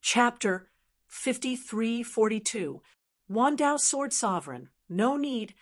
Chapter 5342. Wandao Sword Sovereign. No need.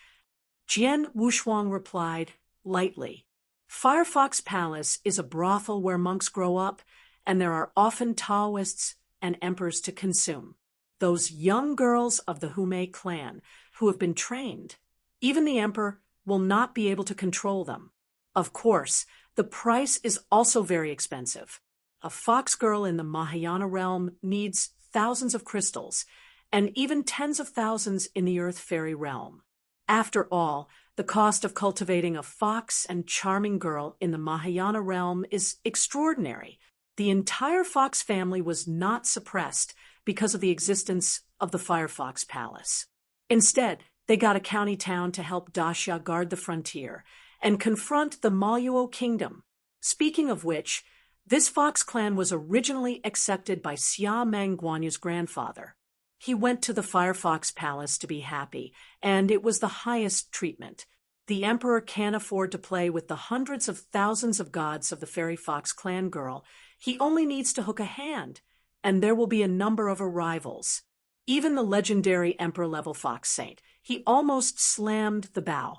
Jian Wushuang replied, lightly. Firefox Palace is a brothel where monks grow up, and there are often Taoists and emperors to consume. Those young girls of the Humei clan who have been trained. Even the emperor will not be able to control them. Of course, the price is also very expensive. A fox girl in the Mahayana realm needs thousands of crystals, and even tens of thousands in the Earth Fairy realm. After all, the cost of cultivating a fox and charming girl in the Mahayana realm is extraordinary. The entire Fox family was not suppressed because of the existence of the Firefox Palace. Instead, they got a county town to help Daxia guard the frontier and confront the Maluo kingdom. Speaking of which, this fox clan was originally accepted by Xia Meng Guanyu's grandfather. He went to the Firefox Palace to be happy, and it was the highest treatment. The emperor can't afford to play with the hundreds of thousands of gods of the Fairy Fox clan girl. He only needs to hook a hand, and there will be a number of arrivals. Even the legendary emperor-level fox saint, he almost slammed the bow.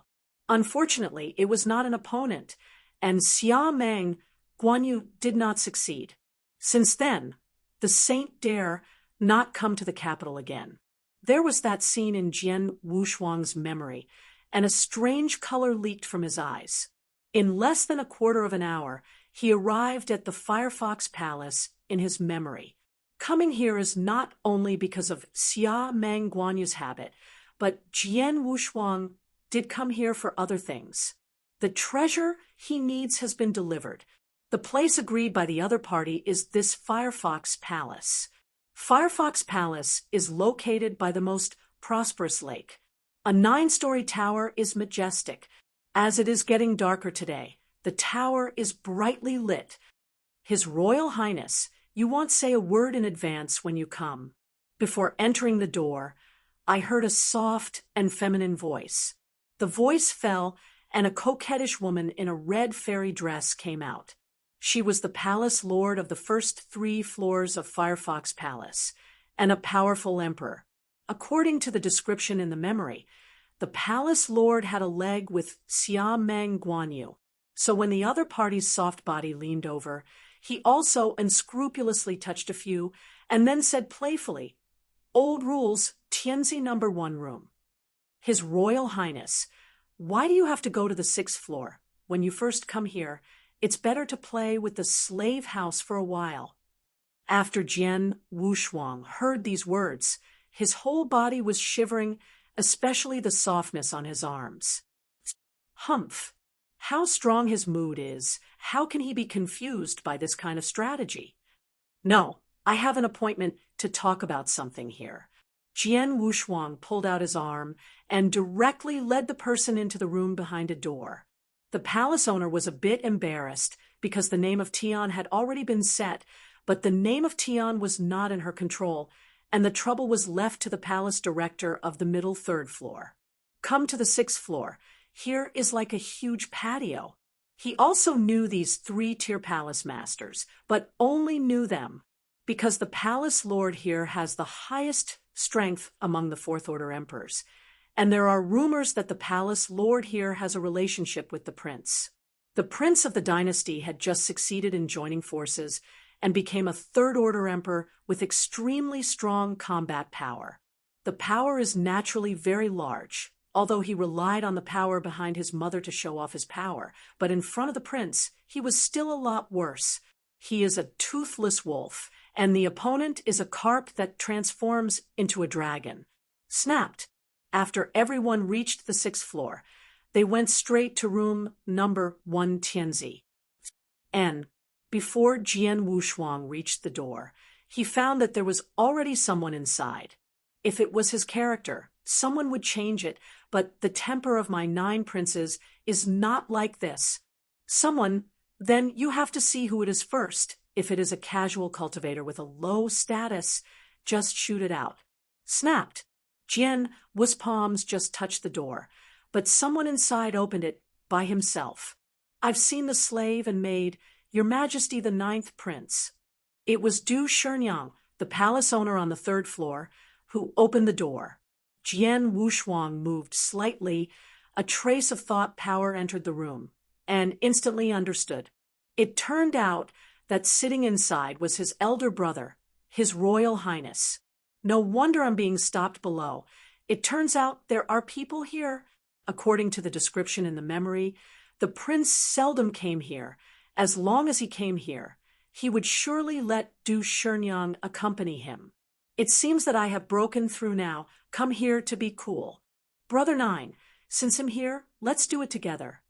Unfortunately, it was not an opponent, and Xia Meng Guanyu did not succeed. Since then, the saint dare not come to the capital again. There was that scene in Jian Wushuang's memory, and a strange color leaked from his eyes. In less than a quarter of an hour, he arrived at the Firefox Palace in his memory. Coming here is not only because of Xia Meng Guanyu's habit, but Jian Wushuang did come here for other things. The treasure he needs has been delivered. The place agreed by the other party is this Firefox Palace. Firefox Palace is located by the most prosperous lake. A 9-story tower is majestic. As it is getting darker today, the tower is brightly lit. His Royal Highness, you won't say a word in advance when you come. Before entering the door, I heard a soft and feminine voice. The voice fell, and a coquettish woman in a red fairy dress came out. She was the palace lord of the first 3 floors of Firefox Palace, and a powerful emperor. According to the description in the memory, the palace lord had a leg with Xia Meng Guanyu, so when the other party's soft body leaned over, he also unscrupulously touched a few, and then said playfully, "Old rules, Tianzi No. 1 room." His Royal Highness, why do you have to go to the 6th floor? When you first come here, it's better to play with the slave house for a while. After Jian Wushuang heard these words, his whole body was shivering, especially the softness on his arms. Humph! How strong his mood is. How can he be confused by this kind of strategy? No, I have an appointment to talk about something here. Jian Wushuang pulled out his arm and directly led the person into the room behind a door. The palace owner was a bit embarrassed because the name of Tian had already been set, but the name of Tian was not in her control, and the trouble was left to the palace director of the middle 3rd floor. Come to the 6th floor. Here is like a huge patio. He also knew these 3-tier palace masters, but only knew them because the palace lord here has the highest strength among the 4th order emperors, and there are rumors that the palace lord here has a relationship with the prince. The prince of the dynasty had just succeeded in joining forces and became a 3rd order emperor with extremely strong combat power. The power is naturally very large, although he relied on the power behind his mother to show off his power, but in front of the prince, he was still a lot worse. He is a toothless wolf, and the opponent is a carp that transforms into a dragon. Snapped. After everyone reached the 6th floor, they went straight to room number 1 Tianzi. And before Jian Wushuang reached the door, he found that there was already someone inside. If it was his character, someone would change it, but the temper of my 9 princes is not like this. Someone, then you have to see who it is first. If it is a casual cultivator with a low status, just shoot it out. Snapped. Jian Wuspalms just touched the door, but someone inside opened it by himself. I've seen the slave and maid, Your Majesty the 9th Prince. It was Du Shenyang, the palace owner on the third floor, who opened the door. Jian Wushuang moved slightly. A trace of thought power entered the room, and instantly understood. It turned out that sitting inside was his elder brother, His Royal Highness. No wonder I'm being stopped below. It turns out there are people here. According to the description in the memory, the prince seldom came here. As long as he came here, he would surely let Du Shenyang accompany him. It seems that I have broken through now. Come here to be cool. Brother Nine, since I'm here, let's do it together.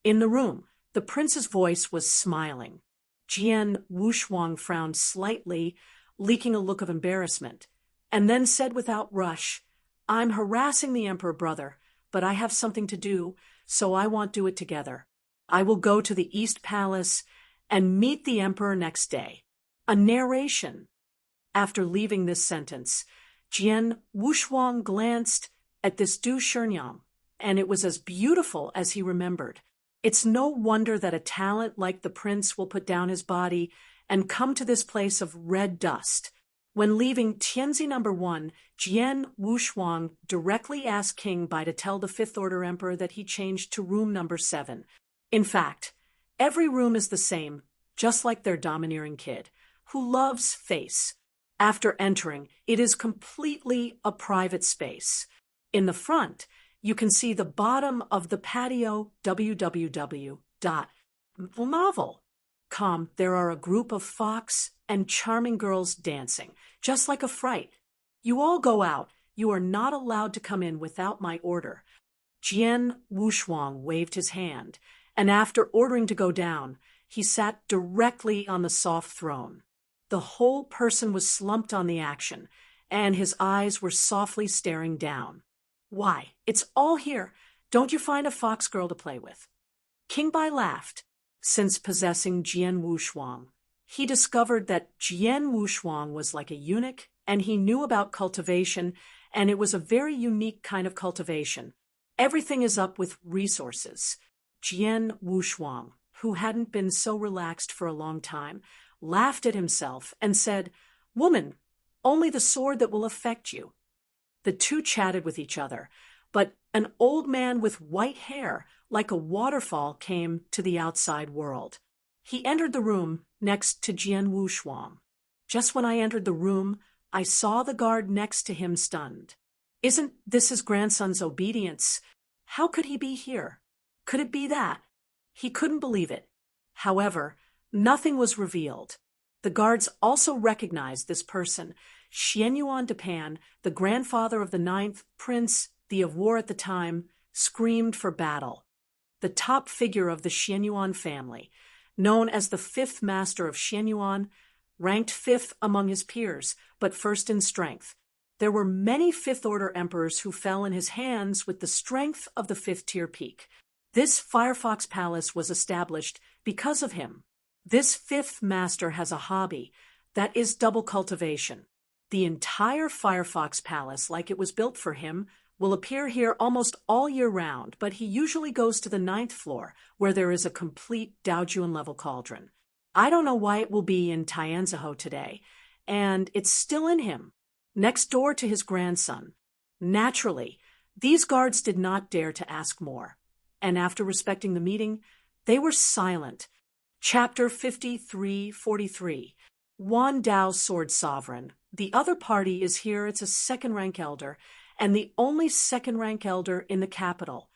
In the room, the prince's voice was smiling. Jian Wushuang frowned slightly, leaking a look of embarrassment, and then said without rush, I'm harassing the emperor, brother, but I have something to do, so I want to do it together. I will go to the East Palace and meet the emperor next day. A narration. After leaving this sentence, Jian Wushuang glanced at this Du Shenyang, and it was as beautiful as he remembered. It's no wonder that a talent like the prince will put down his body and come to this place of red dust. When leaving Tianzi No. 1, Jian Wushuang directly asked King Bai to tell the Fifth Order Emperor that he changed to room No. 7. In fact, every room is the same, just like their domineering kid, who loves face. After entering, it is completely a private space. In the front, you can see the bottom of the patio www.novel.com. There are a group of fox and charming girls dancing, just like a fright. You all go out. You are not allowed to come in without my order. Jian Wushuang waved his hand, and after ordering to go down, he sat directly on the soft throne. The whole person was slumped on the action, and his eyes were softly staring down. Why, it's all here. Don't you find a fox girl to play with? King Bai laughed. Since possessing Jian Wushuang, he discovered that Jian Wushuang was like a eunuch, and he knew about cultivation, and it was a very unique kind of cultivation. Everything is up with resources. Jian Wushuang, who hadn't been so relaxed for a long time, laughed at himself and said, Woman, only the sword that will affect you. The two chatted with each other, but an old man with white hair, like a waterfall, came to the outside world. He entered the room next to Jian Wushuang. Just when I entered the room, I saw the guard next to him stunned. Isn't this his grandson's obedience? How could he be here? Could it be that? He couldn't believe it. However, nothing was revealed. The guards also recognized this person, Xianyuan Depan, the grandfather of the 9th prince, the of war at the time, screamed for battle. The top figure of the Xianyuan family, known as the 5th master of Xianyuan, ranked 5th among his peers, but first in strength. There were many 5th order emperors who fell in his hands with the strength of the 5th tier peak. This Firefox Palace was established because of him. This 5th master has a hobby, that is double cultivation. The entire Firefox Palace, like it was built for him, will appear here almost all year round, but he usually goes to the 9th floor, where there is a complete Daojuan-level cauldron. I don't know why it will be in Tianziho today, and it's still in him, next door to his grandson. Naturally, these guards did not dare to ask more, and after respecting the meeting, they were silent. Chapter 5343. Wan Dao Sword Sovereign. The other party is here. It's a second-rank elder, and the only second-rank elder in the capital.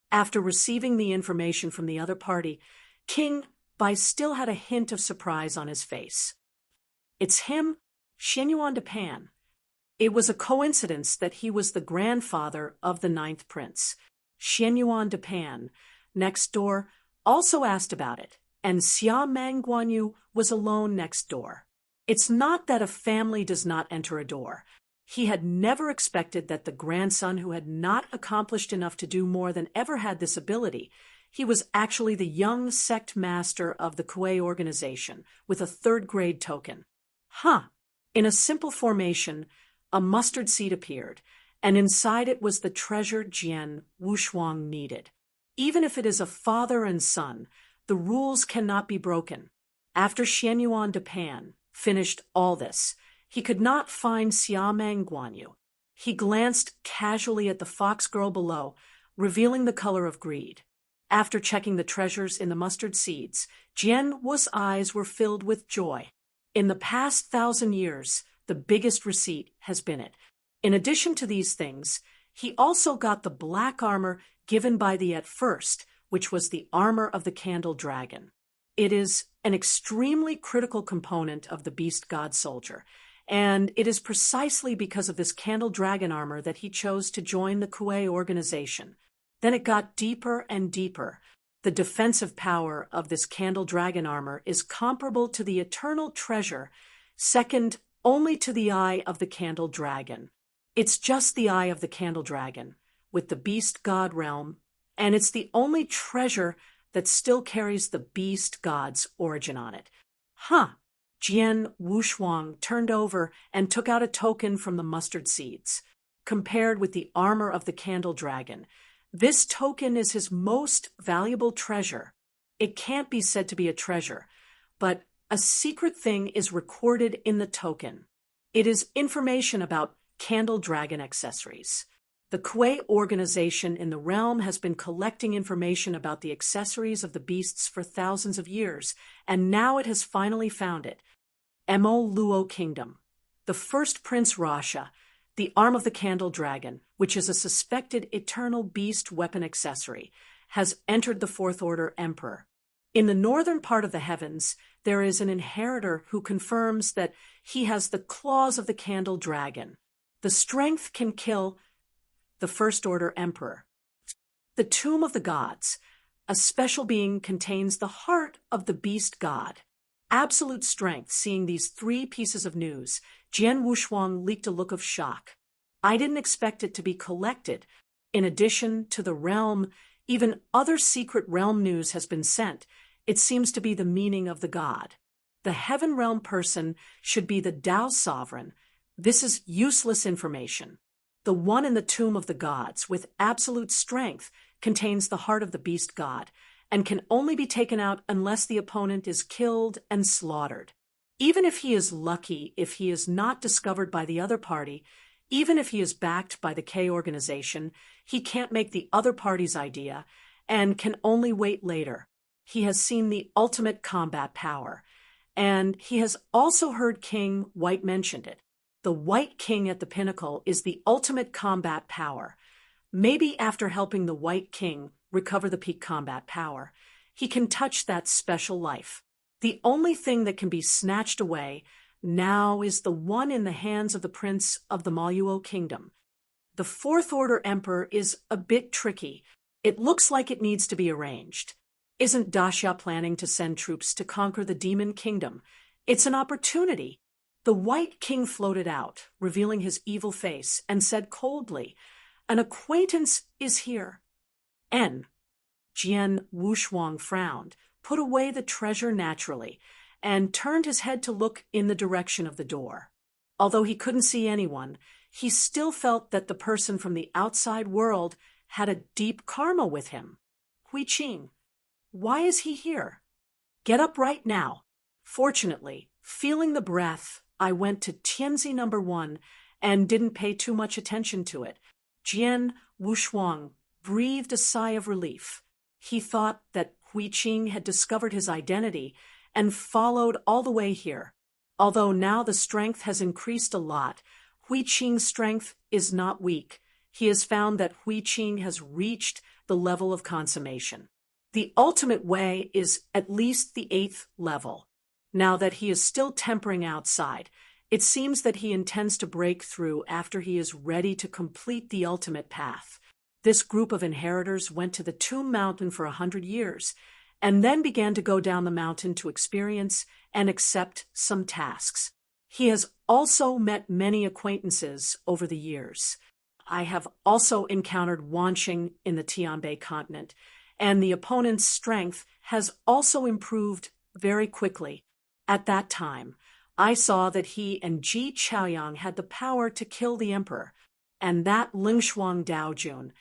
After receiving the information from the other party, King Bai still had a hint of surprise on his face. It's him, Xianyuan Depan. It was a coincidence that he was the grandfather of the 9th prince. Xianyuan Depan, next door, also asked about it, and Xia Mang Guanyu was alone next door. It's not that a family does not enter a door. He had never expected that the grandson who had not accomplished enough to do more than ever had this ability. He was actually the young sect master of the Kuei organization, with a 3rd grade token. In a simple formation, a mustard seed appeared, and inside it was the treasure Jian Wushuang needed. Even if it is a father and son, the rules cannot be broken. After Xianyuan Depan finished all this, he could not find Xiamang Guanyu. He glanced casually at the fox girl below, revealing the color of greed. After checking the treasures in the mustard seeds, Jian Wu's eyes were filled with joy. In the past 1,000 years, the biggest receipt has been it. In addition to these things, he also got the black armor given by the At First, which was the armor of the Candle Dragon. It is an extremely critical component of the Beast God Soldier, and it is precisely because of this Candle Dragon armor that he chose to join the Kuei organization. Then it got deeper and deeper. The defensive power of this Candle Dragon armor is comparable to the eternal treasure, second only to the Eye of the Candle Dragon. It's just the Eye of the Candle Dragon, with the Beast God realm, and it's the only treasure that still carries the Beast God's origin on it. Huh. Jian Wushuang turned over and took out a token from the mustard seeds. Compared with the armor of the Candle Dragon, this token is his most valuable treasure. It can't be said to be a treasure, but a secret thing is recorded in the token. It is information about Candle Dragon accessories. The Kuei organization in the realm has been collecting information about the accessories of the beasts for thousands of years, and now it has finally found it. Mo Luo Kingdom. The first Prince Rasha, the arm of the Candle Dragon, which is a suspected eternal beast weapon accessory, has entered the Fourth Order Emperor. In the northern part of the heavens, there is an inheritor who confirms that he has the claws of the Candle Dragon. The strength can kill the First Order Emperor. The Tomb of the Gods. A special being contains the heart of the Beast God. Absolute strength. Seeing these 3 pieces of news, Jian Wushuang leaked a look of shock. I didn't expect it to be collected. In addition to the realm, even other secret realm news has been sent. It seems to be the meaning of the god. The heaven realm person should be the Tao sovereign. This is useless information. The one in the Tomb of the Gods, with absolute strength, contains the heart of the Beast God, and can only be taken out unless the opponent is killed and slaughtered. Even if he is lucky, if he is not discovered by the other party, even if he is backed by the K organization, he can't make the other party's idea, and can only wait later. He has seen the ultimate combat power, and he has also heard King White mentioned it. The White King at the pinnacle is the ultimate combat power. Maybe after helping the White King recover the peak combat power, he can touch that special life. The only thing that can be snatched away now is the one in the hands of the Prince of the Maluo Kingdom. The Fourth Order Emperor is a bit tricky. It looks like it needs to be arranged. Isn't Daxia planning to send troops to conquer the Demon Kingdom? It's an opportunity. The White King floated out, revealing his evil face, and said coldly, "An acquaintance is here." Jian Wushuang frowned, put away the treasure naturally, and turned his head to look in the direction of the door. Although he couldn't see anyone, he still felt that the person from the outside world had a deep karma with him. Hui Qing. Why is he here? Get up right now. Fortunately, feeling the breath, I went to Tianzi number 1 and didn't pay too much attention to it. Jian Wushuang breathed a sigh of relief. He thought that Hui Qing had discovered his identity and followed all the way here. Although now the strength has increased a lot, Hui Qing's strength is not weak. He has found that Hui Qing has reached the level of consummation. The ultimate way is at least the 8th level. Now that he is still tempering outside, it seems that he intends to break through after he is ready to complete the ultimate path. This group of inheritors went to the Tomb Mountain for 100 years, and then began to go down the mountain to experience and accept some tasks. He has also met many acquaintances over the years. I have also encountered Wanqing in the Tianbei continent, and the opponent's strength has also improved very quickly. At that time, I saw that he and Ji Chaoyang had the power to kill the emperor, and that Lingshuang Daojun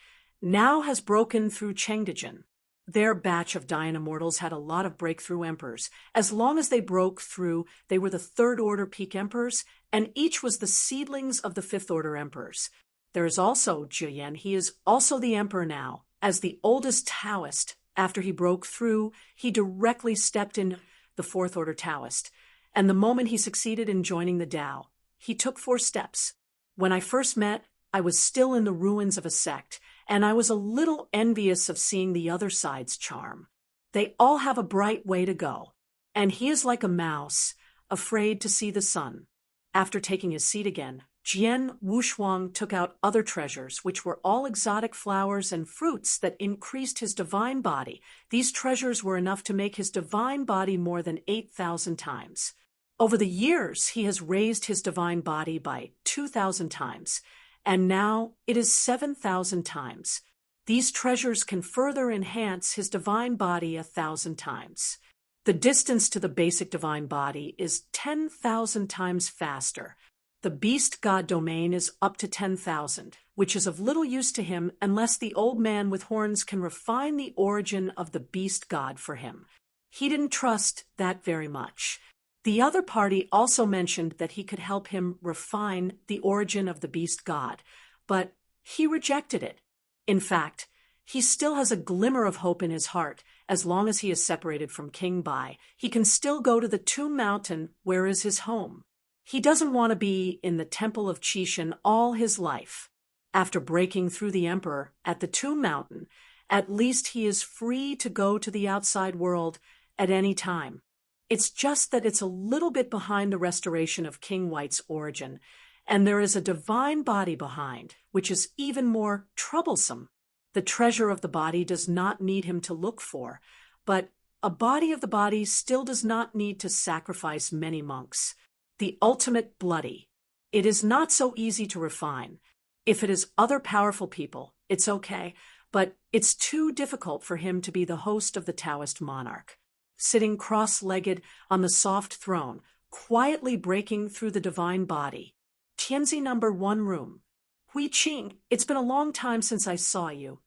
now has broken through Chengdejin. Their batch of Dayan immortals had a lot of breakthrough emperors. As long as they broke through, they were the third order peak emperors, and each was the seedlings of the fifth order emperors. There is also Jiyan. He is also the emperor now. As the oldest Taoist, after he broke through, he directly stepped in the fourth order Taoist. And the moment he succeeded in joining the Tao, he took 4 steps. When I first met, I was still in the ruins of a sect, and I was a little envious of seeing the other side's charm. They all have a bright way to go, and he is like a mouse, afraid to see the sun. After taking his seat again, Jian Wushuang took out other treasures, which were all exotic flowers and fruits that increased his divine body. These treasures were enough to make his divine body more than 8,000 times. Over the years, he has raised his divine body by 2,000 times, and now it is 7,000 times. These treasures can further enhance his divine body 1,000 times. The distance to the basic divine body is 10,000 times faster. The beast god domain is up to 10,000, which is of little use to him unless the old man with horns can refine the origin of the beast god for him. He didn't trust that very much. The other party also mentioned that he could help him refine the origin of the beast god, but he rejected it. In fact, he still has a glimmer of hope in his heart. As long as he is separated from King Bai, he can still go to the Tomb Mountain, where is his home. He doesn't want to be in the Temple of Qishan all his life. After breaking through the Emperor at the Tomb Mountain, at least he is free to go to the outside world at any time. It's just that it's a little bit behind the restoration of King White's origin, and there is a divine body behind, which is even more troublesome. The treasure of the body does not need him to look for, but a body of the body still does not need to sacrifice many monks. The ultimate bloody. It is not so easy to refine. If it is other powerful people, it's okay, but it's too difficult for him to be the host of the Taoist monarch. Sitting cross-legged on the soft throne, quietly breaking through the divine body. Tianzi number 1 room. Hui Qing, it's been a long time since I saw you.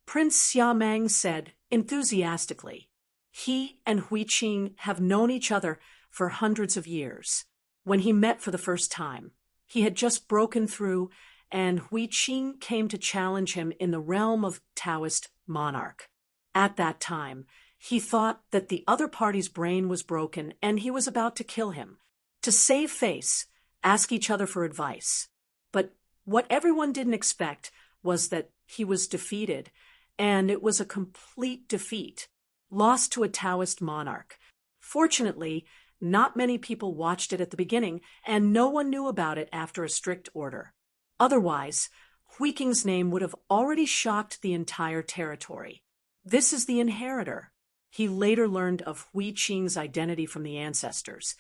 Prince Xiamang said enthusiastically. He and Hui Qing have known each other for hundreds of years. When he met for the first time, he had just broken through, and Hui Qing came to challenge him in the realm of Taoist monarch. At that time, he thought that the other party's brain was broken and he was about to kill him. To save face, ask each other for advice. But what everyone didn't expect was that he was defeated, and it was a complete defeat, lost to a Taoist monarch. Fortunately, not many people watched it at the beginning, and no one knew about it after a strict order. Otherwise, Hui Qing's name would have already shocked the entire territory. This is the inheritor. He later learned of Hui Qing's identity from the ancestors,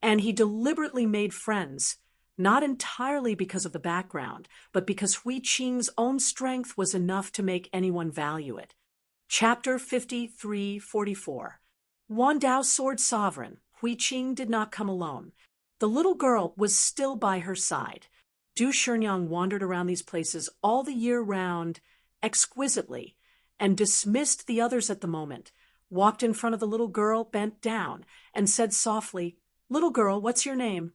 and he deliberately made friends, not entirely because of the background, but because Hui Qing's own strength was enough to make anyone value it. Chapter 5344. Wan Dao's sword sovereign, Hui Qing did not come alone. The little girl was still by her side. Du Shenyang wandered around these places all the year round, exquisitely, and dismissed the others at the moment, walked in front of the little girl, bent down, and said softly, "Little girl, what's your name?"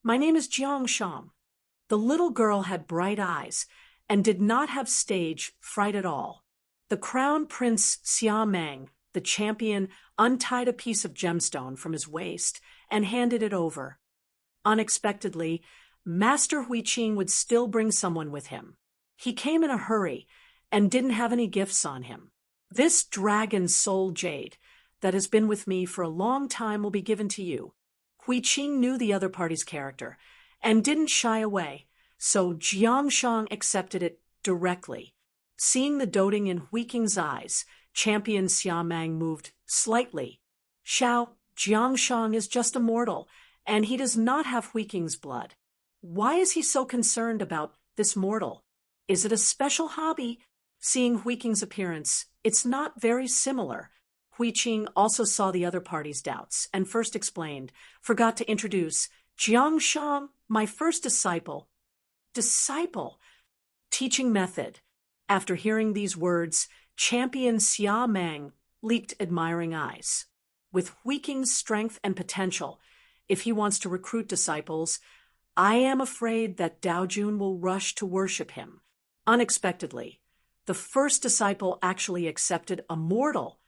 "My name is Jiang Shang." The little girl had bright eyes and did not have stage fright at all. The crown prince Xia Meng, the champion, untied a piece of gemstone from his waist and handed it over. Unexpectedly, Master Hui Qing would still bring someone with him. He came in a hurry and didn't have any gifts on him. "This dragon soul jade that has been with me for a long time will be given to you." Hui Qing knew the other party's character and didn't shy away, so Jiang Shang accepted it directly. Seeing the doting in Hui Qing's eyes, champion Xiamang moved slightly. Jiang Shang is just a mortal, and he does not have Hui Qing's blood. Why is he so concerned about this mortal? Is it a special hobby? Seeing Hui Qing's appearance, it's not very similar. Hui Qing also saw the other party's doubts and first explained, forgot to introduce, "Jiang Shang, my first disciple." Disciple? Teaching method. After hearing these words, Champion Xia Meng leaked admiring eyes. With Hui Qing's strength and potential, if he wants to recruit disciples, I am afraid that Dao Jun will rush to worship him. Unexpectedly, the first disciple actually accepted a mortal,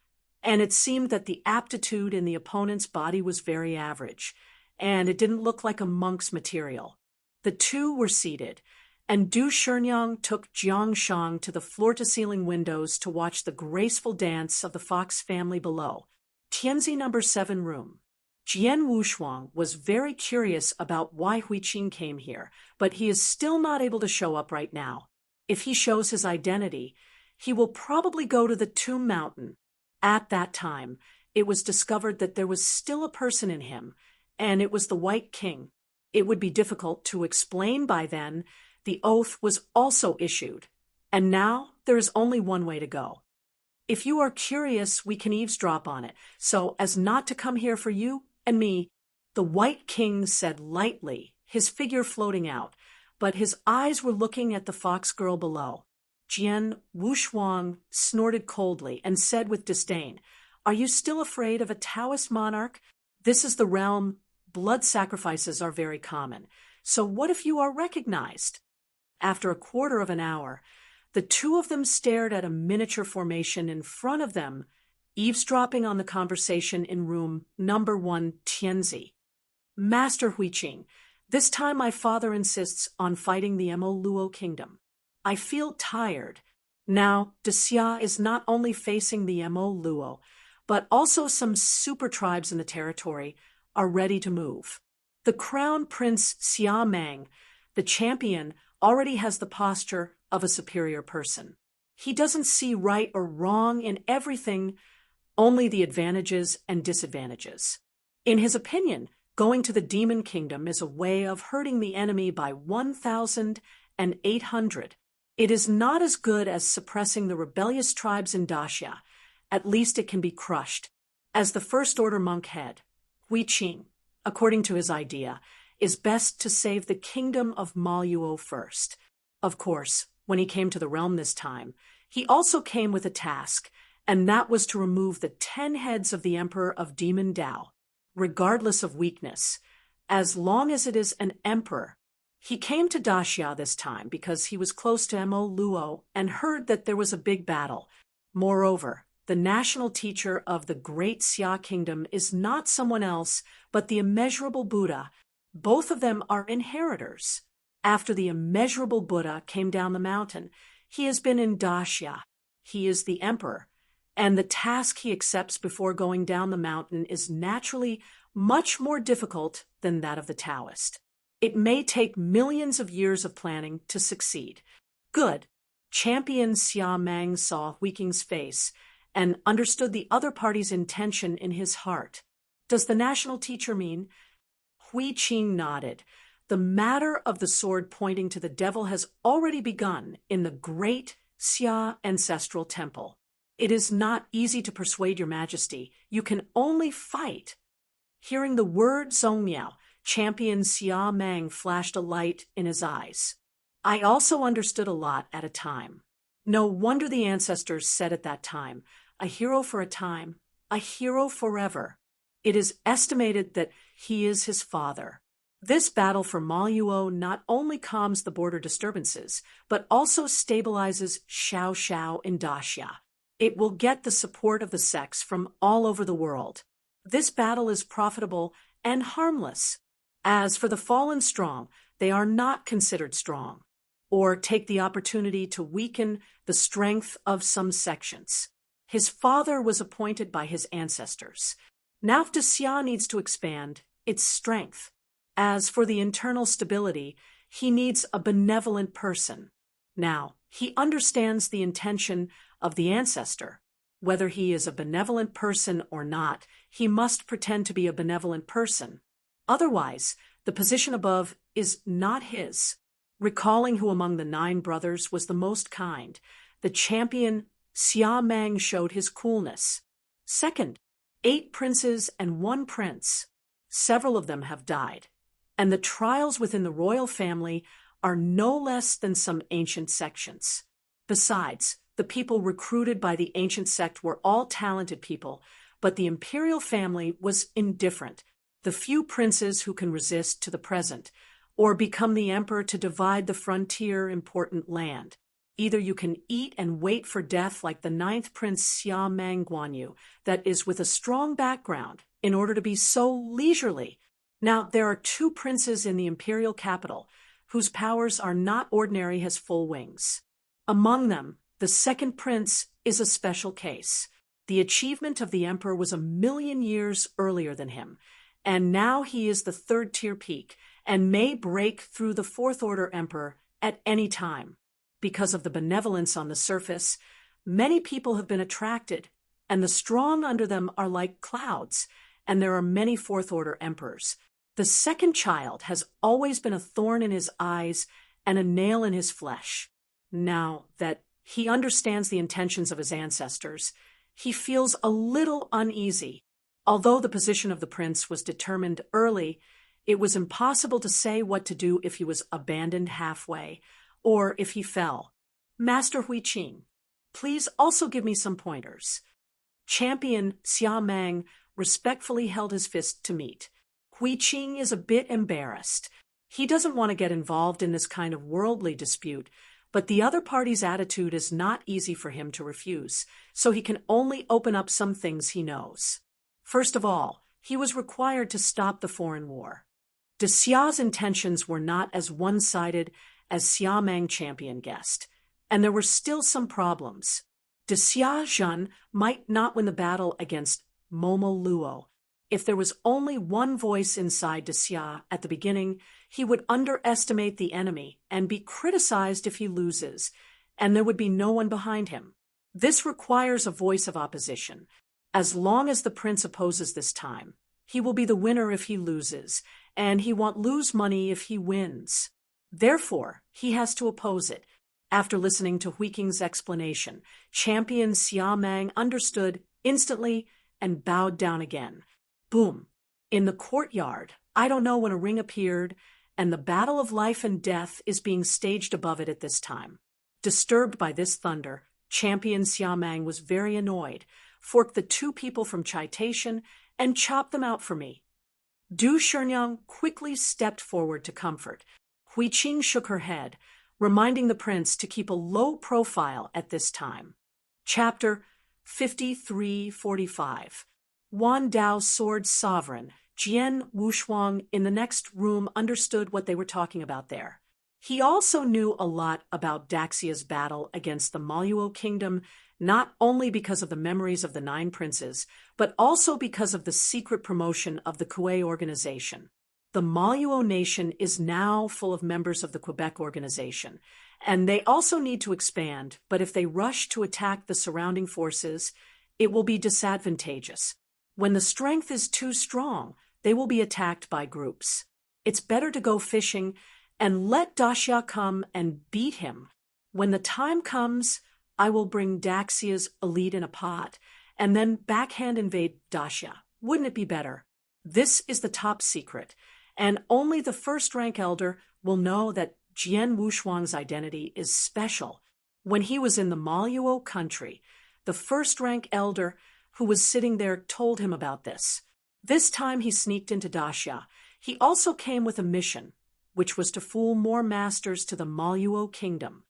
and it seemed that the aptitude in the opponent's body was very average, and it didn't look like a monk's material. The two were seated, and Du Shenyang took Jiang Shang to the floor-to-ceiling windows to watch the graceful dance of the Fox family below. Tianzi number 7 room. Jian Wushuang was very curious about why Hui Qing came here, but he is still not able to show up right now. If he shows his identity, he will probably go to the Tomb Mountain. At that time, it was discovered that there was still a person in him, and it was the White King. It would be difficult to explain by then. The oath was also issued, and now there is only one way to go. If you are curious, we can eavesdrop on it, so as not to come here for you and me, the White King said lightly, his figure floating out, but his eyes were looking at the fox girl below. Jian Wushuang snorted coldly and said with disdain, "Are you still afraid of a Taoist monarch? This is the realm. Blood sacrifices are very common. So what if you are recognized?" After a quarter of an hour, the two of them stared at a miniature formation in front of them, eavesdropping on the conversation in room number 1 Tianzi. "Master Hui Qing, this time my father insists on fighting the Mo Luo kingdom. I feel tired. Now, De Xia is not only facing the Mo Luo, but also some super tribes in the territory are ready to move. The Crown Prince Xia Meng, the champion, already has the posture of a superior person. He doesn't see right or wrong in everything, only the advantages and disadvantages. In his opinion, going to the Demon Kingdom is a way of hurting the enemy by 1,800. It is not as good as suppressing the rebellious tribes in Daxia. At least it can be crushed. As the First Order monk head, Hui Qing, according to his idea, is best to save the kingdom of Maluo first. Of course, when he came to the realm this time, he also came with a task, and that was to remove the 10 heads of the Emperor of Demon Dao, regardless of weakness, as long as it is an emperor. He came to Daxia this time because he was close to Mo Luo and heard that there was a big battle. Moreover, the national teacher of the great Xia kingdom is not someone else but the immeasurable Buddha. Both of them are inheritors. After the immeasurable Buddha came down the mountain, he has been in Daxia. He is the emperor, and the task he accepts before going down the mountain is naturally much more difficult than that of the Taoist. It may take millions of years of planning to succeed. Good. Champion Xia Meng saw Hui Qing's face and understood the other party's intention in his heart. Does the national teacher mean? Hui Qing nodded. The matter of the sword pointing to the devil has already begun in the great Xia ancestral temple. It is not easy to persuade your majesty. You can only fight. Hearing the word Zongmiao, champion Xia Meng flashed a light in his eyes. I also understood a lot at a time. No wonder the ancestors said at that time, a hero for a time, a hero forever. It is estimated that he is his father. This battle for Maluo not only calms the border disturbances, but also stabilizes Xiao Xiao in Daxia. It will get the support of the sects from all over the world. This battle is profitable and harmless. As for the fallen strong, they are not considered strong, or take the opportunity to weaken the strength of some sections. His father was appointed by his ancestors. Now if Xia needs to expand its strength. As for the internal stability, he needs a benevolent person. Now, he understands the intention of the ancestor. Whether he is a benevolent person or not, he must pretend to be a benevolent person. Otherwise, the position above is not his. Recalling who among the 9 brothers was the most kind, the champion Xia Meng showed his coolness. Second, 8 princes and 1 prince. Several of them have died, and the trials within the royal family are no less than some ancient sections. Besides, The people recruited by the ancient sect were all talented people, but the imperial family was indifferent. The few princes who can resist to the present, or become the emperor to divide the frontier important land. Either you can eat and wait for death like the ninth prince Xia Mang Guanyu, that is with a strong background, in order to be so leisurely. Now, there are two princes in the imperial capital, whose powers are not ordinary as full wings. Among them, the second prince is a special case. The achievement of the emperor was 1,000,000 years earlier than him, and now he is the third-tier peak, and may break through the fourth-order emperor at any time. Because of the benevolence on the surface, many people have been attracted, and the strong under them are like clouds, and there are many fourth-order emperors. The second child has always been a thorn in his eyes and a nail in his flesh. Now that he understands the intentions of his ancestors, he feels a little uneasy. Although the position of the prince was determined early, it was impossible to say what to do if he was abandoned halfway, or if he fell. Master Huiqing, please also give me some pointers. Champion Xia Mang respectfully held his fist to meet. Huiqing is a bit embarrassed. He doesn't want to get involved in this kind of worldly dispute, but the other party's attitude is not easy for him to refuse, so he can only open up some things he knows. First of all, he was required to stop the foreign war. De Xia's intentions were not as one-sided as Xia Mang champion guessed, and there were still some problems. De Xia Zhen might not win the battle against Momo Luo. If there was only one voice inside De Xia at the beginning, he would underestimate the enemy and be criticized if he loses, and there would be no one behind him. This requires a voice of opposition. As long as the prince opposes this time, he will be the winner if he loses, and he won't lose money if he wins. Therefore, he has to oppose it. After listening to Huiqing's explanation, champion Xia Mang understood instantly and bowed down again. Boom! In the courtyard, I don't know when a ring appeared, and the battle of life and death is being staged above it at this time. Disturbed by this thunder, champion Xia Mang was very annoyed, forked the two people from Citation, and chopped them out for me. Du Shenyang quickly stepped forward to comfort. Huiqing shook her head, reminding the prince to keep a low profile at this time. Chapter 5345. Wan Dao Sword Sovereign. Jian Wushuang in the next room understood what they were talking about there. He also knew a lot about Daxia's battle against the Maluo kingdom, not only because of the memories of the nine princes, but also because of the secret promotion of the Kuei organization. The Maluo nation is now full of members of the Quebec organization, and they also need to expand, but if they rush to attack the surrounding forces, it will be disadvantageous. When the strength is too strong, they will be attacked by groups. It's better to go fishing and let Daxia come and beat him. When the time comes, I will bring Daxia's elite in a pot, and then backhand invade Daxia. Wouldn't it be better? This is the top secret, and only the first-rank elder will know that Jian Wushuang's identity is special. When he was in the Maluo country, the first-rank elder who was sitting there told him about this. This time he sneaked into Daxia. He also came with a mission, which was to fool more masters to the Maluo kingdom.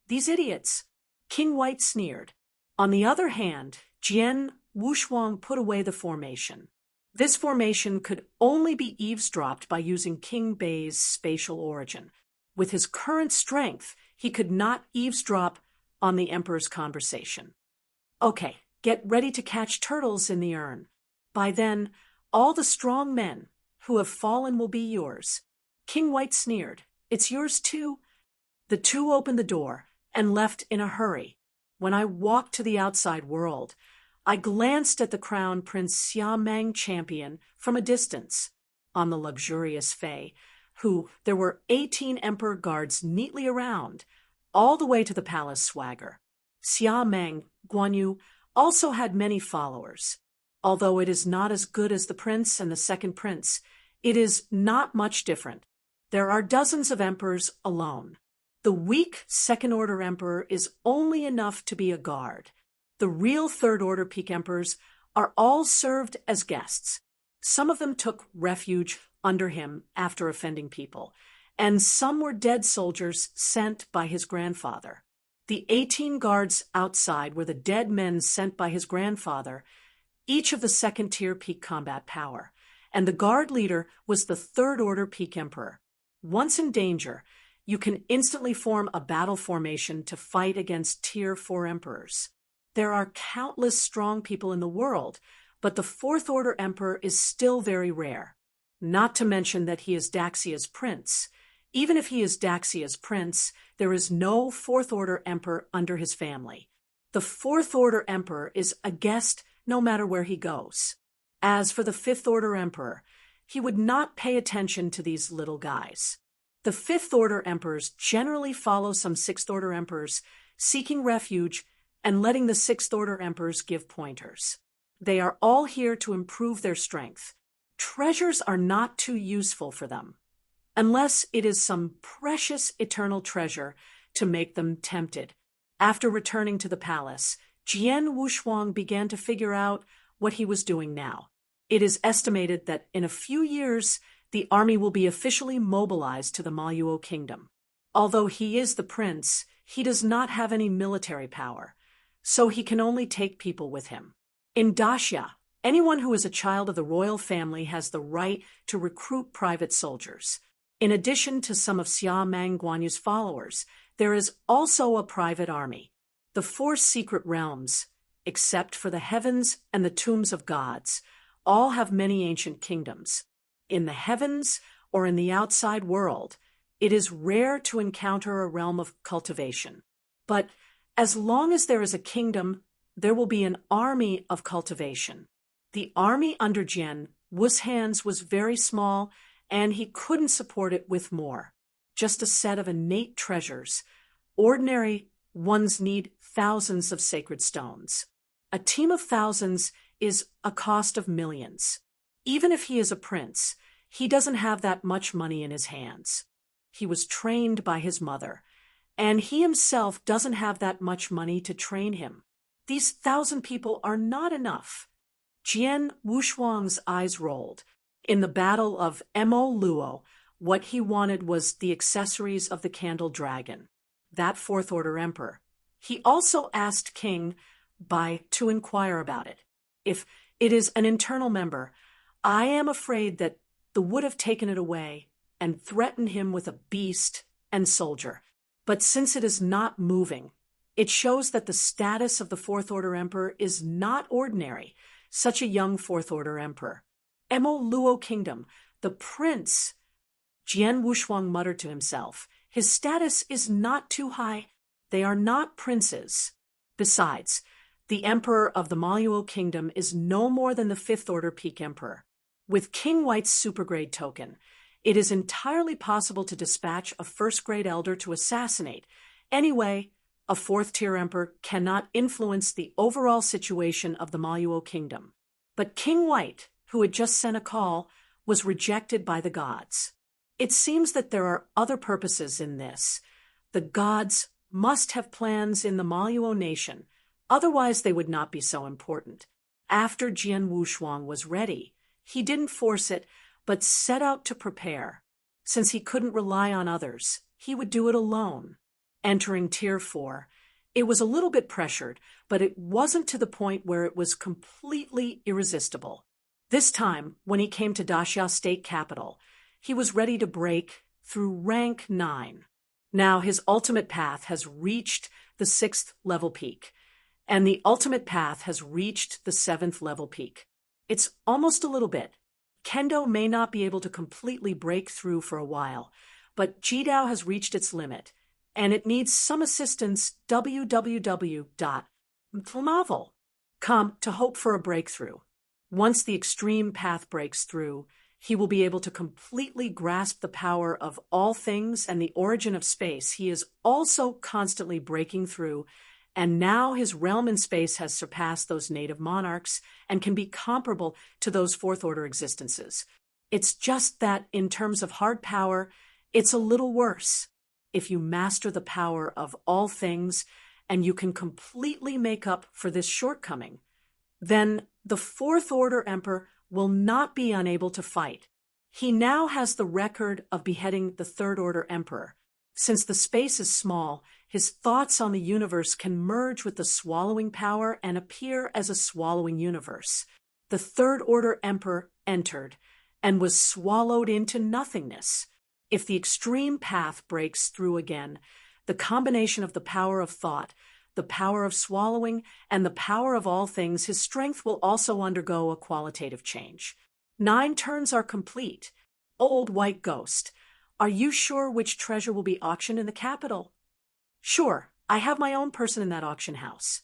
These idiots! King White sneered. On the other hand, Jian Wushuang put away the formation. This formation could only be eavesdropped by using King Bei's spatial origin. With his current strength, he could not eavesdrop on the emperor's conversation. Okay, get ready to catch turtles in the urn. By then, all the strong men who have fallen will be yours. King White sneered. It's yours too? The two opened the door and left in a hurry. When I walked to the outside world, I glanced at the crown Prince Xia Mang champion from a distance. On the luxurious Fei, who there were 18 emperor guards neatly around, all the way to the palace swagger. Xia Mang Guanyu also had many followers. Although it is not as good as the prince and the second prince, it is not much different. There are dozens of emperors alone. The weak second-order emperor is only enough to be a guard. The real third-order peak emperors are all served as guests. Some of them took refuge under him after offending people, and some were dead soldiers sent by his grandfather. The 18 guards outside were the dead men sent by his grandfather, each of the second-tier peak combat power, and the guard leader was the third-order peak emperor. Once in danger, you can instantly form a battle formation to fight against Tier 4 emperors. There are countless strong people in the world, but the fourth-order emperor is still very rare. Not to mention that he is Daxia's prince. Even if he is Daxia's prince, there is no fourth-order emperor under his family. The fourth-order emperor is a guest no matter where he goes. As for the fifth-order emperor, he would not pay attention to these little guys. The fifth-order emperors generally follow some sixth-order emperors, seeking refuge and letting the sixth-order emperors give pointers. They are all here to improve their strength. Treasures are not too useful for them, unless it is some precious eternal treasure to make them tempted. After returning to the palace, Jian Wushuang began to figure out what he was doing now. It is estimated that in a few years, the army will be officially mobilized to the Maluo kingdom. Although he is the prince, he does not have any military power, so he can only take people with him. In Daxia, anyone who is a child of the royal family has the right to recruit private soldiers. In addition to some of Xia Mang Guanyu's followers, there is also a private army. The 4 secret realms, except for the heavens and the tombs of gods, all have many ancient kingdoms. In the heavens or in the outside world, it is rare to encounter a realm of cultivation. But as long as there is a kingdom, there will be an army of cultivation. The army under Jian Wushang's was very small, and he couldn't support it with more. Just a set of innate treasures. Ordinary ones need thousands of sacred stones. A team of thousands is a cost of millions. Even if he is a prince, he doesn't have that much money in his hands. He was trained by his mother, and he himself doesn't have that much money to train him. These 1,000 people are not enough. Jian Wushuang's eyes rolled. In the Battle of Mo Luo, what he wanted was the accessories of the Candle Dragon, that fourth-order emperor. He also asked King Bai to inquire about it. If it is an internal member, I am afraid that they would have taken it away and threatened him with a beast and soldier. But since it is not moving, it shows that the status of the fourth-order emperor is not ordinary, such a young fourth-order emperor. Mo Luo Kingdom, the prince, Jian Wushuang muttered to himself. His status is not too high. They are not princes. Besides, the emperor of the Maluo Kingdom is no more than the fifth-order peak emperor. With King White's supergrade token, it is entirely possible to dispatch a first-grade elder to assassinate. Anyway, a fourth-tier emperor cannot influence the overall situation of the Maluo Kingdom. But King White, who had just sent a call, was rejected by the gods. It seems that there are other purposes in this. The gods must have plans in the Maluo nation, otherwise they would not be so important. After Jian Wushuang was ready, he didn't force it, but set out to prepare. Since he couldn't rely on others, he would do it alone. Entering Tier 4, it was a little bit pressured, but it wasn't to the point where it was completely irresistible. This time, when he came to Daxia State Capital, he was ready to break through rank 9. Now his ultimate path has reached the 6th level peak, and the ultimate path has reached the 7th level peak. It's almost a little bit. Kendo may not be able to completely break through for a while, but Jidao has reached its limit, and it needs some assistance. www.mtmavel.com to hope for a breakthrough. Once the extreme path breaks through, he will be able to completely grasp the power of all things and the origin of space. He is also constantly breaking through, and now his realm in space has surpassed those native monarchs and can be comparable to those fourth-order existences. It's just that, in terms of hard power, it's a little worse. if you master the power of all things and you can completely make up for this shortcoming, then the Fourth Order Emperor will not be unable to fight. He now has the record of beheading the Third Order Emperor. Since the space is small, his thoughts on the universe can merge with the swallowing power and appear as a swallowing universe. The Third Order Emperor entered and was swallowed into nothingness. If the extreme path breaks through again, the combination of the power of thought, the power of swallowing, and the power of all things, his strength will also undergo a qualitative change. 9 turns are complete. Old White Ghost, are you sure which treasure will be auctioned in the capital? Sure, I have my own person in that auction house.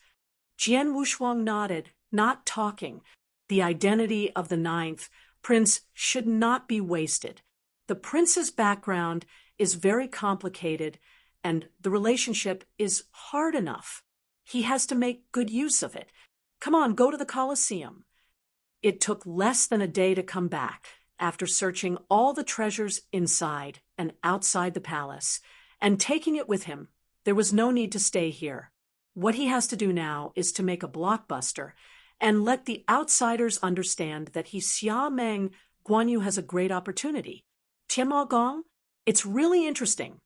Jian Wushuang nodded, not talking. The identity of the 9th prince should not be wasted. The prince's background is very complicated, and the relationship is hard enough. He has to make good use of it. Come on, go to the Colosseum. It took less than a day to come back, after searching all the treasures inside and outside the palace, and taking it with him. There was no need to stay here. What he has to do now is to make a blockbuster and let the outsiders understand that Xia Meng Guanyu has a great opportunity. Tianma Gong, it's really interesting.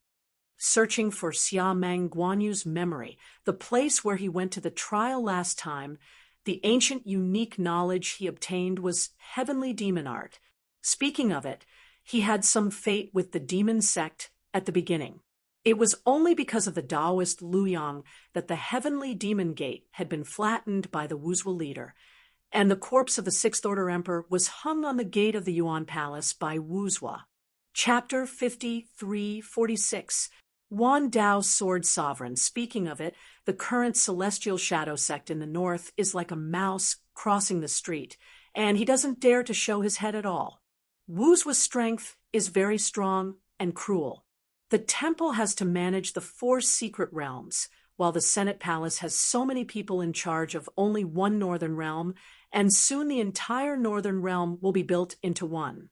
Searching for Xia Meng Guanyu's memory, the place where he went to the trial last time, the ancient unique knowledge he obtained was heavenly demon art. Speaking of it, he had some fate with the demon sect at the beginning. It was only because of the Taoist Lu Yang that the heavenly demon gate had been flattened by the Wuzhou leader, and the corpse of the Sixth Order Emperor was hung on the gate of the Yuan Palace by Wuzhou. Chapter 5346. Wan Dao's Sword Sovereign. Speaking of it, the current Celestial Shadow sect in the north is like a mouse crossing the street, and he doesn't dare to show his head at all. Wuzhu's strength is very strong and cruel. The temple has to manage the 4 secret realms, while the Senate Palace has so many people in charge of only one northern realm, and soon the entire northern realm will be built into one.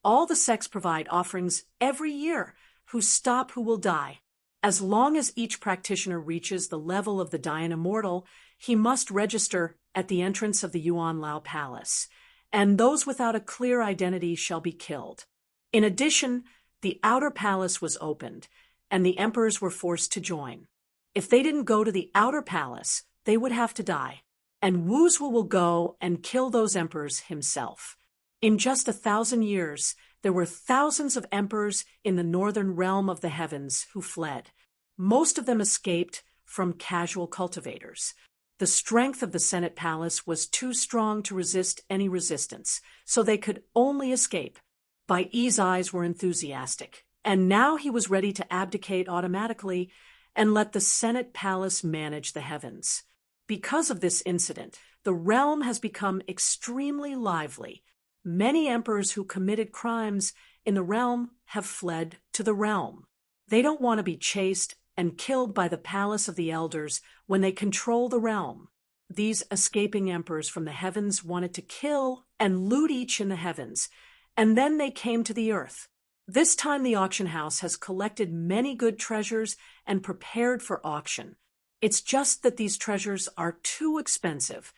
All the sects provide offerings every year. Who stop, who will die. As long as each practitioner reaches the level of the Dayan Immortal, he must register at the entrance of the Yuan Lao Palace, and those without a clear identity shall be killed. In addition, the outer palace was opened, and the emperors were forced to join. If they didn't go to the outer palace, they would have to die, and Wuzhou will go and kill those emperors himself. In just 1,000 years, there were thousands of emperors in the northern realm of the heavens who fled. Most of them escaped from casual cultivators. The strength of the Senate Palace was too strong to resist any resistance, so they could only escape. Bai Yi's eyes were enthusiastic, and now he was ready to abdicate automatically and let the Senate Palace manage the heavens. Because of this incident, the realm has become extremely lively. Many emperors who committed crimes in the realm have fled to the realm. They don't want to be chased and killed by the palace of the elders when they control the realm. These escaping emperors from the heavens wanted to kill and loot each in the heavens, and then they came to the earth. This time the auction house has collected many good treasures and prepared for auction. It's just that these treasures are too expensive.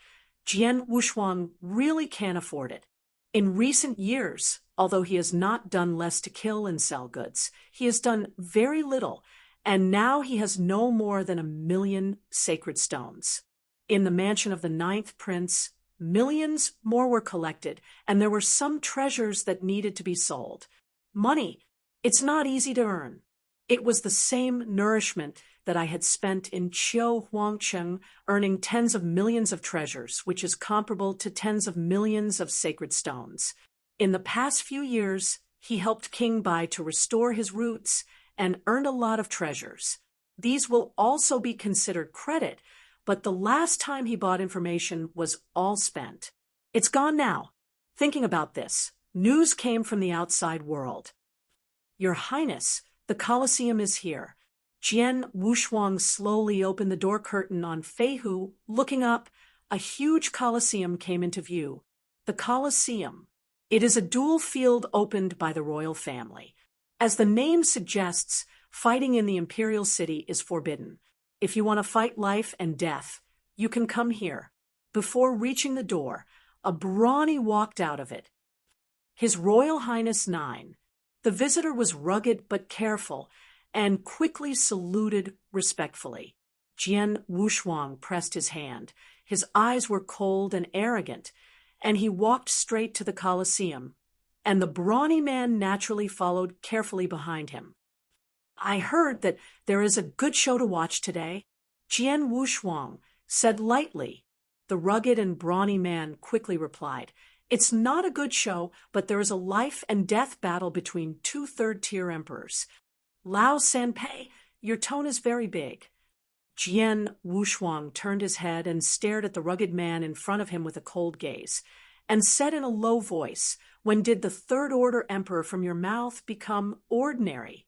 Jian Wushuang really can't afford it. In recent years, although he has not done less to kill and sell goods, he has done very little, and now he has no more than 1 million sacred stones. In the mansion of the 9th prince, millions more were collected, and there were some treasures that needed to be sold. Money, it's not easy to earn. It was the same nourishment that I had spent in Qiu Huangcheng, earning tens of millions of treasures, which is comparable to tens of millions of sacred stones. In the past few years, he helped King Bai to restore his roots and earned a lot of treasures. These will also be considered credit, but the last time he bought information was all spent. It's gone now. Thinking about this, news came from the outside world. Your Highness, the Colosseum is here. Jian Wushuang slowly opened the door curtain on Feihu. Looking up, a huge Colosseum came into view. The Colosseum. It is a dual field opened by the royal family. As the name suggests, Fighting in the imperial city is forbidden. If you want to fight life and death, you can come here. Before reaching the door, a brawny walked out of it. His Royal Highness 9. The visitor was rugged but careful, and quickly saluted respectfully. Jian Wushuang pressed his hand. His eyes were cold and arrogant, and he walked straight to the Colosseum, and the brawny man naturally followed carefully behind him. I heard that there is a good show to watch today, Jian Wushuang said lightly. The rugged and brawny man quickly replied, It's not a good show, but there is a life and death battle between two third-tier emperors. Lao Sanpei, your tone is very big. Jian Wushuang turned his head and stared at the rugged man in front of him with a cold gaze, and said in a low voice, When did the third-order emperor from your mouth become ordinary?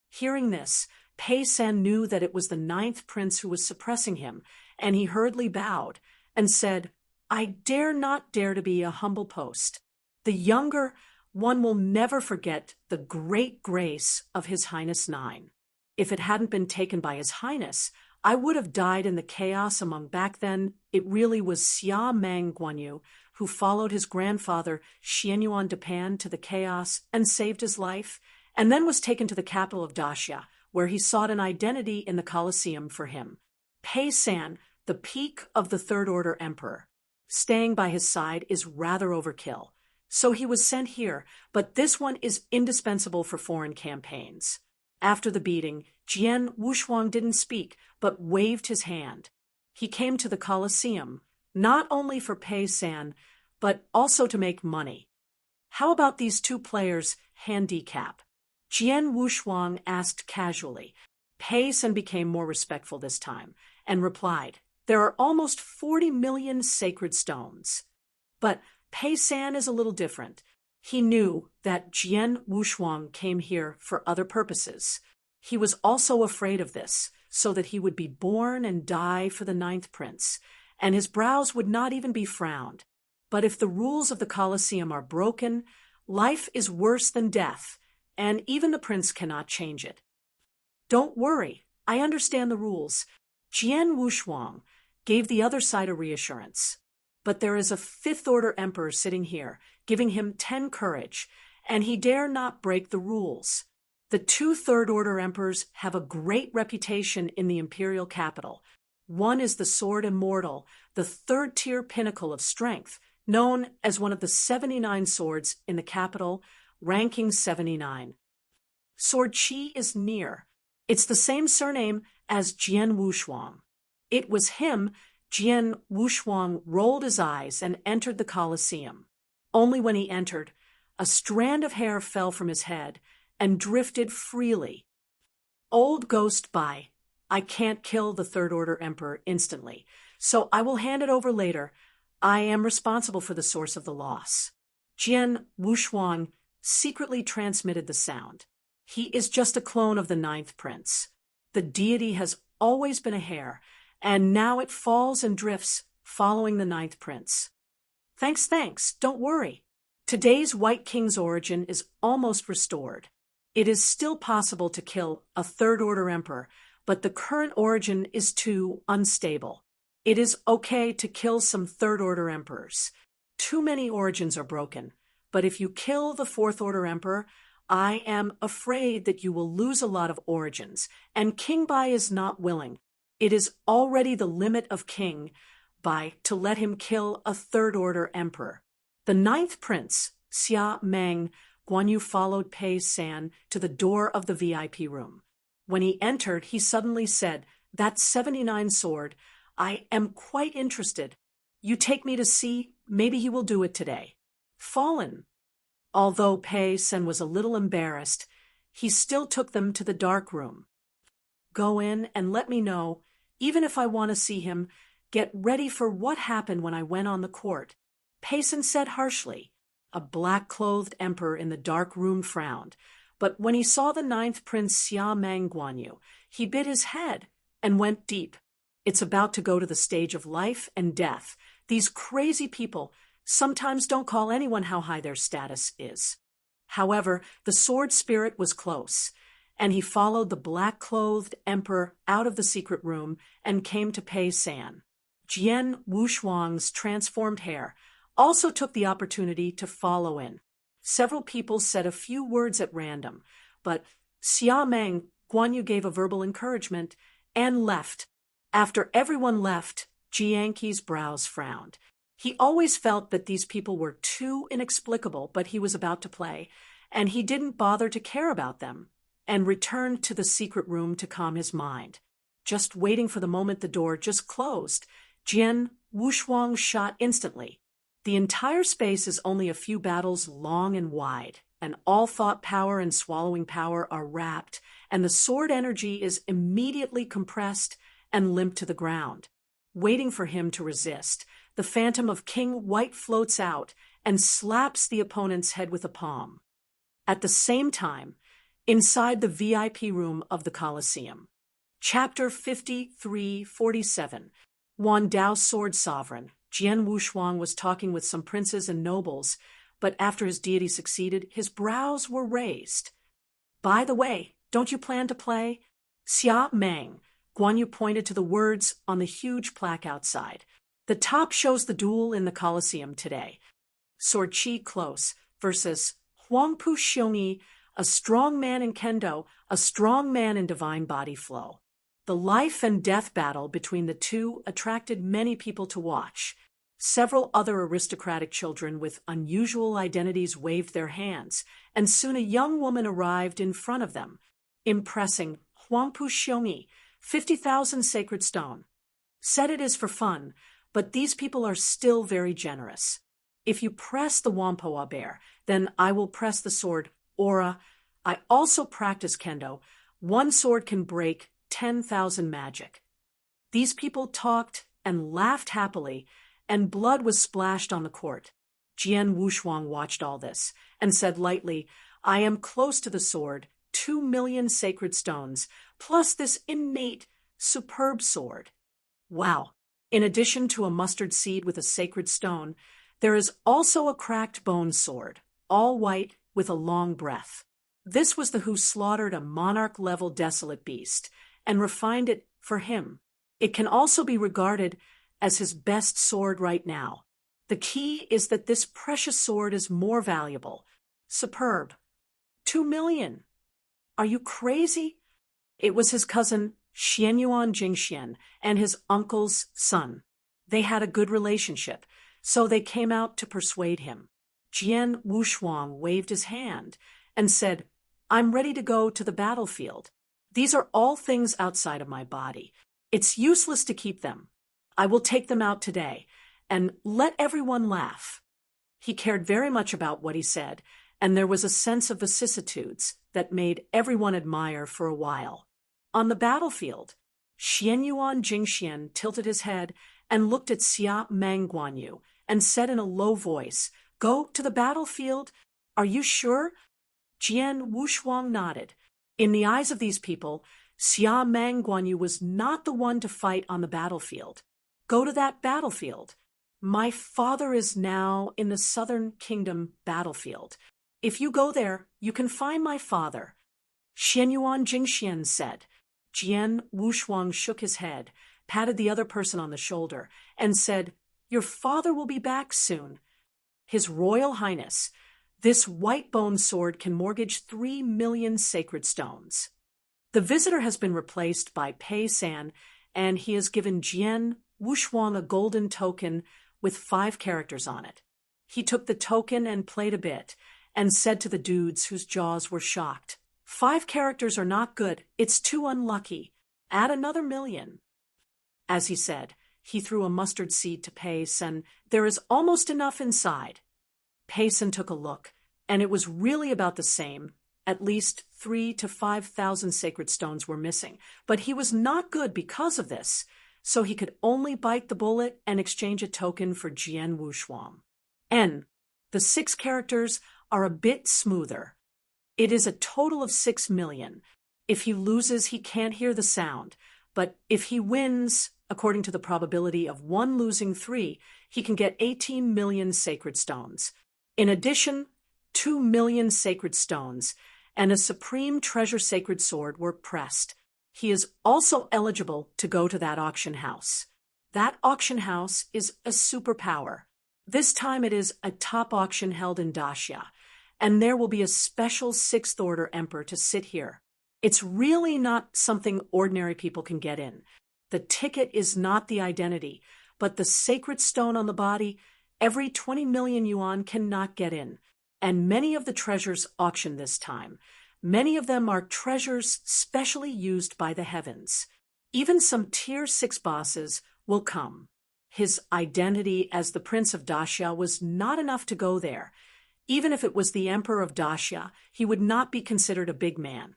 Hearing this, Pei San knew that it was the 9th prince who was suppressing him, and he hurriedly bowed and said, I dare not dare to be a humble post. The younger one will never forget the great grace of His Highness 9. If it hadn't been taken by His Highness, I would have died in the chaos among back then. It really was Xia Meng Guanyu who followed his grandfather Xianyuan Depan to the chaos and saved his life, and then was taken to the capital of Daxia, where he sought an identity in the Colosseum for him. Pei San, the peak of the third-order emperor. Staying by his side is rather overkill, so he was sent here, but this one is indispensable for foreign campaigns. After the beating, Jian Wushuang didn't speak, but waved his hand. He came to the Colosseum, not only for Pei San, but also to make money. How about these two players' handicap? Jian Wushuang asked casually. Pei San became more respectful this time, and replied, There are almost 40 million sacred stones. But Pei San is a little different. He knew that Jian Wushuang came here for other purposes. He was also afraid of this, so that he would be born and die for the 9th prince, and his brows would not even be frowned. But if the rules of the Colosseum are broken, life is worse than death, and even the prince cannot change it. Don't worry, I understand the rules. Jian Wushuang gave the other side a reassurance. But there is a 5th-order emperor sitting here, giving him 10 courage, and he dare not break the rules. The 2 third-order emperors have a great reputation in the imperial capital. One is the Sword Immortal, the 3rd-tier pinnacle of strength, known as one of the 79 swords in the capital, ranking 79. Sword Qi is near. It's the same surname as Jian Wushuang. It was him. Jian Wushuang rolled his eyes and entered the Colosseum. Only when he entered, a strand of hair fell from his head and drifted freely. Old ghost by. I can't kill the third-order emperor instantly, so I will hand it over later. I am responsible for the source of the loss. Jian Wushuang secretly transmitted the sound. He is just a clone of the 9th prince. The deity has always been a hair, and now it falls and drifts, following the 9th prince. Thanks, don't worry. Today's White King's origin is almost restored. It is still possible to kill a third-order emperor, but the current origin is too unstable. It is okay to kill some third-order emperors. Too many origins are broken, but if you kill the 4th-order emperor, I am afraid that you will lose a lot of origins, and King Bai is not willing. It is already the limit of King Bai to let him kill a third-order emperor. The 9th prince, Xia Meng Guanyu, followed Pei San to the door of the VIP room. When he entered, he suddenly said, That 79 sword, I am quite interested. You take me to see, maybe he will do it today. Fallen. Although Pei San was a little embarrassed, he still took them to the dark room. Go in and let me know, even if I want to see him. Get ready for what happened when I went on the court. Pei San said harshly. A black-clothed emperor in the dark room frowned, but when he saw the 9th prince Xia Meng Guanyu, he bit his head and went deep. It's about to go to the stage of life and death. These crazy people sometimes don't call anyone how high their status is. However, the sword spirit was close, and he followed the black-clothed emperor out of the secret room and came to Pei San. Jian Wushuang's transformed hair also took the opportunity to follow in. Several people said a few words at random, but Xia Meng Guanyu gave a verbal encouragement and left. After everyone left, Jianqi's brows frowned. He always felt that these people were too inexplicable, but he was about to play, and he didn't bother to care about them, and returned to the secret room to calm his mind. Just waiting for the moment the door just closed, Jian Wushuang shot instantly. The entire space is only a few battles long and wide, and all thought power and swallowing power are wrapped, and the sword energy is immediately compressed and limped to the ground. Waiting for him to resist, the phantom of King White floats out and slaps the opponent's head with a palm. At the same time, inside the VIP room of the Colosseum. Chapter 5347. Wan Dao's Sword Sovereign. Jian Wushuang was talking with some princes and nobles, but after his deity succeeded, his brows were raised. By the way, don't you plan to play? Xia Meng. Guanyu pointed to the words on the huge plaque outside. The top shows the duel in the Colosseum today. Sword Chi Close versus Huangpu Xiongyi, a strong man in kendo, a strong man in divine body flow. The life and death battle between the two attracted many people to watch. Several other aristocratic children with unusual identities waved their hands, and soon a young woman arrived in front of them, impressing Huangpu Xiongyi, 50,000 sacred stone. Said it is for fun, but these people are still very generous. If you press the Wampoa bear, then I will press the sword Aura. I also practice kendo. One sword can break 10,000 magic. These people talked and laughed happily, and blood was splashed on the court. Jian Wushuang watched all this and said lightly, I am close to the sword, 2 million sacred stones, plus this innate, superb sword. Wow! In addition to a mustard seed with a sacred stone, there is also a cracked bone sword, all white with a long breath. This was the who slaughtered a monarch-level desolate beast and refined it for him. It can also be regarded as his best sword right now. The key is that this precious sword is more valuable. Superb. 2 million. Are you crazy? It was his cousin Xianyuan Jingxian and his uncle's son. They had a good relationship, so they came out to persuade him. Jian Wushuang waved his hand and said, I'm ready to go to the battlefield. These are all things outside of my body. It's useless to keep them. I will take them out today, and let everyone laugh. He cared very much about what he said, and there was a sense of vicissitudes that made everyone admire for a while. On the battlefield, Xianyuan Jingxian tilted his head and looked at Xia Meng Guanyu and said in a low voice, Go to the battlefield? Are you sure? Jian Wushuang nodded. In the eyes of these people, Xia Meng Guanyu was not the one to fight on the battlefield. Go to that battlefield. My father is now in the Southern Kingdom battlefield. If you go there, you can find my father. Xianyuan Jingxian said. Jian Wushuang shook his head, patted the other person on the shoulder, and said, Your father will be back soon. His Royal Highness, this white bone sword can mortgage 3 million sacred stones. The visitor has been replaced by Pei San, and he has given Jian Wushuang a golden token with 5 characters on it. He took the token and played a bit, and said to the dudes whose jaws were shocked, 5 characters are not good, it's too unlucky. Add another 1 million. As he said, he threw a mustard seed to Pei San. There is almost enough inside. Pei San took a look, and it was really about the same. At least 3,000 to 5,000 sacred stones were missing, but he was not good because of this, so he could only bite the bullet and exchange a token for Jian Wushuang. The 6 characters are a bit smoother. It is a total of 6 million. If he loses, he can't hear the sound, but if he wins, according to the probability of 1 losing 3, he can get 18 million sacred stones. In addition, 2 million sacred stones, and a supreme treasure sacred sword were pressed. He is also eligible to go to that auction house. That auction house is a superpower. This time it is a top auction held in Dacia, and there will be a special Sixth Order Emperor to sit here. It's really not something ordinary people can get in. The ticket is not the identity, but the sacred stone on the body. Every 20 million yuan cannot get in, and many of the treasures auctioned this time. Many of them are treasures specially used by the heavens. Even some Tier 6 bosses will come. His identity as the Prince of Dacia was not enough to go there. Even if it was the Emperor of Dacia, he would not be considered a big man.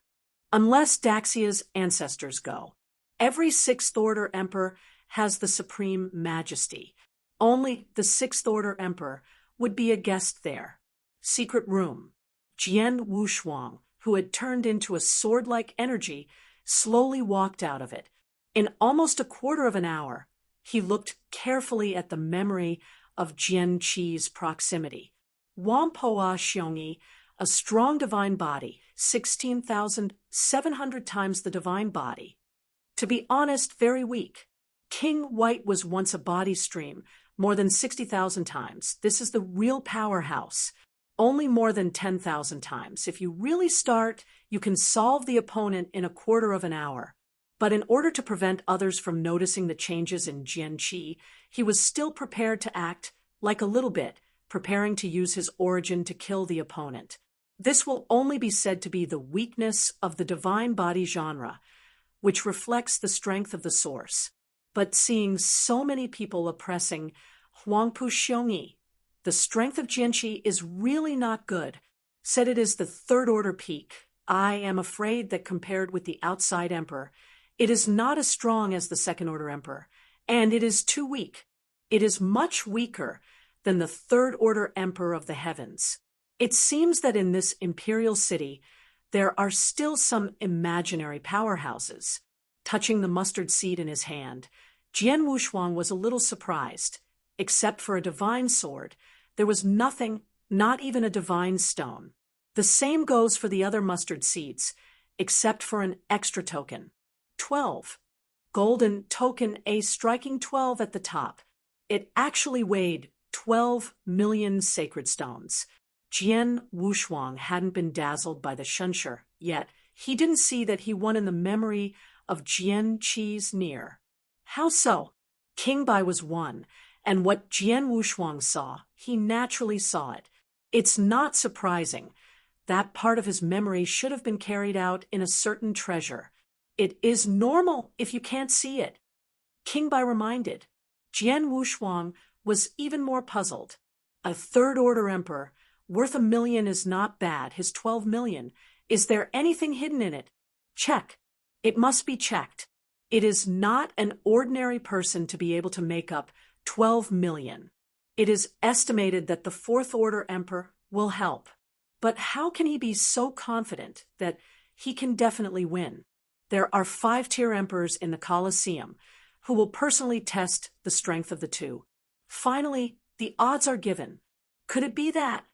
Unless Daxia's ancestors go. Every Sixth Order Emperor has the supreme majesty. Only the Sixth Order Emperor would be a guest there. Secret room. Jian Wushuang, who had turned into a sword-like energy, slowly walked out of it. In almost a quarter of an hour, he looked carefully at the memory of Jian Qi's proximity. Wampoa Xiongyi, a strong divine body, 16,700 times the divine body. To be honest, very weak. King White was once a body stream, more than 60,000 times. This is the real powerhouse. Only more than 10,000 times. If you really start, you can solve the opponent in a quarter of an hour. But in order to prevent others from noticing the changes in Jian Qi, he was still prepared to act like a little bit, preparing to use his origin to kill the opponent. This will only be said to be the weakness of the divine body genre, which reflects the strength of the source. But seeing so many people oppressing Huangpu Xiongyi, the strength of Jian Qi is really not good. Said it is the Third Order peak. I am afraid that compared with the outside emperor, it is not as strong as the Second Order Emperor, and it is too weak. It is much weaker than the Third Order Emperor of the heavens. It seems that in this imperial city, there are still some imaginary powerhouses. Touching the mustard seed in his hand, Jian Wushuang was a little surprised. Except for a divine sword, there was nothing, not even a divine stone. The same goes for the other mustard seeds, except for an extra token. 12. Golden token, a striking 12 at the top. It actually weighed 12 million sacred stones. Jian Wushuang hadn't been dazzled by the Shunsher, yet he didn't see that he won in the memory of Jian Qi's near. How so? King Bai was one, and what Jian Wushuang saw, he naturally saw it. It's not surprising. That part of his memory should have been carried out in a certain treasure. It is normal if you can't see it. King Bai reminded. Jian Wushuang was even more puzzled. A Third Order Emperor, worth 1 million is not bad, his 12 million. Is there anything hidden in it? Check. It must be checked. It is not an ordinary person to be able to make up 12 million. It is estimated that the Fourth Order Emperor will help. But how can he be so confident that he can definitely win? There are 5-tier emperors in the Colosseum who will personally test the strength of the two. Finally, the odds are given. Could it be that?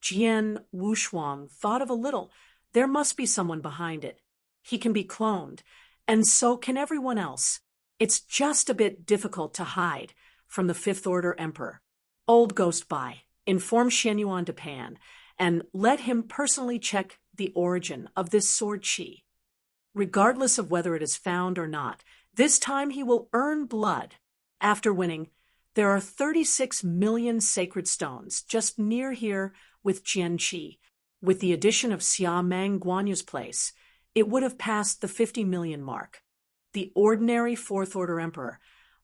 Jian Wushuang thought of a little. There must be someone behind it. He can be cloned, and so can everyone else. It's just a bit difficult to hide from the Fifth Order Emperor. Old Ghost Bai, inform Shenyuan to Pan, and let him personally check the origin of this sword Qi. Regardless of whether it is found or not, this time he will earn blood. After winning, there are 36 million sacred stones just near here with Jian Qi. With the addition of Xia Meng Guanyu's place, it would have passed the 50 million mark. The ordinary Fourth Order Emperor,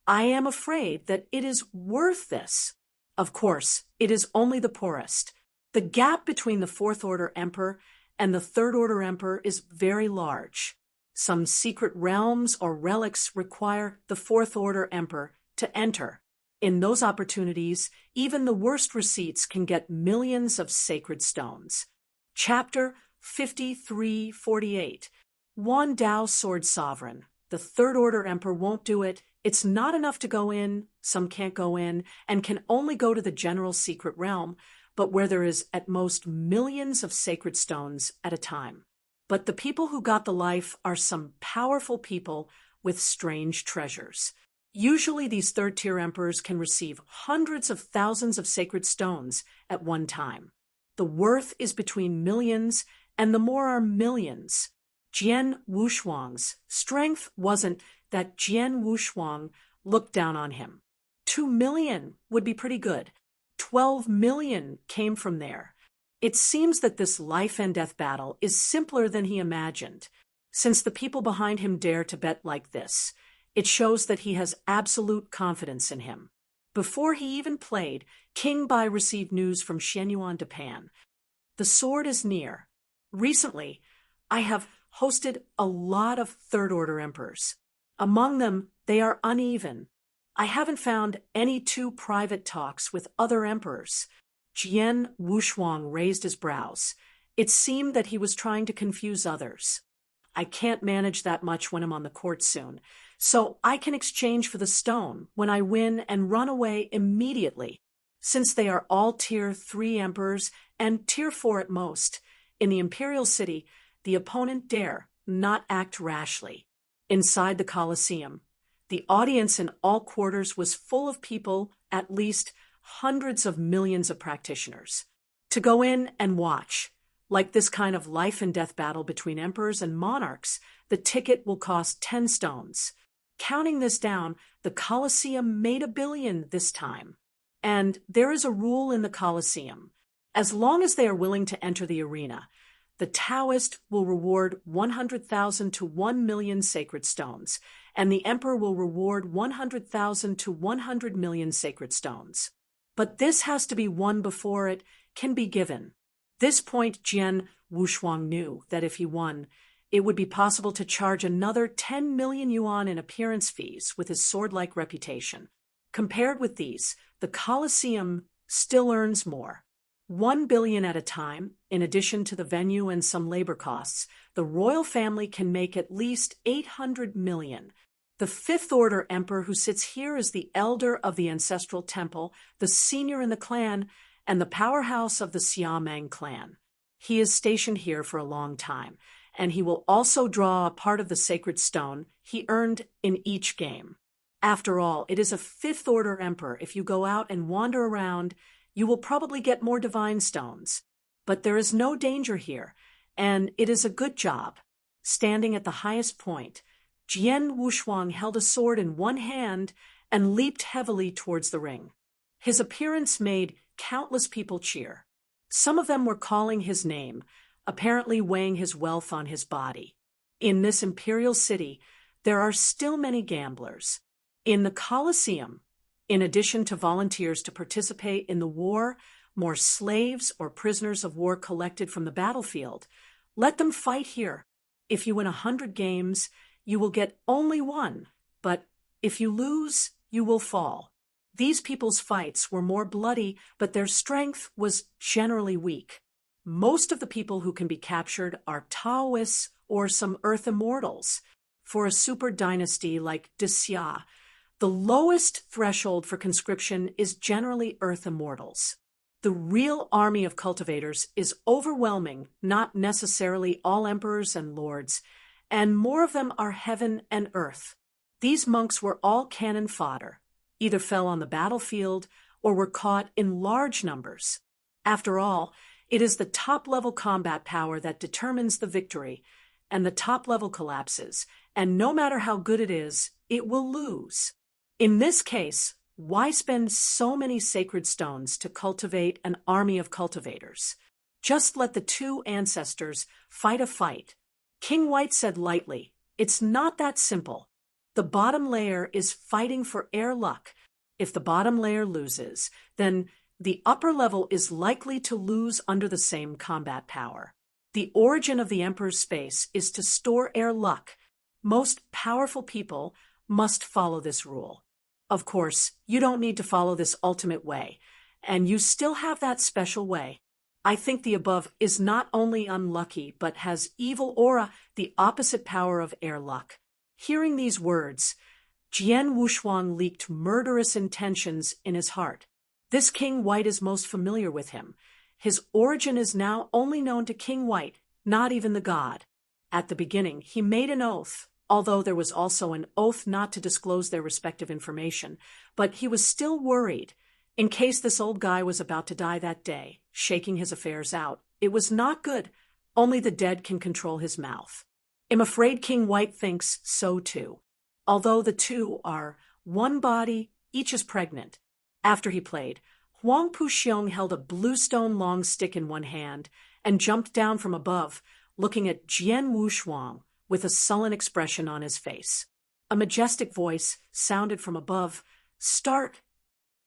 I am afraid that it is worth this. Of course, it is only the poorest. The gap between the Fourth Order Emperor and the Third Order Emperor is very large. Some secret realms or relics require the Fourth Order Emperor to enter. In those opportunities, even the worst receipts can get millions of sacred stones. Chapter 5348. Wan Dao Sword Sovereign. The Third Order Emperor won't do it. It's not enough to go in, some can't go in, and can only go to the general secret realm, but where there is at most millions of sacred stones at a time. But the people who got the life are some powerful people with strange treasures. Usually these third-tier emperors can receive hundreds of thousands of sacred stones at one time. The worth is between millions, and the more are millions. Jian Wushuang's strength wasn't that Jian Wushuang looked down on him. 2 million would be pretty good. 12 million came from there. It seems that this life and death battle is simpler than he imagined. Since the people behind him dare to bet like this, it shows that he has absolute confidence in him. Before he even played, King Bai received news from Shenyuan Japan. The sword is near. Recently, I have hosted a lot of third-order emperors. Among them, they are uneven. I haven't found any too private talks with other emperors. Jian Wushuang raised his brows. It seemed that he was trying to confuse others. I can't manage that much when I'm on the court soon, so I can exchange for the stone when I win and run away immediately. Since they are all Tier 3 emperors and Tier 4 at most, in the imperial city, the opponent dare not act rashly. Inside the Colosseum, the audience in all quarters was full of people, at least hundreds of millions of practitioners. To go in and watch, like this kind of life and death battle between emperors and monarchs, the ticket will cost 10 stones. Counting this down, the Colosseum made $1 billion this time. And there is a rule in the Colosseum. As long as they are willing to enter the arena, the Taoist will reward 100,000 to 1 million sacred stones, and the emperor will reward 100,000 to 100 million sacred stones. But this has to be won before it can be given. This point, Jian Wushuang knew that if he won, it would be possible to charge another 10 million yuan in appearance fees with his sword-like reputation. Compared with these, the Colosseum still earns more. 1 billion at a time, in addition to the venue and some labor costs, the royal family can make at least 800 million. The fifth-order emperor who sits here is the elder of the ancestral temple, the senior in the clan, and the powerhouse of the Xiameng clan. He is stationed here for a long time, and he will also draw a part of the sacred stone he earned in each game. After all, it is a fifth-order emperor. If you go out and wander around, you will probably get more divine stones. But there is no danger here, and it is a good job. Standing at the highest point, Jian Wushuang held a sword in one hand and leaped heavily towards the ring. His appearance made countless people cheer. Some of them were calling his name, apparently weighing his wealth on his body. In this imperial city, there are still many gamblers. In the Colosseum, in addition to volunteers to participate in the war, more slaves or prisoners of war collected from the battlefield. Let them fight here. If you win 100 games, you will get only one, but if you lose, you will fall. These people's fights were more bloody, but their strength was generally weak. Most of the people who can be captured are Taoists or some Earth Immortals. For a super dynasty like Xia, the lowest threshold for conscription is generally Earth Immortals. The real army of cultivators is overwhelming, not necessarily all emperors and lords, and more of them are heaven and earth. These monks were all cannon fodder, either fell on the battlefield or were caught in large numbers. After all, it is the top-level combat power that determines the victory, and the top level collapses, and no matter how good it is, it will lose. In this case, why spend so many sacred stones to cultivate an army of cultivators? Just let the two ancestors fight a fight. King White said lightly, "It's not that simple. The bottom layer is fighting for air luck. If the bottom layer loses, then the upper level is likely to lose under the same combat power. The origin of the Emperor's space is to store air luck. Most powerful people must follow this rule. Of course, you don't need to follow this ultimate way, and you still have that special way. I think the above is not only unlucky, but has evil aura, the opposite power of air luck." Hearing these words, Jian Wushuang leaked murderous intentions in his heart. This King White is most familiar with him. His origin is now only known to King White, not even the god. At the beginning, he made an oath, although there was also an oath not to disclose their respective information, but he was still worried. In case this old guy was about to die that day, shaking his affairs out. It was not good. Only the dead can control his mouth. I'm afraid King White thinks so too. Although the two are one body, each is pregnant. After he played, Huang Puxiong held a bluestone long stick in one hand and jumped down from above, looking at Jian Wushuang with a sullen expression on his face. A majestic voice sounded from above, "Start!"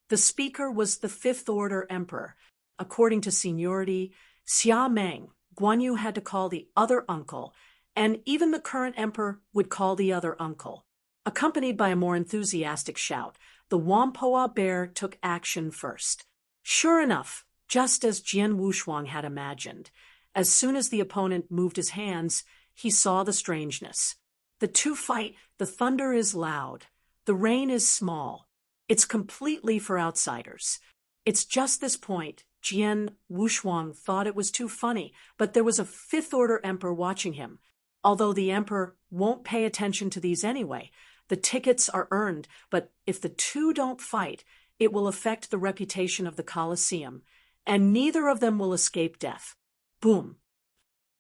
The speaker was the Fifth Order Emperor. According to seniority, Xia Meng, Guan Yu had to call the other uncle, and even the current emperor would call the other uncle. Accompanied by a more enthusiastic shout, the Whampoa bear took action first. Sure enough, just as Jian Wushuang had imagined, as soon as the opponent moved his hands, he saw the strangeness. The two fight, the thunder is loud, the rain is small. It's completely for outsiders. It's just this point, Jian Wushuang thought it was too funny, but there was a Fifth Order emperor watching him. Although the emperor won't pay attention to these anyway, the tickets are earned, but if the two don't fight, it will affect the reputation of the Colosseum, and neither of them will escape death. Boom.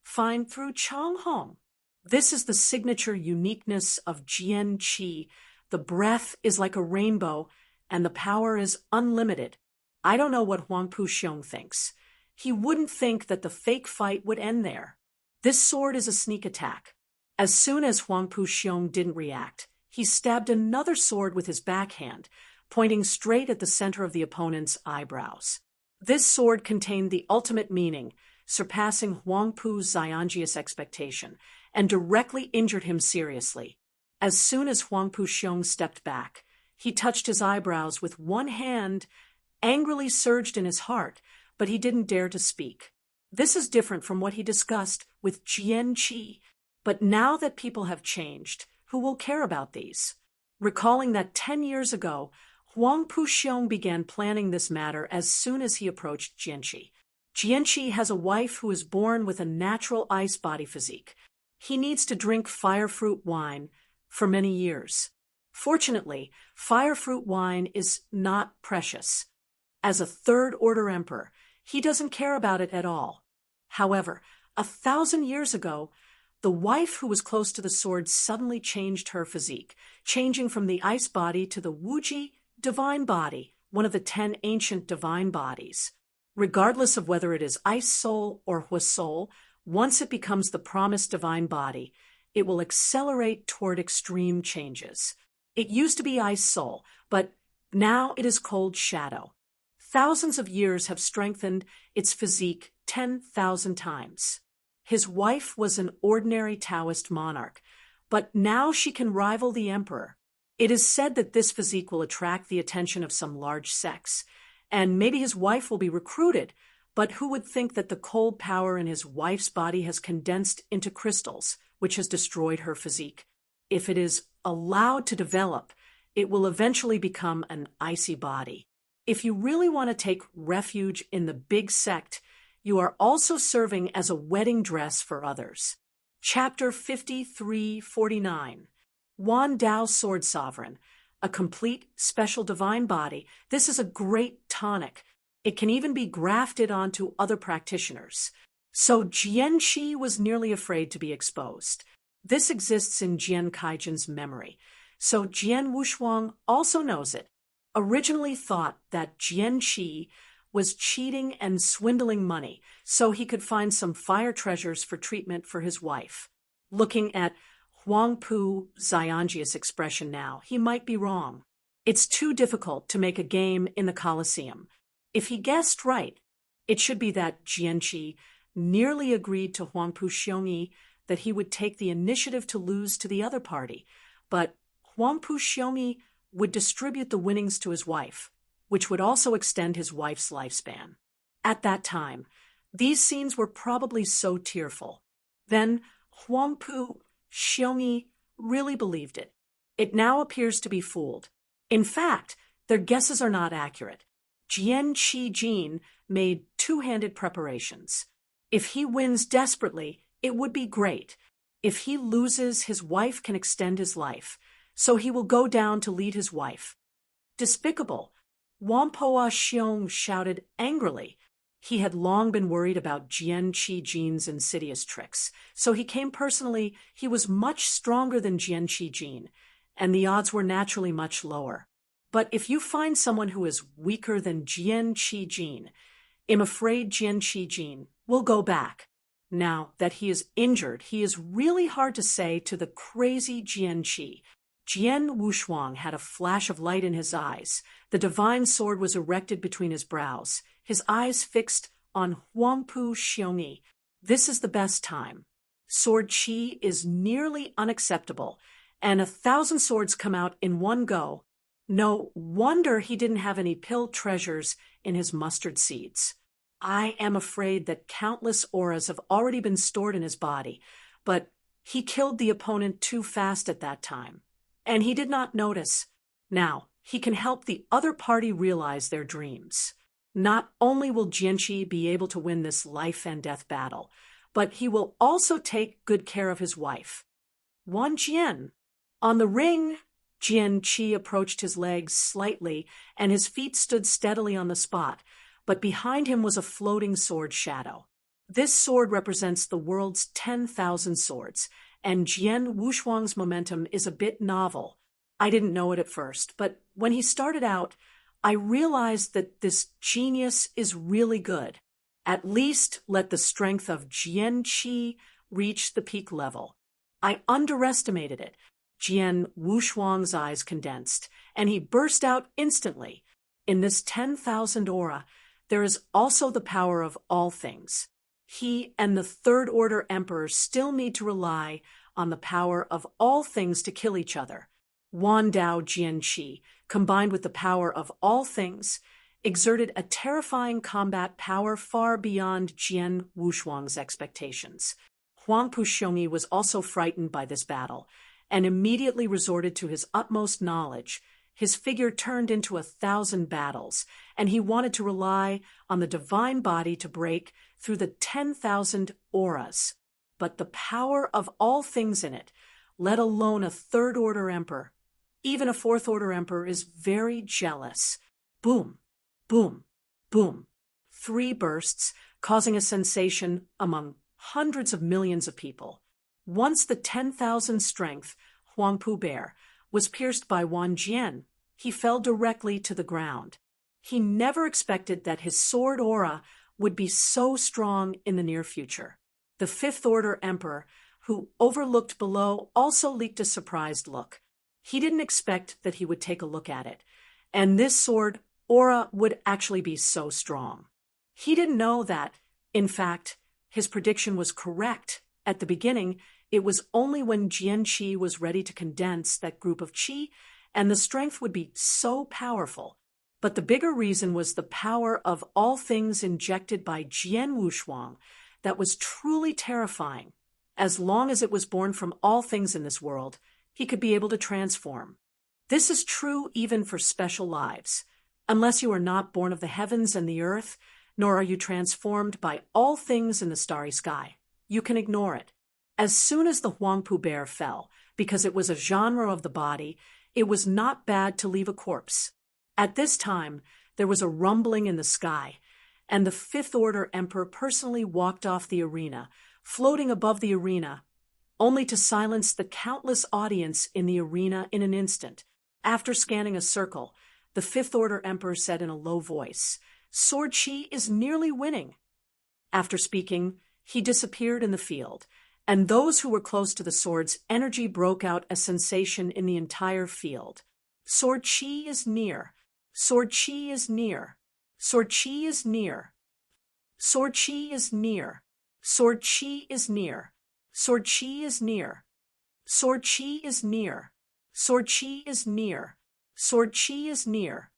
Fine through Chong Hong. This is the signature uniqueness of Jian Qi. The breath is like a rainbow, and the power is unlimited. I don't know what Huang Puxiong thinks. He wouldn't think that the fake fight would end there. This sword is a sneak attack. As soon as Huang Puxiong didn't react, he stabbed another sword with his backhand, pointing straight at the center of the opponent's eyebrows. This sword contained the ultimate meaning, surpassing Huang Pu's Xianjius expectation, and directly injured him seriously. As soon as Huang Puxiong stepped back, he touched his eyebrows with one hand, angrily surged in his heart, but he didn't dare to speak. This is different from what he discussed with Jian Qi. But now that people have changed, who will care about these? Recalling that 10 years ago, Huang Puxiong began planning this matter as soon as he approached Jianqi. Jianqi has a wife who is born with a natural ice body physique. He needs to drink fire fruit wine for many years. Fortunately, fire fruit wine is not precious. As a Third Order emperor, he doesn't care about it at all. However, 1,000 years ago, the wife who was close to the sword suddenly changed her physique, changing from the ice body to the Wuji divine body, one of the 10 ancient divine bodies. Regardless of whether it is ice soul or Hua soul, once it becomes the promised divine body, it will accelerate toward extreme changes. It used to be ice soul, but now it is cold shadow. Thousands of years have strengthened its physique 10,000 times. His wife was an ordinary Taoist monarch, but now she can rival the emperor. It is said that this physique will attract the attention of some large sects, and maybe his wife will be recruited, but who would think that the cold power in his wife's body has condensed into crystals, which has destroyed her physique? If it is allowed to develop, it will eventually become an icy body. If you really want to take refuge in the big sect, you are also serving as a wedding dress for others. Chapter 5349. Wan Dao Sword Sovereign, a complete special divine body. This is a great tonic. It can even be grafted onto other practitioners. So Jian Qi was nearly afraid to be exposed. This exists in Jian Kaijin's memory, so Jian Wushuang also knows it. Originally thought that Jian Qi was cheating and swindling money so he could find some fire treasures for treatment for his wife. Looking at Huang Pu Xianjius expression now, he might be wrong. It's too difficult to make a game in the Colosseum. If he guessed right, it should be that Jian Qi nearly agreed to Huang Puxiong that he would take the initiative to lose to the other party, but Huang Puxiong would distribute the winnings to his wife, which would also extend his wife's lifespan. At that time, these scenes were probably so tearful. Then Huang Puxiong really believed it. It now appears to be fooled. In fact, their guesses are not accurate. Jian Qi Jin made two-handed preparations. If he wins desperately, it would be great. If he loses, his wife can extend his life, so he will go down to lead his wife. Despicable! Whampoa Xiong shouted angrily. He had long been worried about Jian Qijin's insidious tricks, so he came personally. He was much stronger than Jian Qijin, and the odds were naturally much lower. But if you find someone who is weaker than Jian Qijin, I'm afraid Jian Qijin will go back. Now that he is injured, he is really hard to say to the crazy Jian Qi. Jian Wushuang had a flash of light in his eyes. The divine sword was erected between his brows, his eyes fixed on Huangpu Xiongyi. This is the best time. Sword Qi is nearly unacceptable, and 1,000 swords come out in one go. No wonder he didn't have any pill treasures in his mustard seeds. I am afraid that countless auras have already been stored in his body, but he killed the opponent too fast at that time, and he did not notice. Now, he can help the other party realize their dreams. Not only will Jianqi be able to win this life and death battle, but he will also take good care of his wife. Wan Jian. On the ring, Jianqi approached his legs slightly, and his feet stood steadily on the spot, but behind him was a floating sword shadow. This sword represents the world's 10,000 swords, and Jian Wushuang's momentum is a bit novel. I didn't know it at first, but when he started out, I realized that this genius is really good. At least let the strength of Jianqi reach the peak level. I underestimated it. Jian Wushuang's eyes condensed, and he burst out instantly. In this 10,000 aura, there is also the power of all things. He and the Third Order Emperor still need to rely on the power of all things to kill each other. Wan Dao Jianqi, combined with the power of all things, exerted a terrifying combat power far beyond Jian Wushuang's expectations. Huangpu Xiongyi was also frightened by this battle, and immediately resorted to his utmost knowledge. His figure turned into 1,000 battles, and he wanted to rely on the divine body to break through the 10,000 auras. But the power of all things in it, let alone a Third Order Emperor, even a Fourth Order Emperor, is very jealous. Boom, boom, boom. 3 bursts, causing a sensation among hundreds of millions of people. Once the 10,000 strength, Huangpu Bear, was pierced by Wan Jian, he fell directly to the ground. He never expected that his sword aura would be so strong in the near future. The Fifth Order Emperor, who overlooked below, also leaked a surprised look. He didn't expect that he would take a look at it, and this sword aura would actually be so strong. He didn't know that, in fact, his prediction was correct. At the beginning, it was only when Jianqi was ready to condense that group of qi, and the strength would be so powerful. But the bigger reason was the power of all things injected by Jian Wushuang that was truly terrifying. As long as it was born from all things in this world, he could be able to transform. This is true even for special lives. Unless you are not born of the heavens and the earth, nor are you transformed by all things in the starry sky, you can ignore it. As soon as the Huangpu Bear fell, because it was a genre of the body, it was not bad to leave a corpse. At this time, there was a rumbling in the sky, and the Fifth Order Emperor personally walked off the arena, floating above the arena, only to silence the countless audience in the arena in an instant. After scanning a circle, the Fifth Order Emperor said in a low voice, "Sword Qi is nearly winning." After speaking, he disappeared in the field, and those who were close to the sword's energy broke out a sensation in the entire field. Sword Qi is near. Sword Qi is near. Sword Qi is near. Sword Qi is near. Sword Qi is near. Sword Qi is near. Sword Qi is near. Sword Qi is near. Sword Qi is near.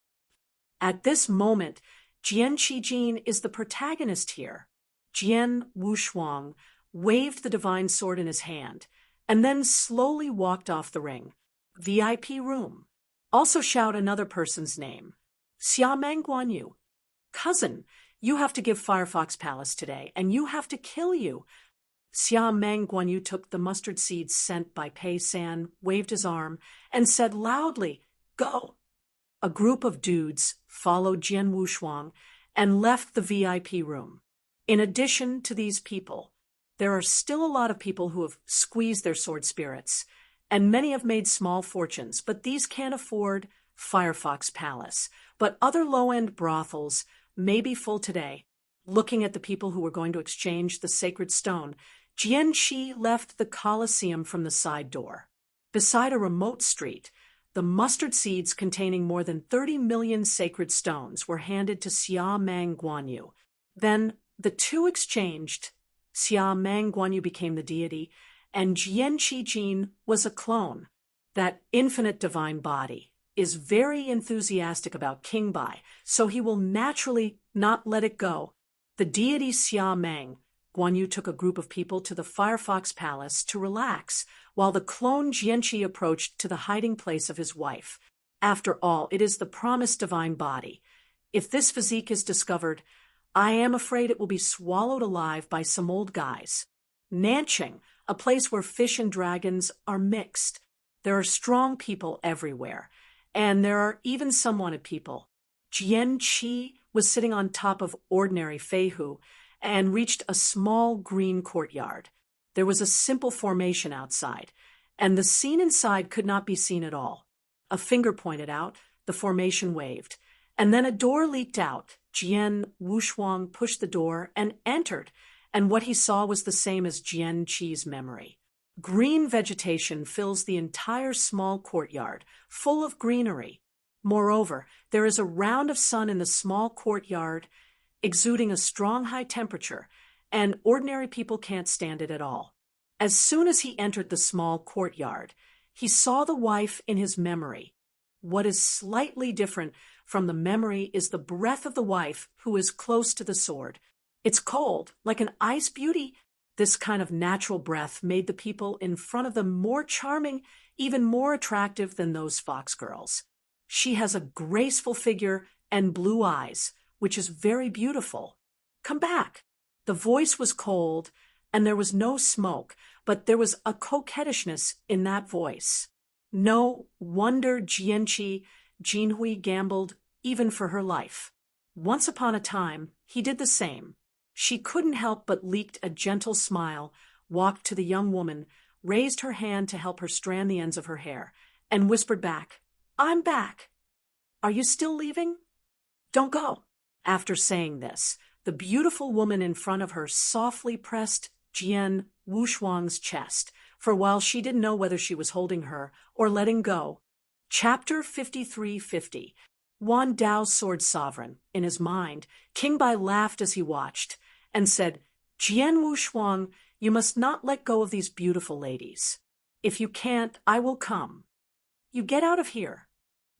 At this moment, Jian Qijin is the protagonist here. Jian Wushuang waved the divine sword in his hand, and then slowly walked off the ring. VIP room. Also shout another person's name. Xiameng Guanyu. Cousin, you have to give Firefox Palace today, and you have to kill you. Xia Meng Guanyu took the mustard seeds sent by Pei San, waved his arm, and said loudly, "Go!" A group of dudes followed Jian Wushuang and left the VIP room. In addition to these people, there are still a lot of people who have squeezed their sword spirits, and many have made small fortunes, but these can't afford Firefox Palace. But other low-end brothels may be full today. Looking at the people who were going to exchange the sacred stone, Jian Qi left the Colosseum from the side door. Beside a remote street, the mustard seeds containing more than 30 million sacred stones were handed to Xia Meng Guanyu. Then the two exchanged. Xia Meng Guanyu became the deity, and Jian Qi Jin was a clone. That infinite divine body is very enthusiastic about King Bai, so he will naturally not let it go. The deity Xia Meng Guanyu took a group of people to the Firefox Palace to relax, while the clone Jianqi approached to the hiding place of his wife. After all, it is the promised divine body. If this physique is discovered, I am afraid it will be swallowed alive by some old guys. Nanching, a place where fish and dragons are mixed. There are strong people everywhere, and there are even some wanted people. Jianqi was sitting on top of ordinary Feihu and reached a small green courtyard. There was a simple formation outside, and the scene inside could not be seen at all. A finger pointed out, the formation waved, and then a door leaked out. Jian Wushuang pushed the door and entered, and what he saw was the same as Jian Qi's memory. Green vegetation fills the entire small courtyard, full of greenery. Moreover, there is a round of sun in the small courtyard, exuding a strong high temperature, and ordinary people can't stand it at all. As soon as he entered the small courtyard, he saw the wife in his memory. What is slightly different from the memory is the breath of the wife who is close to the sword. It's cold, like an ice beauty. This kind of natural breath made the people in front of them more charming, even more attractive than those fox girls. She has a graceful figure and blue eyes, which is very beautiful. Come back. The voice was cold, and there was no smoke, but there was a coquettishness in that voice. No wonder Jianqi Jinhui gambled even for her life. Once upon a time, he did the same. She couldn't help but leaked a gentle smile, walked to the young woman, raised her hand to help her strand the ends of her hair, and whispered back, "I'm back. Are you still leaving? Don't go." After saying this, the beautiful woman in front of her softly pressed Jian Wushuang's chest, for while she didn't know whether she was holding her or letting go. Chapter 5350. Wan Dao's Sword Sovereign. In his mind, King Bai laughed as he watched and said, "Jian Wushuang, you must not let go of these beautiful ladies. If you can't, I will come. You get out of here."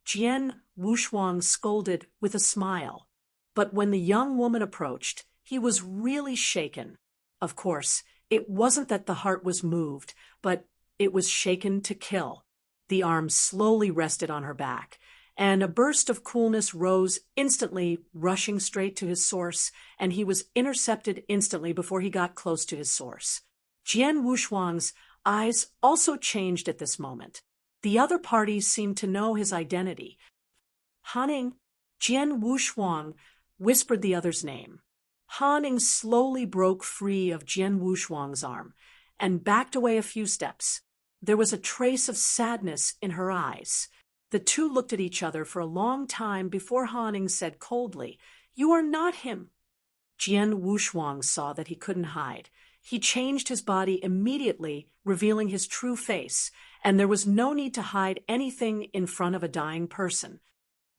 Jian Wushuang scolded with a smile. But when the young woman approached, he was really shaken. Of course, it wasn't that the heart was moved, but it was shaken to kill. The arm slowly rested on her back, and a burst of coolness rose instantly, rushing straight to his source, and he was intercepted instantly before he got close to his source. Jian Wushuang's eyes also changed at this moment. The other party seemed to know his identity. Hanning, Jian Wushuang whispered the other's name. Hanning slowly broke free of Jian Wushuang's arm and backed away a few steps. There was a trace of sadness in her eyes. The two looked at each other for a long time before Hanning said coldly, "You are not him." Jian Wushuang saw that he couldn't hide. He changed his body immediately, revealing his true face, and there was no need to hide anything in front of a dying person.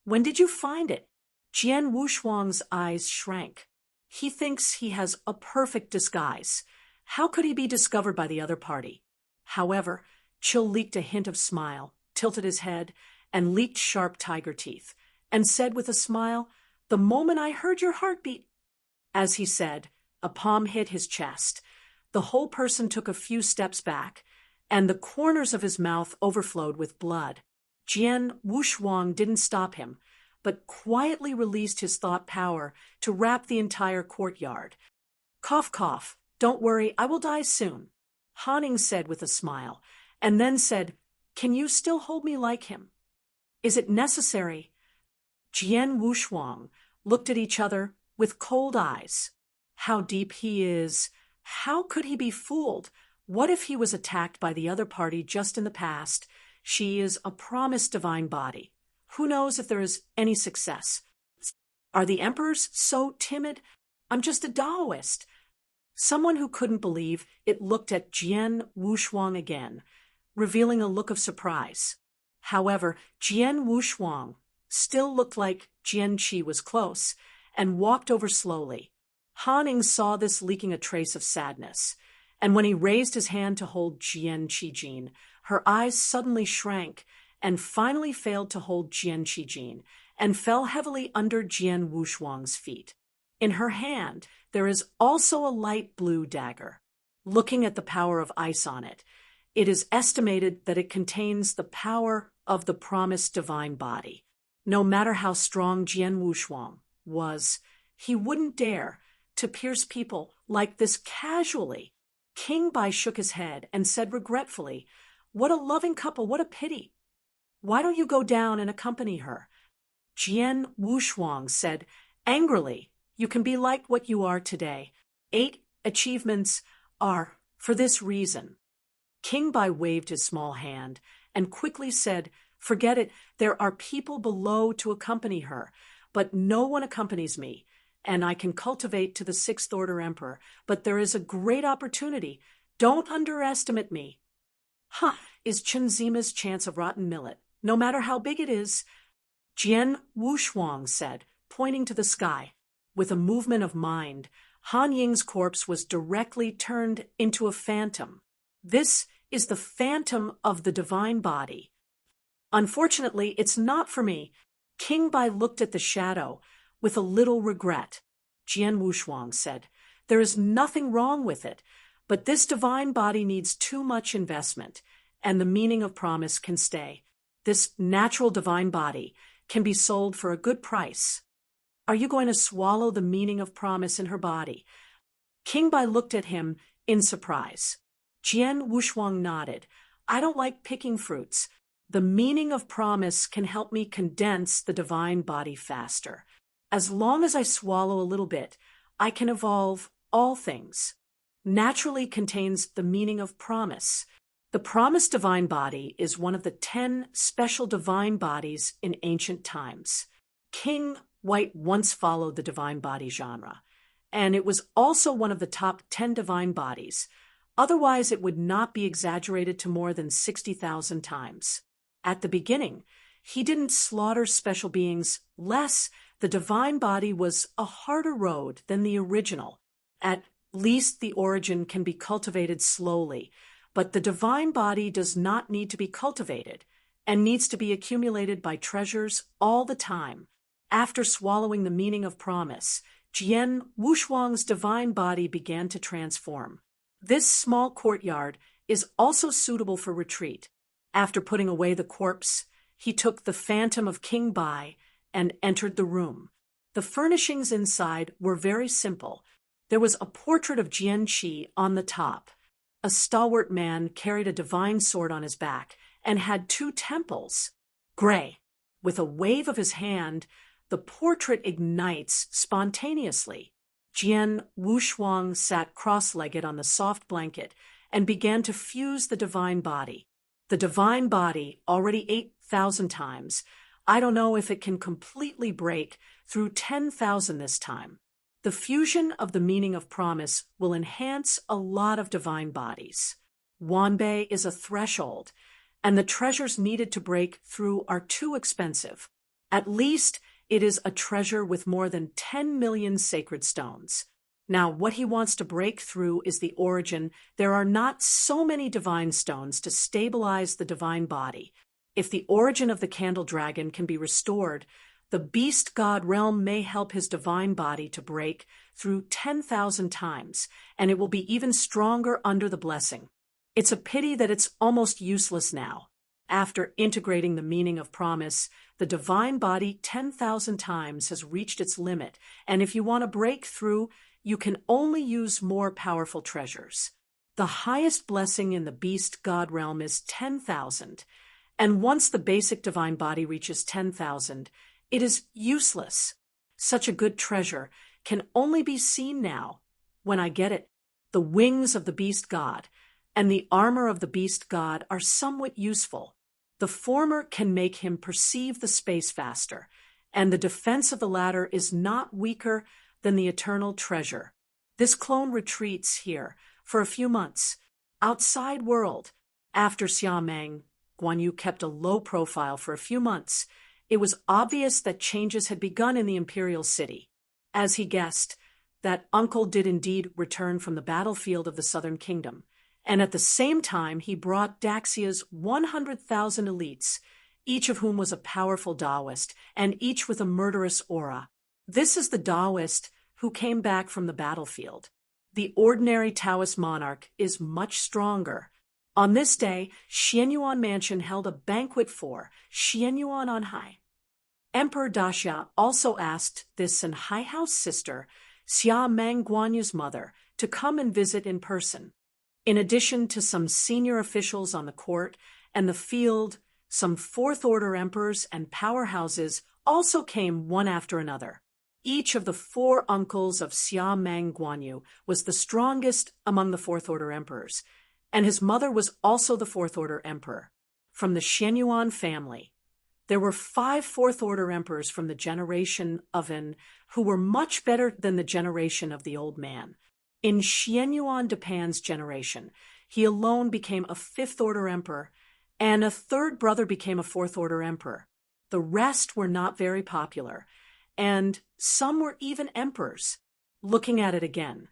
"When did you find it?" Jian Wushuang's eyes shrank. He thinks he has a perfect disguise. How could he be discovered by the other party? However, Chill leaked a hint of smile, tilted his head, and leaked sharp tiger teeth, and said with a smile, "The moment I heard your heartbeat." As he said, a palm hit his chest. The whole person took a few steps back, and the corners of his mouth overflowed with blood. Jian Wushuang didn't stop him, but quietly released his thought power to wrap the entire courtyard. Cough, cough, Don't worry, I will die soon, Hanning said with a smile, and then said, Can you still hold me like him? Is it necessary? Jian Wushuang looked at each other with cold eyes. How deep he is. How could he be fooled? What if he was attacked by the other party just in the past? She is a promised divine body. Who knows if there is any success? Are the emperors so timid? I'm just a Taoist. Someone who couldn't believe it looked at Jian Wushuang again, revealing a look of surprise. However, Jian Wushuang still looked like Jian Qi was close and walked over slowly. Hanning saw this, leaking a trace of sadness, and when he raised his hand to hold Jian Qijin, her eyes suddenly shrank and finally failed to hold Jian Qijin and fell heavily under Jian Wushuang's feet. In her hand, there is also a light blue dagger. Looking at the power of ice on it, it is estimated that it contains the power of the promised divine body. No matter how strong Jian Wushuang was, he wouldn't dare to pierce people like this casually. King Bai shook his head and said regretfully, What a loving couple, what a pity. Why don't you go down and accompany her? Jian Wushuang said angrily, You can be like what you are today. 8 achievements are for this reason. King Bai waved his small hand and quickly said, Forget it, there are people below to accompany her, but no one accompanies me, and I can cultivate to the 6th Order Emperor, but there is a great opportunity. Don't underestimate me. Is Chunzima's chance of rotten millet, no matter how big it is? Jian Wushuang said, pointing to the sky. With a movement of mind, Han Ying's corpse was directly turned into a phantom. This is the phantom of the divine body. Unfortunately, it's not for me. King Bai looked at the shadow with a little regret. Jian Wushuang said, There is nothing wrong with it, but this divine body needs too much investment, and the meaning of promise can stay. This natural divine body can be sold for a good price. Are you going to swallow the meaning of promise in her body? King Bai looked at him in surprise. Jian Wushuang nodded. I don't like picking fruits. The meaning of promise can help me condense the divine body faster. As long as I swallow a little bit, I can evolve all things. Naturally contains the meaning of promise. The promised divine body is one of the 10 special divine bodies in ancient times. King White once followed the divine body genre, and it was also one of the top 10 divine bodies. Otherwise, it would not be exaggerated to more than 60,000 times. At the beginning, he didn't slaughter special beings, less the divine body was a harder road than the original. At least the origin can be cultivated slowly, but the divine body does not need to be cultivated and needs to be accumulated by treasures all the time. After swallowing the meaning of promise, Jian Wushuang's divine body began to transform. This small courtyard is also suitable for retreat. After putting away the corpse, he took the phantom of King Bai and entered the room. The furnishings inside were very simple. There was a portrait of Jian Qi on the top. A stalwart man carried a divine sword on his back and had 2 temples. Gray. With a wave of his hand, the portrait ignites spontaneously. Jian Wushuang sat cross-legged on the soft blanket and began to fuse the divine body. The divine body, already 8,000 times, I don't know if it can completely break through 10,000 this time. The fusion of the meaning of promise will enhance a lot of divine bodies. Wanbei is a threshold, and the treasures needed to break through are too expensive. At least it is a treasure with more than 10 million sacred stones. Now, what he wants to break through is the origin. There are not so many divine stones to stabilize the divine body. If the origin of the candle dragon can be restored, the beast god realm may help his divine body to break through 10,000 times, and it will be even stronger under the blessing. It's a pity that it's almost useless now. After integrating the meaning of promise, the divine body 10,000 times has reached its limit, and if you want to break through, you can only use more powerful treasures. The highest blessing in the beast god realm is 10,000, and once the basic divine body reaches 10,000, it is useless. Such a good treasure can only be seen now, when I get it. The wings of the beast god and the armor of the beast god are somewhat useful. The former can make him perceive the space faster, and the defense of the latter is not weaker than the eternal treasure. This clone retreats here for a few months. Outside world, after Xia Meng, Guan Yu kept a low profile for a few months. It was obvious that changes had begun in the imperial city. As he guessed, that uncle did indeed return from the battlefield of the southern kingdom, and at the same time he brought Daxia's 100,000 elites, each of whom was a powerful Taoist, and each with a murderous aura. This is the Taoist who came back from the battlefield. The ordinary Taoist monarch is much stronger. On this day, Xianyuan Mansion held a banquet for Xianyuan on High. Emperor Daxia also asked this and High House sister, Xia Meng Guanyu's mother, to come and visit in person. In addition to some senior officials on the court and the field, some fourth-order emperors and powerhouses also came one after another. Each of the 4 uncles of Xia Meng Guanyu was the strongest among the fourth-order emperors, and his mother was also the fourth-order emperor. From the Xianyuan family, there were 5 fourth-order emperors from the generation of An who were much better than the generation of the old man. In Xianyuan Dapan's generation, he alone became a 5th-order emperor, and a 3rd brother became a 4th-order emperor. The rest were not very popular, and some were even emperors. Looking at it again,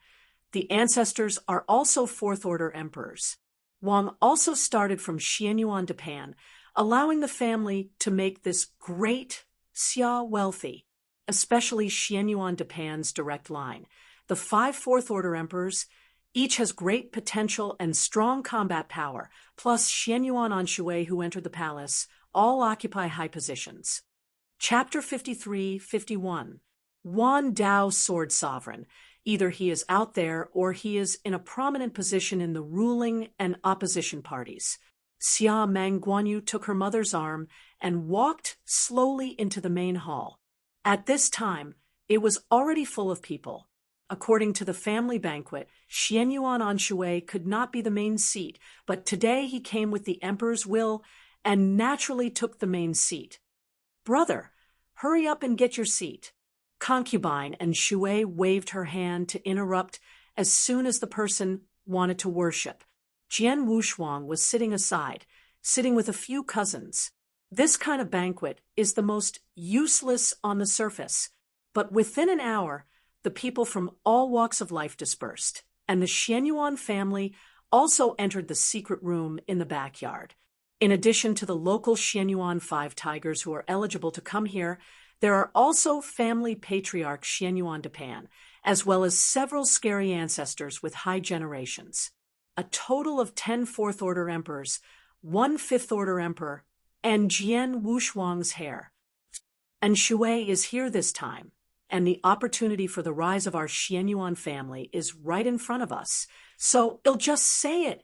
the ancestors are also 4th-order emperors. Wang also started from Xianyuan Dapan, allowing the family to make this great Xia wealthy, especially Xianyuan Dapan's direct line. The 5 fourth-order emperors each has great potential and strong combat power, plus Xianyuan Anshui who entered the palace, all occupy high positions. Chapter 53-51. Wan Dao Sword Sovereign. Either he is out there or he is in a prominent position in the ruling and opposition parties. Xia Meng Guanyu took her mother's arm and walked slowly into the main hall. At this time, it was already full of people. According to the family banquet, Xianyuan Anshui could not be the main seat, but today he came with the emperor's will and naturally took the main seat. Brother, hurry up and get your seat. Concubine and Shui waved her hand to interrupt as soon as the person wanted to worship. Jian Wushuang was sitting aside, sitting with a few cousins. This kind of banquet is the most useless on the surface, but within an hour, the people from all walks of life dispersed, and the Xianyuan family also entered the secret room in the backyard. In addition to the local Xianyuan 5 tigers who are eligible to come here, there are also family patriarch Xianyuan Dapan, as well as several scary ancestors with high generations. A total of 10 fourth-order emperors, 1 fifth-order emperor, and Jian Wushuang's heir. And Shui is here this time, and the opportunity for the rise of our Xianyuan family is right in front of us. So I'll just say it.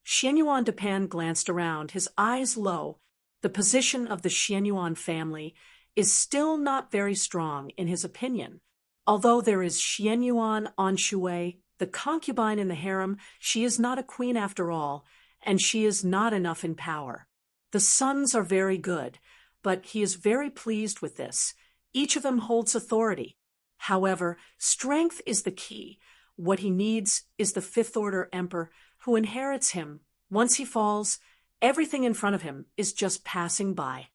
Xianyuan Dapan glanced around, his eyes low. The position of the Xianyuan family is still not very strong in his opinion. Although there is Xianyuan Anshui, the concubine in the harem, she is not a queen after all, and she is not enough in power. The sons are very good, but he is very pleased with this. Each of them holds authority. However, strength is the key. What he needs is the 5th-order emperor who inherits him. Once he falls, everything in front of him is just passing by.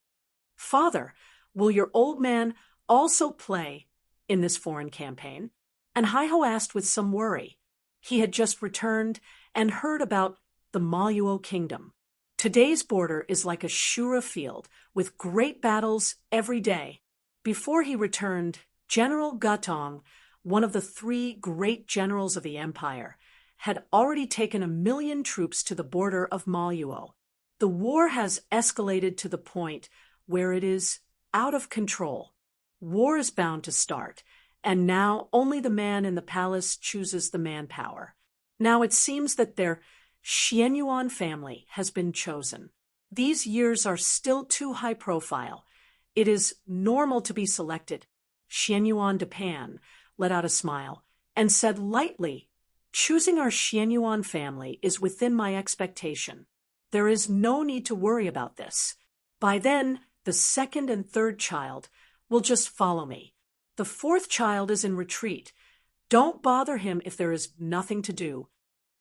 Father, will your old man also play in this foreign campaign? And Haiho asked with some worry. He had just returned and heard about the Maluo kingdom. Today's border is like a Shura field with great battles every day. Before he returned, General Gatong, one of the 3 great generals of the empire, had already taken 1,000,000 troops to the border of Maluo. The war has escalated to the point where it is out of control. War is bound to start, and now only the man in the palace chooses the manpower. Now it seems that their Xianyuan family has been chosen. These years are still too high profile. It is normal to be selected. Xianyuan Depan let out a smile and said lightly, "Choosing our Xianyuan family is within my expectation. There is no need to worry about this. By then, the second and third child will just follow me. The fourth child is in retreat. Don't bother him if there is nothing to do.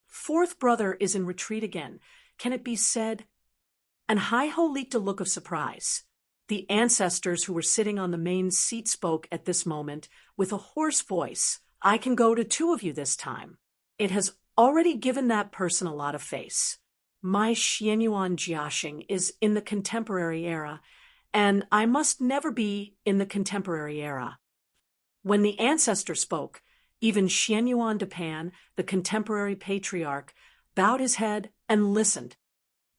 Fourth brother is in retreat again. Can it be said?" And Hi-Ho leaked a look of surprise. The ancestors who were sitting on the main seat spoke at this moment with a hoarse voice. "I can go to two of you this time. It has already given that person a lot of face. My Xianyuan Jiaxing is in the contemporary era, and I must never be in the contemporary era." When the ancestor spoke, even Xianyuan Depan, the contemporary patriarch, bowed his head and listened.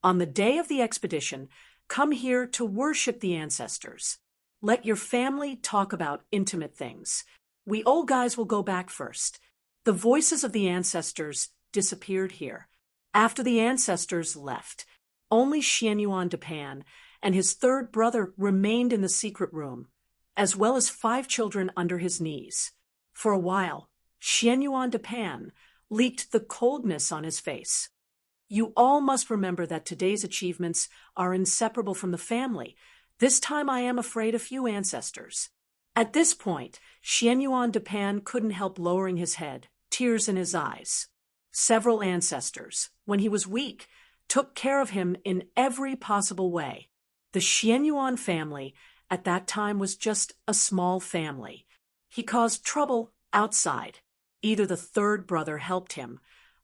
"On the day of the expedition, come here to worship the ancestors. Let your family talk about intimate things. We old guys will go back first." The voices of the ancestors disappeared here. After the ancestors left, only Xianyuan Depan and his third brother remained in the secret room, as well as 5 children under his knees. For a while, Xianyuan Depan leaked the coldness on his face. "You all must remember that today's achievements are inseparable from the family. This time I am afraid a few ancestors." At this point, Xianyuan Depan couldn't help lowering his head, tears in his eyes. Several ancestors, when he was weak, took care of him in every possible way. The Xianyuan family at that time was just a small family. He caused trouble outside. Either the third brother helped him,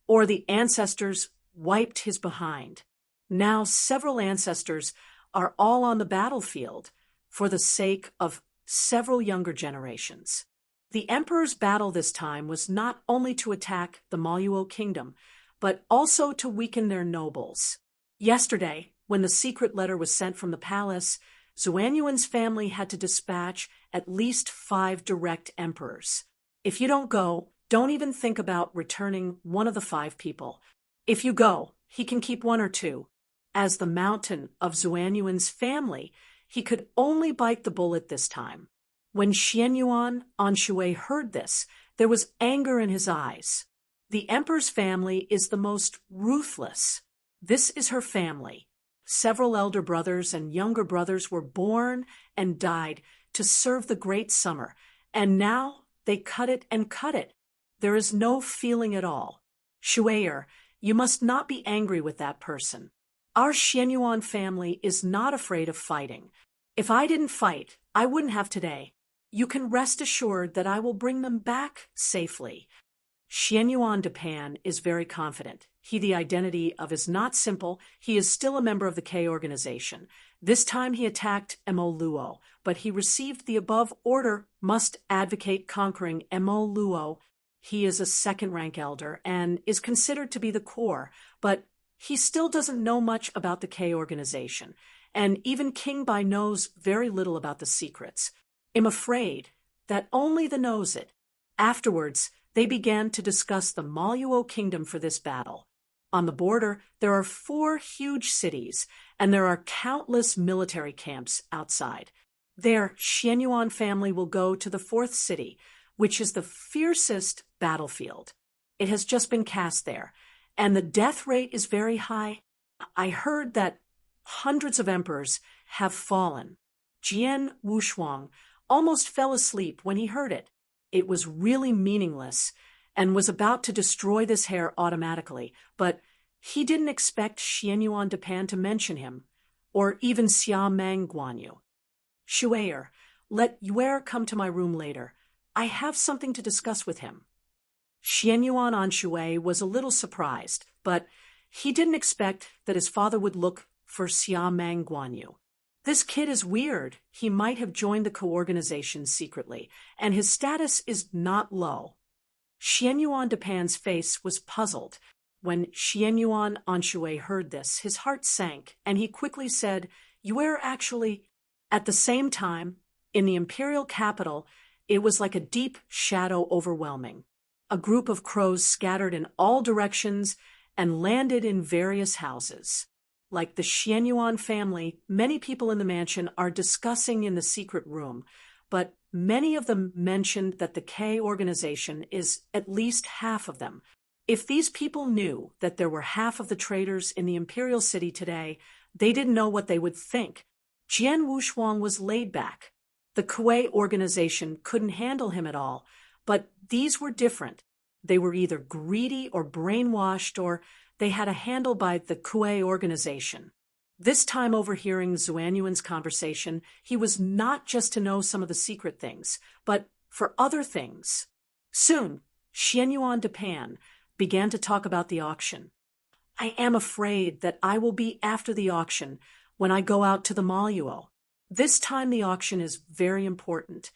or the ancestors wiped his behind. Now several ancestors are all on the battlefield for the sake of several younger generations. The emperor's battle this time was not only to attack the Maluo kingdom, but also to weaken their nobles. Yesterday, when the secret letter was sent from the palace, Xuanyuan's family had to dispatch at least 5 direct emperors. If you don't go, don't even think about returning one of the 5 people. If you go, he can keep 1 or 2. As the mountain of Xuanyuan's family, he could only bite the bullet this time. When Xianyuan Anshui heard this, there was anger in his eyes. The emperor's family is the most ruthless. This is her family. Several elder brothers and younger brothers were born and died to serve the great summer, and now they cut it and cut it. There is no feeling at all. Shuayer, you must not be angry with that person. Our Xianyuan family is not afraid of fighting. If I didn't fight, I wouldn't have today. You can rest assured that I will bring them back safely. Xianyuan Depan is very confident. The identity of is not simple. He is still a member of the K organization. This time he attacked Mo Luo, but he received the above order, must advocate conquering Mo Luo. He is a second-rank elder and is considered to be the core, but he still doesn't know much about the K organization, and even King Bai knows very little about the secrets. I'm afraid that only the knows it. Afterwards, they began to discuss the Maluo kingdom for this battle. On the border, there are 4 huge cities, and there are countless military camps outside. Their Xianyuan family will go to the 4th city, which is the fiercest battlefield. It has just been cast there, and the death rate is very high. I heard that hundreds of emperors have fallen. Jian Wushuang almost fell asleep when he heard it. It was really meaningless and was about to destroy this hair automatically, but he didn't expect Xianyuan Depan to mention him, or even Xia Mang Guanyu. Shuayer, let Yuer come to my room later. I have something to discuss with him. Xianyuan Anshui was a little surprised, but he didn't expect that his father would look for Xia Mang Guanyu. This kid is weird. He might have joined the co-organization secretly, and his status is not low. Xianyuan Depan's face was puzzled. When Xianyuan Anshui heard this, his heart sank, and he quickly said, "You are actually..." At the same time, in the imperial capital, It was like a deep shadow overwhelming. A group of crows scattered in all directions and landed in various houses. Like the Xianyuan family, many people in the mansion are discussing in the secret room, but many of them mentioned that the K organization is at least half of them. If these people knew that there were half of the traders in the imperial city today, they didn't know what they would think. Jian Wushuang was laid back. The Kuei organization couldn't handle him at all, but these were different. They were either greedy or brainwashed, or they had a handle by the Kuei organization. This time, overhearing Zuanyuan's conversation, he was not just to know some of the secret things, but for other things. Soon, Xianyuan Depan began to talk about the auction. I am afraid that I will be after the auction when I go out to the Maluo. This time the auction is very important,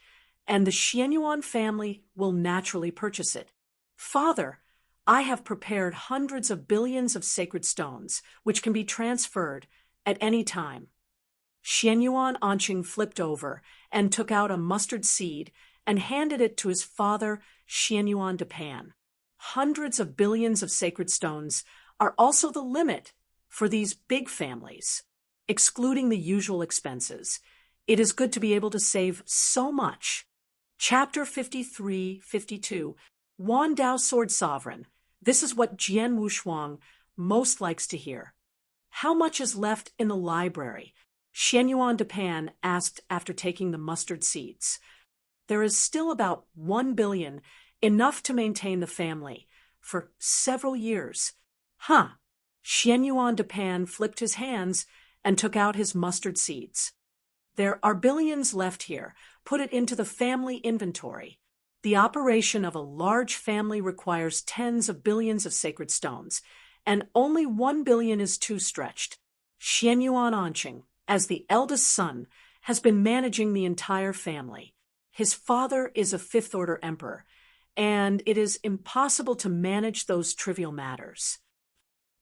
and the Xianyuan family will naturally purchase it. Father, I have prepared hundreds of billions of sacred stones, which can be transferred at any time. Xianyuan Anqing flipped over and took out a mustard seed and handed it to his father, Xianyuan Depan. Hundreds of billions of sacred stones are also the limit for these big families. Excluding the usual expenses, it is good to be able to save so much. Chapter 53-52, Wan Dao Sword Sovereign. This is what Jian Wushuang most likes to hear. How much is left in the library? Xianyuan Depan asked after taking the mustard seeds. There is still about 1 billion, enough to maintain the family for several years. Huh. Xianyuan Depan flipped his hands and took out his mustard seeds. There are billions left here. Put it into the family inventory. The operation of a large family requires tens of billions of sacred stones, and only 1 billion is too stretched. Xianyuan Anqing, as the eldest son, has been managing the entire family. His father is a fifth-order emperor, and it is impossible to manage those trivial matters.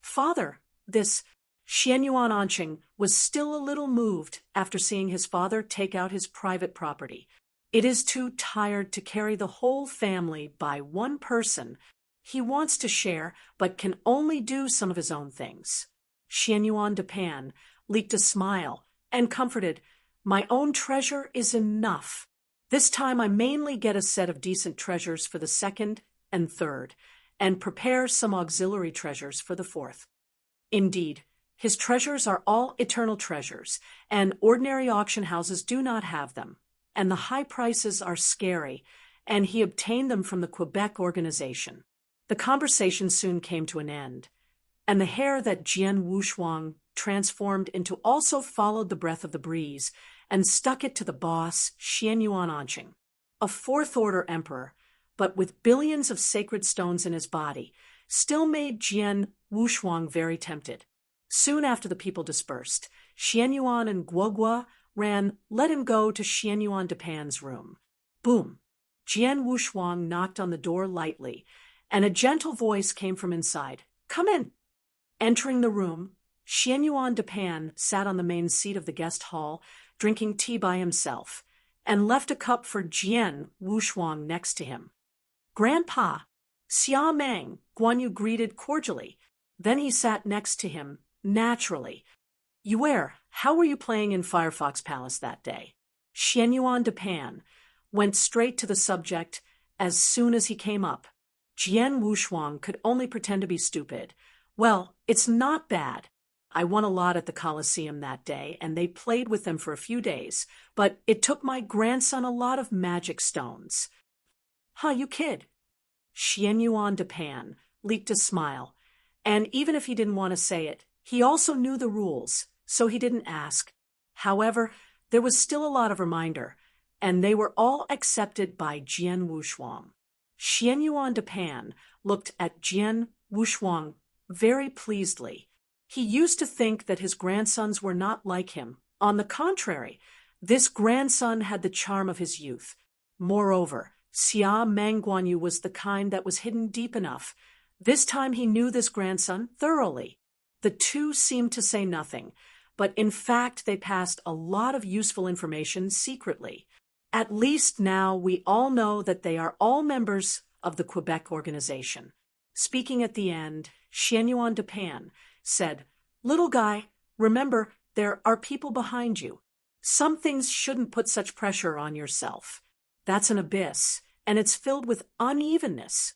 Father, this Xianyuan Anqing was still a little moved after seeing his father take out his private property. It is too tired to carry the whole family by one person. He wants to share, but can only do some of his own things. Xianyuan Depan leaked a smile and comforted, My own treasure is enough. This time I mainly get a set of decent treasures for the second and third, and prepare some auxiliary treasures for the fourth. Indeed, his treasures are all eternal treasures, and ordinary auction houses do not have them, and the high prices are scary, and he obtained them from the Quebec organization. The conversation soon came to an end, and the hair that Jian Wushuang transformed into also followed the breath of the breeze and stuck it to the boss, Xianyuan Anqing. A fourth-order emperor, but with billions of sacred stones in his body, still made Jian Wushuang very tempted. Soon after the people dispersed, Xianyuan and Guogua ran, Let him go, to Xianyuan Depan's room. Boom! Jian Wushuang knocked on the door lightly, and a gentle voice came from inside. Come in! Entering the room, Xianyuan Depan sat on the main seat of the guest hall, drinking tea by himself, and left a cup for Jian Wushuang next to him. Grandpa, Xia Meng, Guan Yu greeted cordially. Then he sat next to him, naturally. Yue, how were you playing in Firefox Palace that day? Xianyuan Depan went straight to the subject as soon as he came up. Jian Wushuang could only pretend to be stupid. Well, it's not bad. I won a lot at the Colosseum that day, and they played with them for a few days, but it took my grandson a lot of magic stones. Huh, you kid. Xianyuan Depan leaked a smile, and even if he didn't want to say it, he also knew the rules, so he didn't ask. However, there was still a lot of reminder, and they were all accepted by Jian Wushuang. Xianyuan Depan looked at Jian Wushuang very pleasedly. He used to think that his grandsons were not like him. On the contrary, this grandson had the charm of his youth. Moreover, Xia Meng Guanyu was the kind that was hidden deep enough. This time he knew this grandson thoroughly. The two seemed to say nothing, but in fact they passed a lot of useful information secretly. At least now we all know that they are all members of the Quebec organization. Speaking at the end, Xianyuan de Pan said, "Little guy, remember, there are people behind you. Some things shouldn't put such pressure on yourself. That's an abyss, and it's filled with unevenness."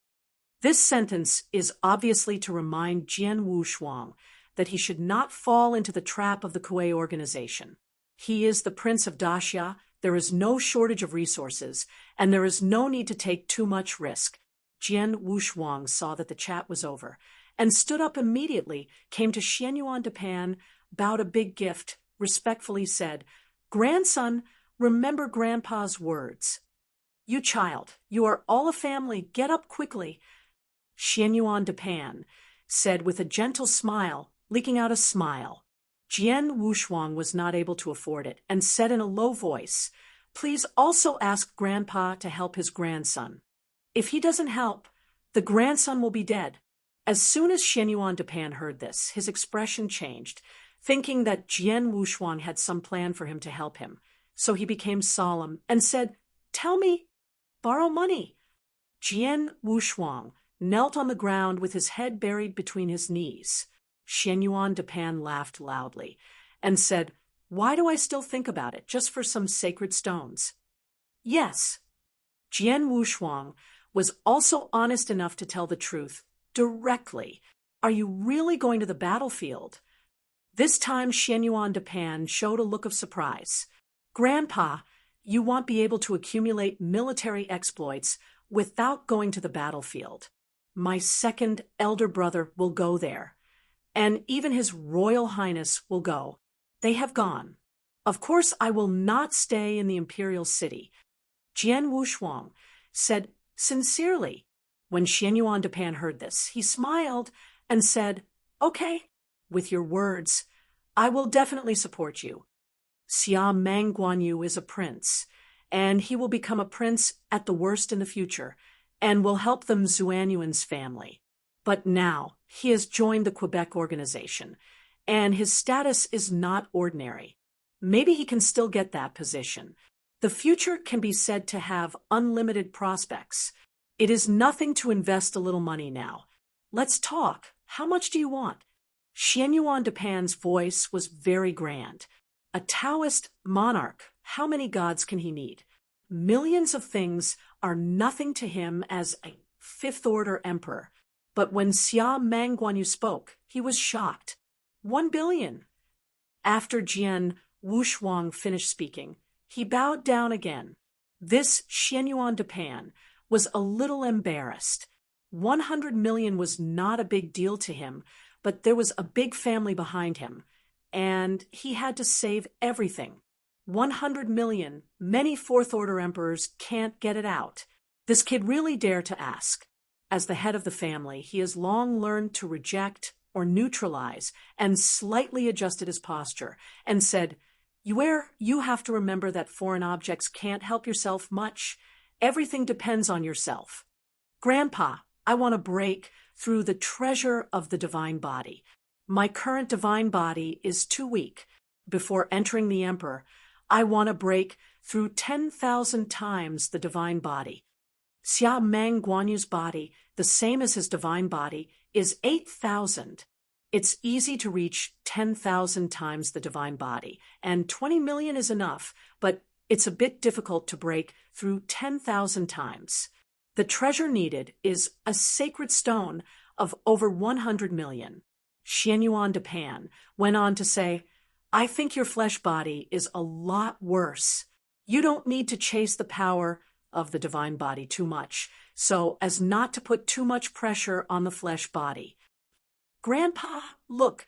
This sentence is obviously to remind Jian Wushuang that he should not fall into the trap of the Kuei organization. He is the Prince of Daxia, there is no shortage of resources, and there is no need to take too much risk. Jian Wushuang saw that the chat was over, and stood up immediately, came to Xianyuan de Pan, bowed a big gift, respectfully said, "Grandson, remember Grandpa's words. You child, you are all a family, get up quickly." Xianyuan de Pan said with a gentle smile, leaking out a smile. Jian Wushuang was not able to afford it, and said in a low voice, "Please also ask Grandpa to help his grandson. If he doesn't help, the grandson will be dead." As soon as Xianyuan de Pan heard this, his expression changed, thinking that Jian Wushuang had some plan for him to help him. So he became solemn and said, "Tell me, borrow money." Jian Wushuang knelt on the ground with his head buried between his knees. Xianyuan de Pan laughed loudly and said, "Why do I still think about it, just for some sacred stones?" Yes. Jian Wushuang was also honest enough to tell the truth, directly. "Are you really going to the battlefield?" This time Xianyuan de Pan showed a look of surprise. "Grandpa, you won't be able to accumulate military exploits without going to the battlefield. My second elder brother will go there, and even His Royal Highness will go. They have gone. Of course, I will not stay in the imperial city." Jian Wushuang said sincerely. When Xianyuan de Pan heard this, he smiled and said, "Okay, with your words, I will definitely support you. Xia Meng Guanyu is a prince, and he will become a prince at the worst in the future, and will help the Xuanyuan's family. But now he has joined the Quebec organization, and his status is not ordinary. Maybe he can still get that position. The future can be said to have unlimited prospects. It is nothing to invest a little money now. Let's talk. How much do you want?" Xianyuan de Pan's voice was very grand. A Taoist monarch, how many gods can he need? Millions of things are nothing to him as a fifth-order emperor. But when Xia Meng Guanyu spoke, he was shocked. 1 billion. After Jian Wushuang finished speaking, he bowed down again. This Xianyuan de Pan was a little embarrassed. 100 million was not a big deal to him, but there was a big family behind him, and he had to save everything. 100 million, many fourth-order emperors can't get it out. This kid really dared to ask. As the head of the family, he has long learned to reject or neutralize, and slightly adjusted his posture, and said, You have to remember that foreign objects can't help yourself much. Everything depends on yourself. Grandpa, I want to break through the treasure of the divine body. My current divine body is too weak. Before entering the emperor, I want to break through 10,000 times the divine body. Xia Meng Guanyu's body, the same as his divine body, is 8,000. It's easy to reach 10,000 times the divine body, and 20 million is enough, but it's a bit difficult to break through 10,000 times. The treasure needed is a sacred stone of over 100 million. Xianyuan de Pan went on to say, I think your flesh body is a lot worse. You don't need to chase the power of the divine body too much, so as not to put too much pressure on the flesh body. Grandpa, look.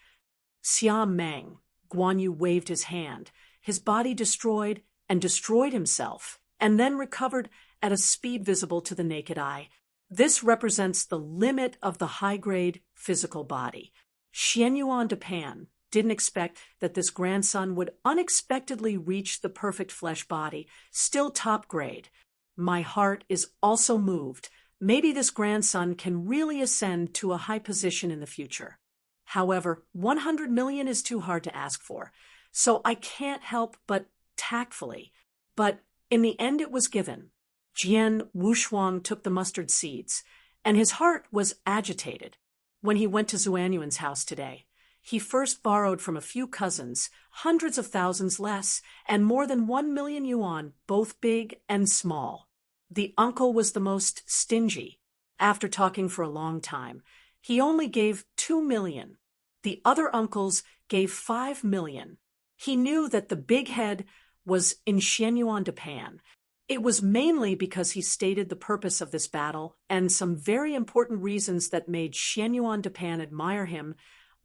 Xia Meng Guanyu waved his hand, his body destroyed and destroyed himself, and then recovered at a speed visible to the naked eye. This represents the limit of the high-grade physical body. Xianyuan de Pan didn't expect that this grandson would unexpectedly reach the perfect flesh body, still top grade. My heart is also moved. Maybe this grandson can really ascend to a high position in the future. However, 100 million is too hard to ask for, so I can't help but tactfully. But In the end it was given. Jian Wushuang took the mustard seeds, and his heart was agitated. When he went to Zuanyuan's house today, he first borrowed from a few cousins, hundreds of thousands less, and more than 1 million yuan, both big and small. The uncle was the most stingy. After talking for a long time, he only gave 2 million. The other uncles gave 5 million. He knew that the big head was in Xianyuan Japan. It was mainly because he stated the purpose of this battle and some very important reasons that made Xianyuan Japan admire him.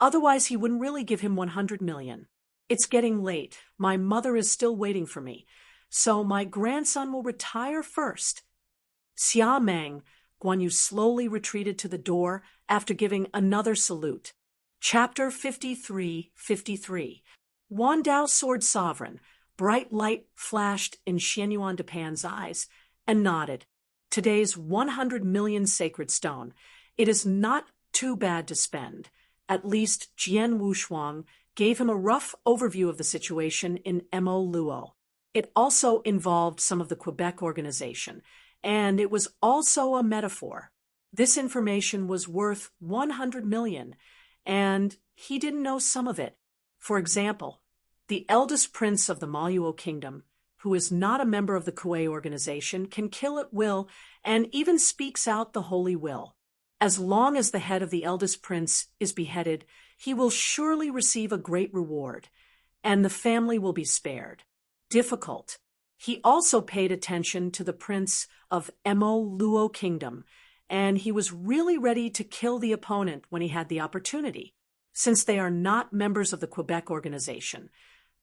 Otherwise, he wouldn't really give him 100 million. It's getting late. My mother is still waiting for me. So my grandson will retire first. Xia Meng, Guan Yu slowly retreated to the door after giving another salute. Chapter 53:53. Wan Dao Sword Sovereign. Bright light flashed in Xianyuan Japan's eyes and nodded. Today's 100 million sacred stone. It is not too bad to spend. At least Jian Wushuang gave him a rough overview of the situation in Mo Luo. It also involved some of the Quebec organization, and it was also a metaphor. This information was worth 100 million, and he didn't know some of it. For example, the eldest prince of the Maluo kingdom, who is not a member of the Kuei organization, can kill at will and even speaks out the holy will. As long as the head of the eldest prince is beheaded, he will surely receive a great reward, and the family will be spared. Difficult. He also paid attention to the prince of Mo Luo kingdom, and he was really ready to kill the opponent when he had the opportunity. Since they are not members of the Quebec organization,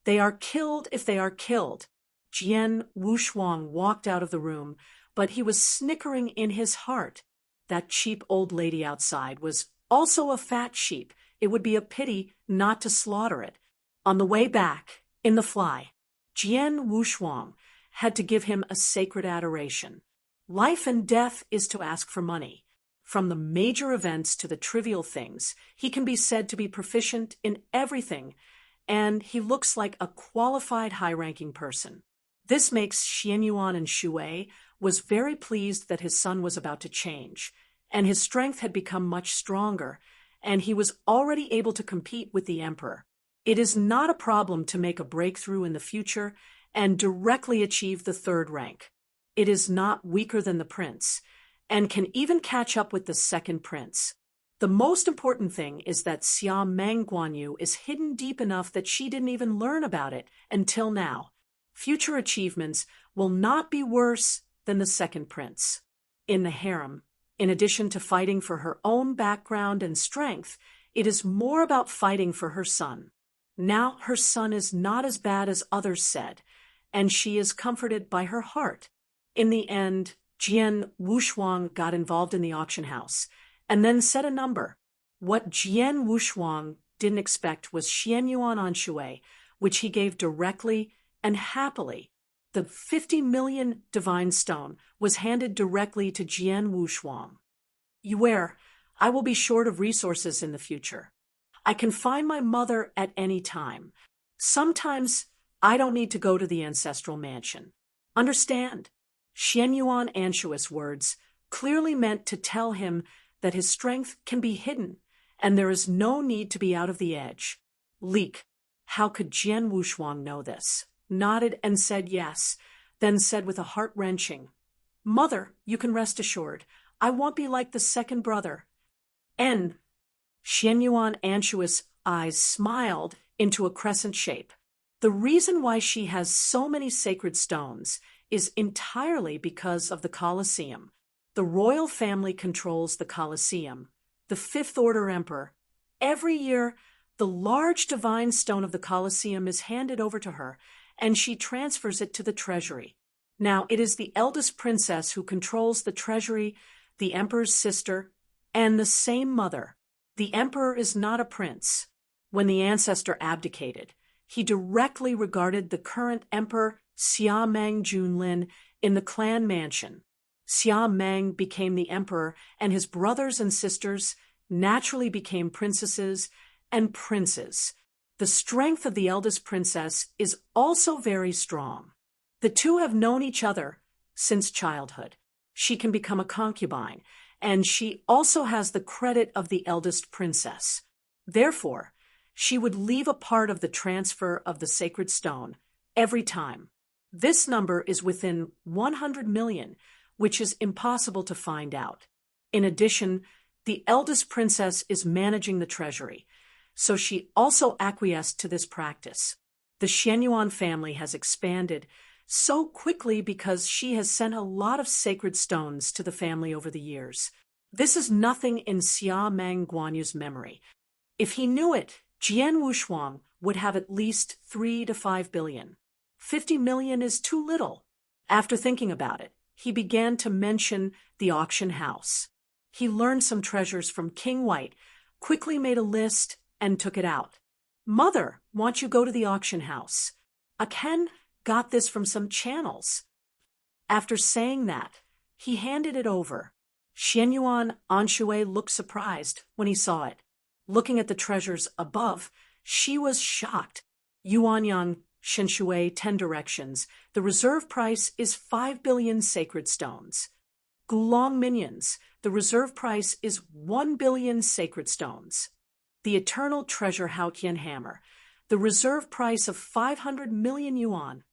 they are killed if they are killed. Jian Wushuang walked out of the room, but he was snickering in his heart. That cheap old lady outside was also a fat sheep. It would be a pity not to slaughter it. On the way back, in the fly, Jian Wushuang had to give him a sacred adoration. Life and death is to ask for money. From the major events to the trivial things, he can be said to be proficient in everything, and he looks like a qualified high-ranking person. This makes Xianyuan and Shui was very pleased that his son was about to change, and his strength had become much stronger, and he was already able to compete with the emperor. It is not a problem to make a breakthrough in the future and directly achieve the 3rd rank. It is not weaker than the prince, and can even catch up with the 2nd prince. The most important thing is that Xia Meng Guan Yu is hidden deep enough that she didn't even learn about it until now. Future achievements will not be worse than the 2nd prince. In the harem, in addition to fighting for her own background and strength, it is more about fighting for her son. Now her son is not as bad as others said, and she is comforted by her heart. In the end, Jian Wushuang got involved in the auction house, and then set a number. What Jian Wushuang didn't expect was Xianyuan on Shui, which he gave directly and happily. The 50 million divine stone was handed directly to Jian Wushuang. Beware, I will be short of resources in the future. I can find my mother at any time. Sometimes I don't need to go to the ancestral mansion. Understand? Xianyuan Anshua's words clearly meant to tell him that his strength can be hidden, and there is no need to be out of the edge. Leak, how could Jian Wushuang know this? Nodded and said yes, then said with a heart-wrenching, "Mother, you can rest assured, I won't be like the 2nd brother." Xianyuan Anshua's eyes smiled into a crescent shape. The reason why she has so many sacred stones is entirely because of the Colosseum. The royal family controls the Colosseum, the 5th Order Emperor. Every year, the large divine stone of the Colosseum is handed over to her, and she transfers it to the treasury. Now, it is the eldest princess who controls the treasury, the emperor's sister, and the same mother. The emperor is not a prince. When the ancestor abdicated, he directly regarded the current emperor, Xia Meng Junlin, in the clan mansion. Xia Meng became the emperor, and his brothers and sisters naturally became princesses and princes. The strength of the eldest princess is also very strong. The two have known each other since childhood. She can become a concubine, and she also has the credit of the eldest princess. Therefore, she would leave a part of the transfer of the sacred stone every time. This number is within 100 million, which is impossible to find out. In addition, the eldest princess is managing the treasury, so she also acquiesced to this practice. The Xianyuan family has expanded so quickly because she has sent a lot of sacred stones to the family over the years. This is nothing in Xia Meng Guanyu's memory. If he knew it, Jian Wushuang would have at least 3 to 5 billion. 50 million is too little. After thinking about it, he began to mention the auction house. He learned some treasures from King White, quickly made a list, and took it out. Mother, won't you go to the auction house? Ken got this from some channels. After saying that, he handed it over. Xianyuan Anshui looked surprised when he saw it. Looking at the treasures above, she was shocked. Yuanyang Shenshui 10 directions. The reserve price is 5 billion sacred stones. Gulong minions. The reserve price is 1 billion sacred stones. The eternal treasure Haoqian hammer. The reserve price of 500 million yuan.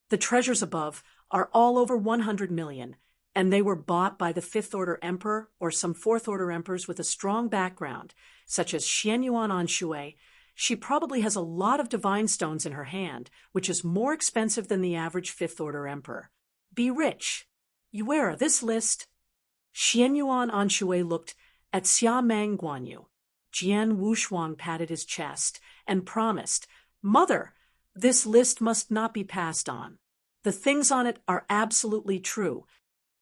The treasures above are all over 100 million, and they were bought by the Fifth-Order Emperor or some Fourth-Order Emperors with a strong background, such as Xianyuan Anshui. She probably has a lot of divine stones in her hand, which is more expensive than the average Fifth-Order Emperor. Be rich. Yuera, this list. Xianyuan Anshui looked at Xia Meng Guanyu. Jian Wushuang patted his chest and promised, Mother, this list must not be passed on. The things on it are absolutely true.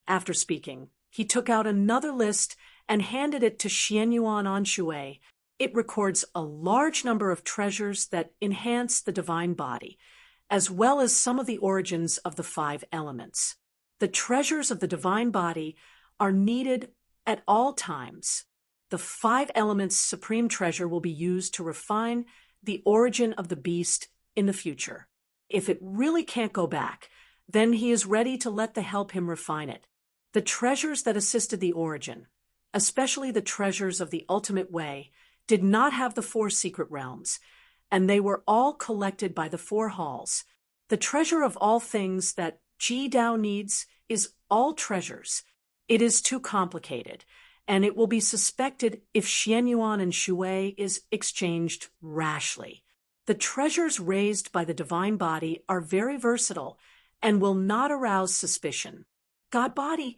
After speaking, he took out another list and handed it to Xianyuan Anshui. It records a large number of treasures that enhance the divine body, as well as some of the origins of the 5 elements. The treasures of the divine body are needed at all times. The 5 elements supreme treasure will be used to refine the origin of the beast in the future. If it really can't go back, then he is ready to let the help him refine it. The treasures that assisted the origin, especially the treasures of the ultimate way, did not have the 4 secret realms, and they were all collected by the 4 halls. The treasure of all things that Ji Dao needs is all treasures. It is too complicated, and it will be suspected if Xianyuan and Shui is exchanged rashly. The treasures raised by the divine body are very versatile and will not arouse suspicion. God body?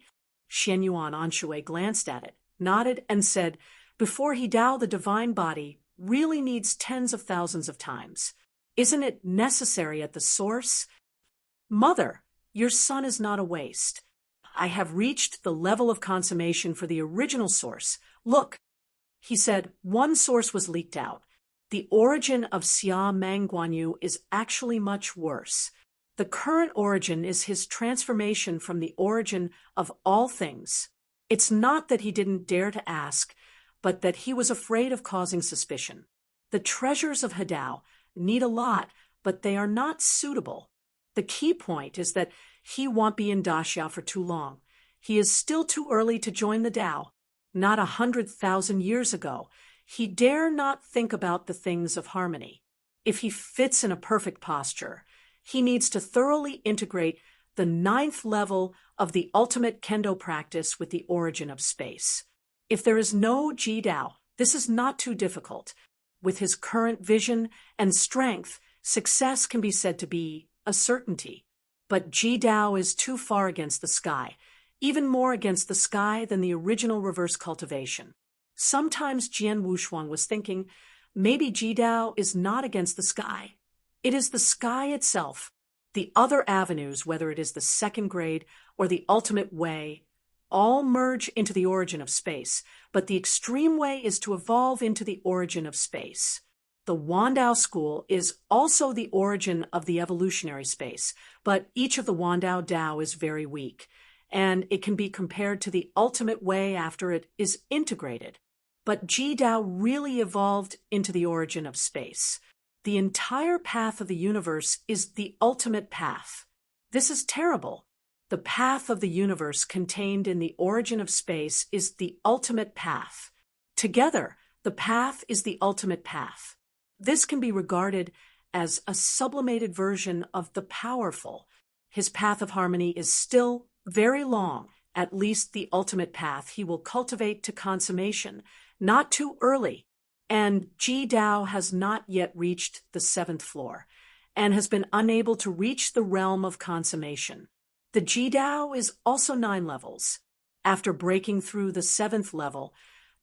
Xianyuan Anshui glanced at it, nodded, and said, before he Dao, the divine body really needs tens of thousands of times. Isn't it necessary at the source? Mother, your son is not a waste. I have reached the level of consummation for the original source. Look, he said, one source was leaked out. The origin of Xia Meng Guanyu is actually much worse. The current origin is his transformation from the origin of all things. It's not that he didn't dare to ask, but that he was afraid of causing suspicion. The treasures of Hadao need a lot, but they are not suitable. The key point is that he won't be in Daxiao for too long. He is still too early to join the Dao. Not 100,000 years ago, he dare not think about the things of harmony. If he fits in a perfect posture, he needs to thoroughly integrate the 9th level of the ultimate kendo practice with the origin of space. If there is no Ji Dao, this is not too difficult. With his current vision and strength, success can be said to be a certainty. But Ji Dao is too far against the sky, even more against the sky than the original reverse cultivation. Sometimes Jian Wushuang was thinking, maybe Ji Dao is not against the sky. It is the sky itself. The other avenues, whether it is the 2nd grade or the ultimate way, all merge into the origin of space, but the extreme way is to evolve into the origin of space. The Wandao school is also the origin of the evolutionary space, but each of the Wandao Dao is very weak, and it can be compared to the ultimate way after it is integrated. But Ji Dao really evolved into the origin of space. The entire path of the universe is the ultimate path. This is terrible. The path of the universe contained in the origin of space is the ultimate path. Together, the path is the ultimate path. This can be regarded as a sublimated version of the powerful. His path of harmony is still very long, at least the ultimate path he will cultivate to consummation, not too early. And Ji Dao has not yet reached the 7th floor, and has been unable to reach the realm of consummation. The Ji Dao is also 9 levels. After breaking through the 7th level,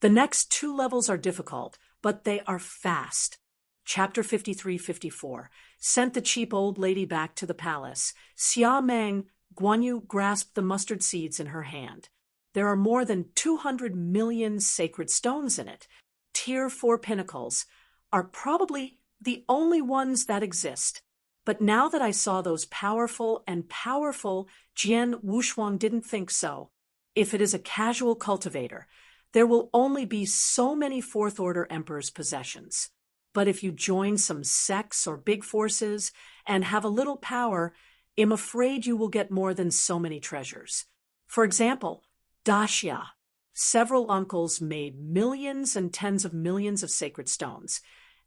the next 2 levels are difficult, but they are fast. Chapter 53-54 sent the cheap old lady back to the palace. Xia Meng, Guan Yu grasped the mustard seeds in her hand. There are more than 200 million sacred stones in it. Tier 4 pinnacles are probably the only ones that exist. But now that I saw those powerful, Jian Wushuang didn't think so. If it is a casual cultivator, there will only be so many 4th order emperor's possessions. But if you join some sects or big forces and have a little power, I'm afraid you will get more than so many treasures. For example, Daxia. Several uncles made millions and tens of millions of sacred stones,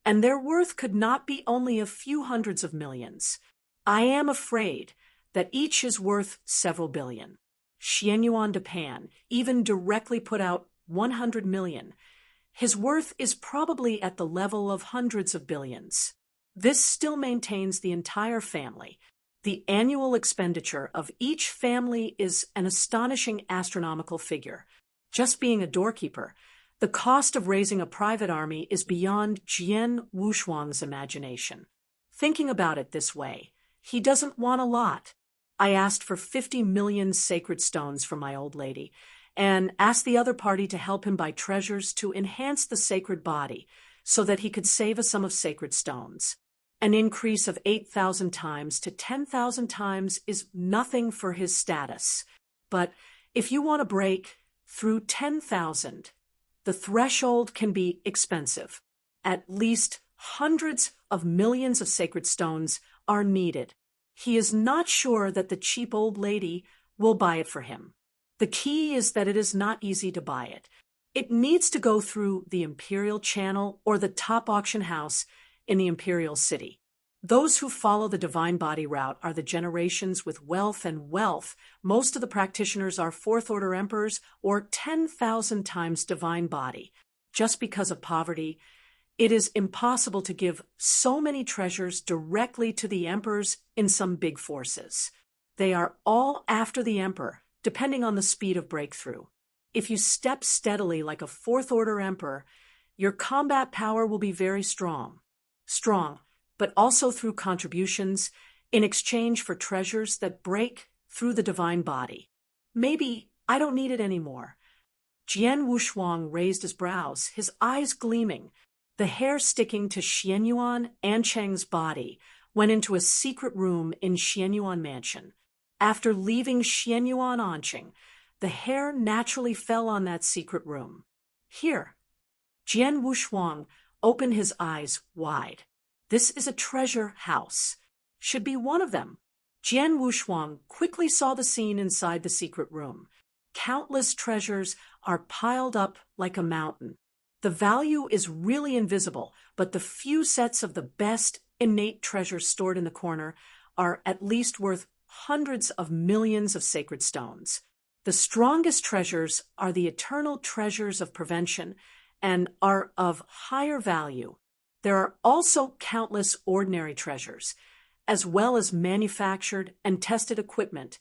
and their worth could not be only a few hundreds of millions. I am afraid that each is worth several billion. Xianyuan de Pan even directly put out 100 million. His worth is probably at the level of hundreds of billions. This still maintains the entire family. The annual expenditure of each family is an astonishing astronomical figure. Just being a doorkeeper, the cost of raising a private army is beyond Jian Wushuang's imagination. Thinking about it this way, he doesn't want a lot. I asked for 50 million sacred stones from my old lady, and asked the other party to help him buy treasures to enhance the sacred body so that he could save a sum of sacred stones. An increase of 8,000 times to 10,000 times is nothing for his status. But if you want to break through 10,000, the threshold can be expensive. At least hundreds of millions of sacred stones are needed. He is not sure that the cheap old lady will buy it for him. The key is that it is not easy to buy it. It needs to go through the imperial channel or the top auction house in the imperial city. Those who follow the divine body route are the generations with wealth and wealth. Most of the practitioners are 4th order emperors or 10,000 times divine body. Just because of poverty, it is impossible to give so many treasures directly to the emperors in some big forces. They are all after the emperor, depending on the speed of breakthrough. If you step steadily like a 4th order emperor, your combat power will be very strong, but also through contributions in exchange for treasures that break through the divine body. Maybe I don't need it anymore. Jian Wushuang raised his brows, his eyes gleaming. The hair sticking to Xianyuan Ancheng's body went into a secret room in Xianyuan Mansion. After leaving Xianyuan Ancheng, the hair naturally fell on that secret room. Here. Jian Wushuang opened his eyes wide. This is a treasure house. Should be one of them. Jian Wushuang quickly saw the scene inside the secret room. Countless treasures are piled up like a mountain. The value is really invisible, but the few sets of the best innate treasures stored in the corner are at least worth hundreds of millions of sacred stones. The strongest treasures are the eternal treasures of prevention and are of higher value. There are also countless ordinary treasures, as well as manufactured and tested equipment,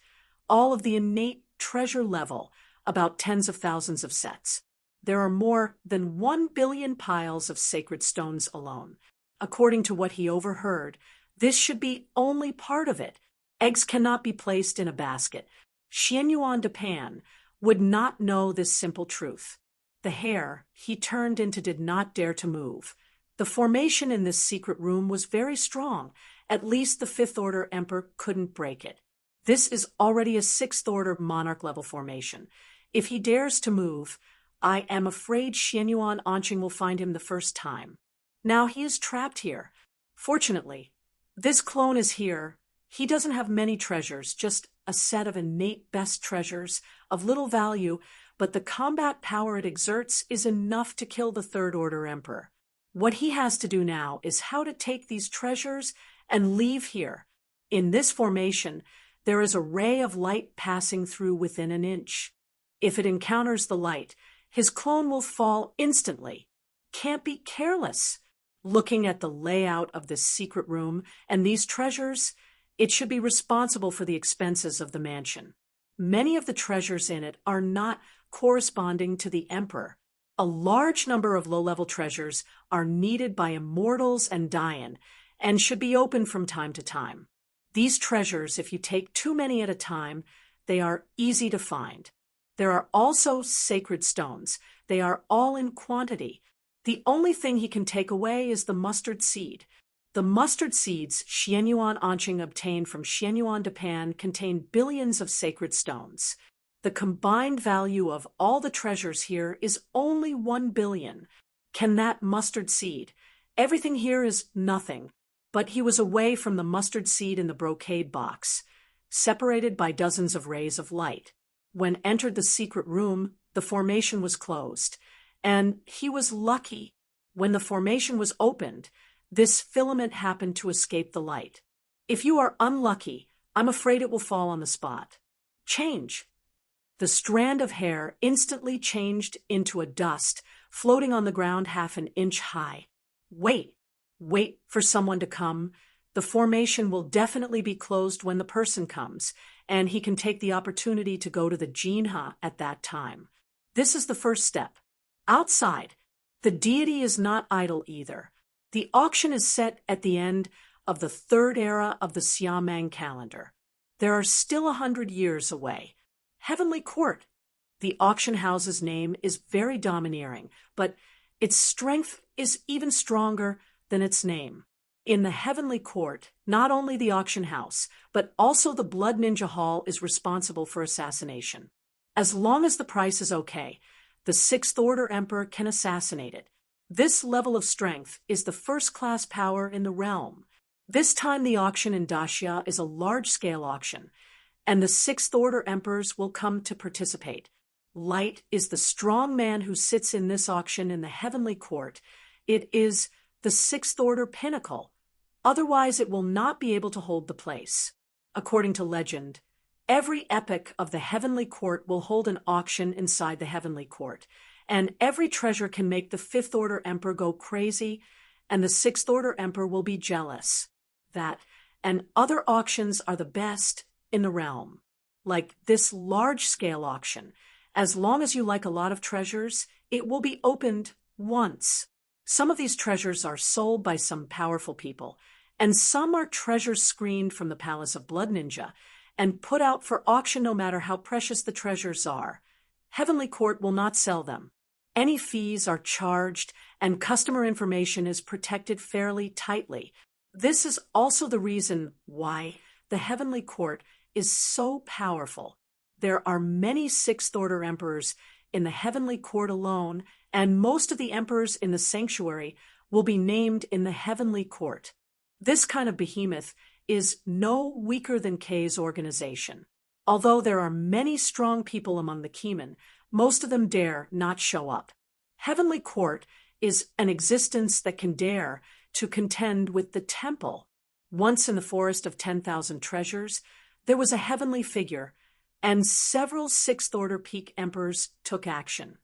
all of the innate treasure level, about tens of thousands of sets. There are more than 1 billion piles of sacred stones alone. According to what he overheard, this should be only part of it. Eggs cannot be placed in a basket. Xianyuan de Pan would not know this simple truth. The hair he turned into did not dare to move. The formation in this secret room was very strong. At least the 5th order emperor couldn't break it. This is already a 6th order monarch level formation. If he dares to move, I am afraid Xianyuan Ancheng will find him the first time. Now he is trapped here. Fortunately, this clone is here He doesn't have many treasures, just a set of innate best treasures of little value, but the combat power it exerts is enough to kill the Third Order Emperor. What he has to do now is how to take these treasures and leave here. In this formation, there is a ray of light passing through within an inch. If it encounters the light, his clone will fall instantly. Can't be careless. Looking at the layout of this secret room and these treasures, it should be responsible for the expenses of the mansion. Many of the treasures in it are not corresponding to the Emperor. A large number of low-level treasures are needed by immortals and Dayan, and should be opened from time to time. These treasures, if you take too many at a time, they are easy to find. There are also sacred stones. They are all in quantity. The only thing he can take away is the mustard seed. The mustard seeds Xianyuan Anqing obtained from Xianyuan Japan contain billions of sacred stones. The combined value of all the treasures here is only 1 billion. Can that mustard seed? Everything here is nothing. But he was away from the mustard seed in the brocade box, separated by dozens of rays of light. When entered the secret room, the formation was closed, and he was lucky. When the formation was opened, this filament happened to escape the light. If you are unlucky, I'm afraid it will fall on the spot. Change. The strand of hair instantly changed into a dust, floating on the ground half an inch high. Wait for someone to come. The formation will definitely be closed when the person comes, and he can take the opportunity to go to the Jinha at that time. This is the first step. Outside, the deity is not idle either. The auction is set at the end of the third era of the Xiamang calendar. There are still 100 years away. Heavenly Court. The auction house's name is very domineering, but its strength is even stronger than its name. In the Heavenly Court, not only the auction house, but also the Blood Ninja Hall is responsible for assassination. As long as the price is okay, the Sixth Order Emperor can assassinate it. This level of strength is the first-class power in the realm. This time the auction in Daxia is a large-scale auction, and the Sixth Order Emperors will come to participate. Light is the strong man who sits in this auction in the Heavenly Court. It is the Sixth Order pinnacle. Otherwise, it will not be able to hold the place. According to legend, every epoch of the Heavenly Court will hold an auction inside the Heavenly Court, and every treasure can make the Fifth Order Emperor go crazy, and the Sixth Order Emperor will be jealous. That and other auctions are the best in the realm. Like this large-scale auction, as long as you like a lot of treasures, it will be opened once. Some of these treasures are sold by some powerful people, and some are treasures screened from the Palace of Blood Ninja and put out for auction no matter how precious the treasures are. Heavenly Court will not sell them. Any fees are charged, and customer information is protected fairly tightly. This is also the reason why the Heavenly Court is so powerful. There are many Sixth Order Emperors in the Heavenly Court alone, and most of the emperors in the sanctuary will be named in the Heavenly Court. This kind of behemoth is no weaker than K's organization. Although there are many strong people among the Keeman, most of them dare not show up. Heavenly Court is an existence that can dare to contend with the temple. Once in the Forest of 10,000 Treasures, there was a heavenly figure, and several Sixth Order peak emperors took action.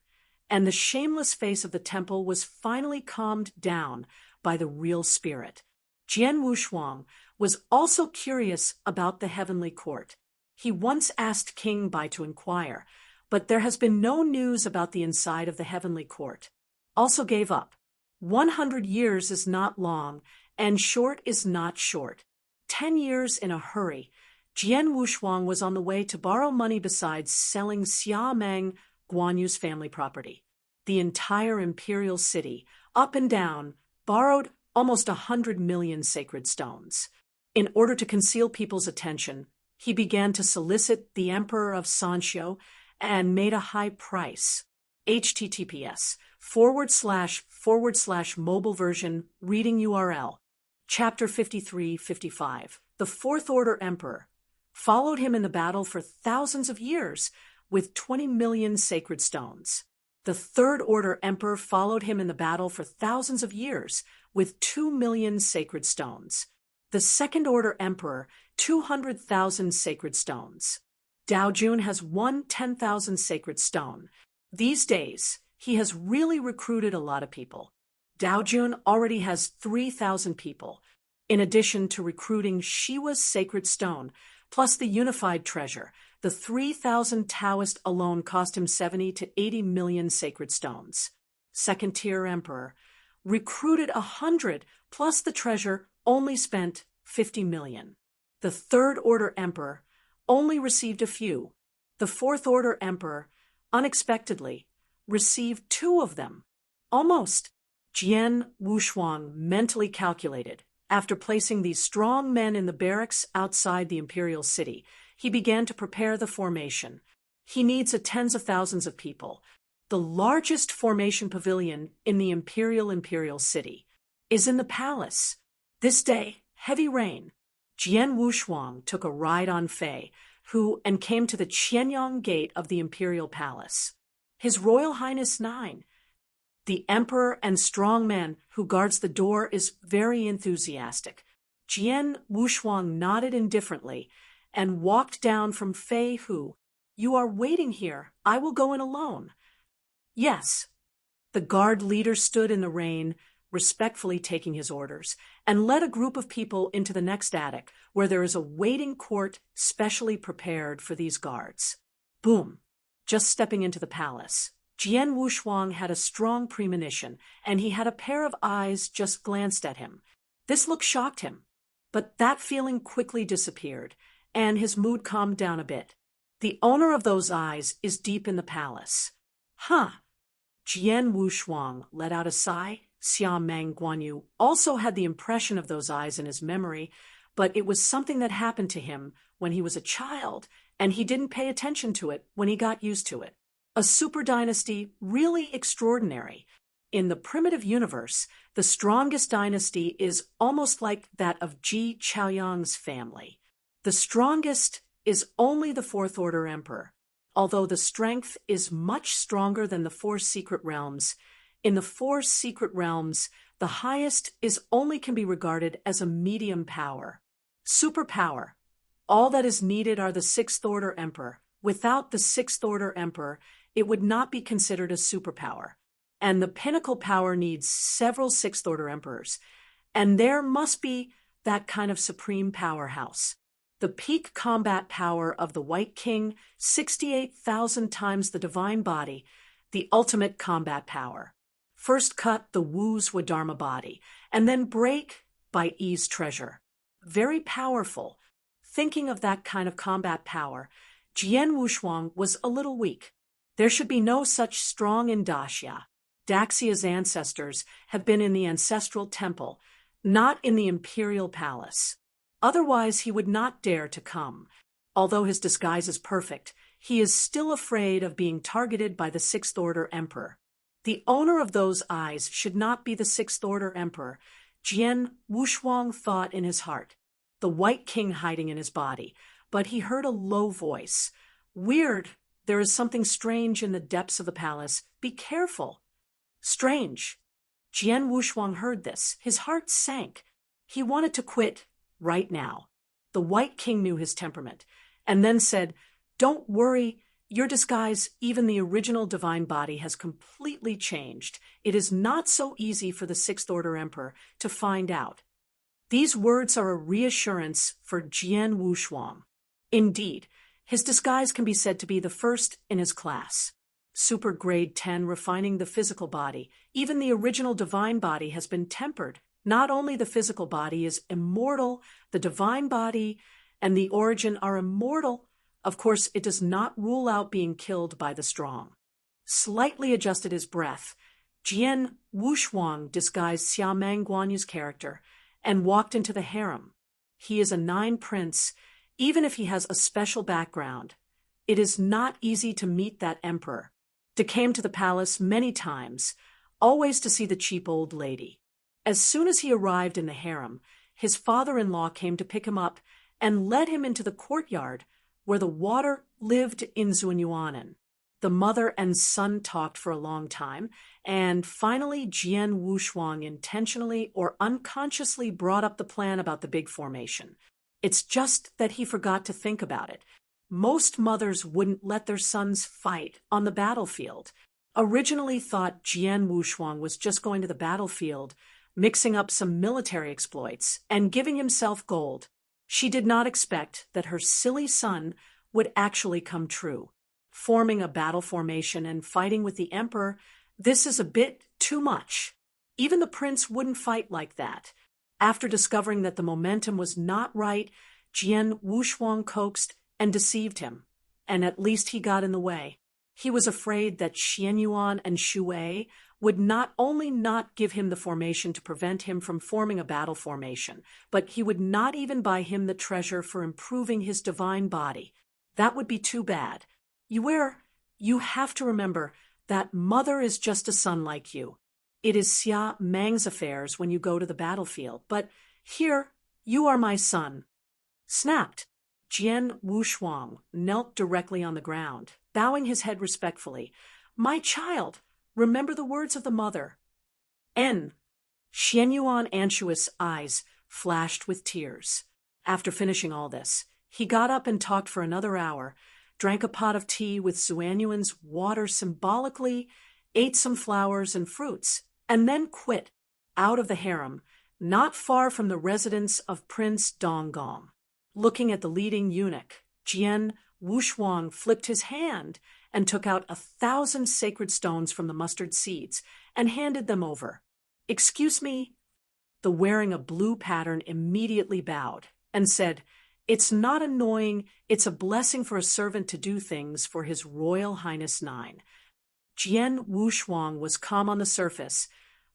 And the shameless face of the temple was finally calmed down by the real spirit. Jian Wushuang was also curious about the Heavenly Court. He once asked King Bai to inquire, but there has been no news about the inside of the Heavenly Court. Also gave up. 100 years is not long, and short is not short. 10 years in a hurry, Jian Wushuang was on the way to borrow money besides selling Xiamang, Guan Yu's family property. The entire imperial city, up and down, borrowed almost 100 million sacred stones. In order to conceal people's attention, he began to solicit the Emperor of Sanxio and made a high price. https://mobile version reading URL. Chapter 53-55. the Fourth Order Emperor, followed him in the battle for thousands of years with 20 million sacred stones. The Third Order Emperor followed him in the battle for thousands of years with 2 million sacred stones. The Second Order Emperor, 200,000 sacred stones. Dao Jun has won 10,000 sacred stone. These days, he has really recruited a lot of people. Dao Jun already has 3,000 people, in addition to recruiting Shiwa's sacred stone, plus the unified treasure. The 3,000 Taoist alone cost him 70 to 80 million sacred stones. Second-tier emperor recruited 100, plus the treasure only spent 50 million. The Third Order Emperor only received a few. The Fourth Order Emperor, unexpectedly, received 2 of them. Almost. Jian Wushuang mentally calculated. After placing these strong men in the barracks outside the imperial city, he began to prepare the formation. He needs tens of thousands of people. The largest formation pavilion in the imperial city is in the palace. This day, heavy rain. Jian Wushuang took a ride on Fei, and came to the Qianyang gate of the imperial palace. His Royal Highness 9. The emperor and strong man who guards the door is very enthusiastic. Jian Wushuang nodded indifferently and walked down from Fei Hu. You are waiting here. I will go in alone. Yes. The guard leader stood in the rain, respectfully taking his orders, and led a group of people into the next attic, where there is a waiting court specially prepared for these guards. Boom. Just stepping into the palace, Jian Wushuang had a strong premonition, and he had a pair of eyes just glanced at him. This look shocked him, but that feeling quickly disappeared, and his mood calmed down a bit. The owner of those eyes is deep in the palace. Huh. Jian Wushuang let out a sigh. Xia Meng Guanyu also had the impression of those eyes in his memory, but it was something that happened to him when he was a child, and he didn't pay attention to it when he got used to it. A super dynasty really extraordinary. In the primitive universe, the strongest dynasty is almost like that of Ji Chaoyang's family. The strongest is only the Fourth Order Emperor, although the strength is much stronger than the 4 secret realms. In the 4 secret realms, the highest only can be regarded as a medium power. Superpower. All that is needed are the Sixth Order Emperor. Without the Sixth Order Emperor, it would not be considered a superpower. And the pinnacle power needs several Sixth Order Emperors. And there must be that kind of supreme powerhouse. The peak combat power of the White King, 68,000 times the divine body, the ultimate combat power. First cut the Wu's Wadharma body, and then break by Yi's treasure. Very powerful. Thinking of that kind of combat power, Jian Wushuang was a little weak. There should be no such strong in Daxia. Daxia's ancestors have been in the ancestral temple, not in the imperial palace. Otherwise he would not dare to come. Although his disguise is perfect, he is still afraid of being targeted by the Sixth Order Emperor. The owner of those eyes should not be the Sixth Order Emperor, Jian Wushuang thought in his heart. The White King hiding in his body, but he heard a low voice. Weird, there is something strange in the depths of the palace. Be careful. Strange. Jian Wushuang heard this. His heart sank. He wanted to quit right now. The White King knew his temperament, and then said, Don't worry, your disguise, even the original divine body, has completely changed. It is not so easy for the Sixth Order Emperor to find out. These words are a reassurance for Jian Wushuang. Indeed, his disguise can be said to be the first in his class. Super grade 10 refining the physical body. Even the original divine body has been tempered. Not only the physical body is immortal, the divine body and the origin are immortal. Of course, it does not rule out being killed by the strong. Slightly adjusted his breath, Jian Wushuang disguised Xia Meng Guanyu's character and walked into the harem. He is a 9 prince, even if he has a special background. It is not easy to meet that emperor. He came to the palace many times, always to see the cheap old lady. As soon as he arrived in the harem, his father-in-law came to pick him up and led him into the courtyard where the water lived in Zunyuanen. The mother and son talked for a long time, and finally Jian Wushuang intentionally or unconsciously brought up the plan about the big formation. It's just that he forgot to think about it. Most mothers wouldn't let their sons fight on the battlefield. Originally thought Jian Wushuang was just going to the battlefield, mixing up some military exploits, and giving himself gold. She did not expect that her silly son would actually come true. Forming a battle formation and fighting with the emperor, this is a bit too much. Even the prince wouldn't fight like that. After discovering that the momentum was not right, Jian Wushuang coaxed and deceived him, and at least he got in the way. He was afraid that Xianyuan and Shui would not only not give him the formation to prevent him from forming a battle formation, but he would not even buy him the treasure for improving his divine body. That would be too bad. You have to remember that mother is just a son like you. It is Xia Mang's affairs when you go to the battlefield, but here you are my son. Snapped. Jian Wushuang knelt directly on the ground, bowing his head respectfully. My child, remember the words of the mother. Xianyuan Anshu's eyes flashed with tears. After finishing all this, he got up and talked for another hour, drank a pot of tea with Xuanyuan's water symbolically, ate some flowers and fruits, and then quit out of the harem, not far from the residence of Prince Donggong. Looking at the leading eunuch, Jian Wushuang flipped his hand and took out 1,000 sacred stones from the mustard seeds and handed them over. Excuse me? The wearing a blue pattern immediately bowed and said, It's not annoying, it's a blessing for a servant to do things for His Royal Highness 9. Jian Wushuang was calm on the surface,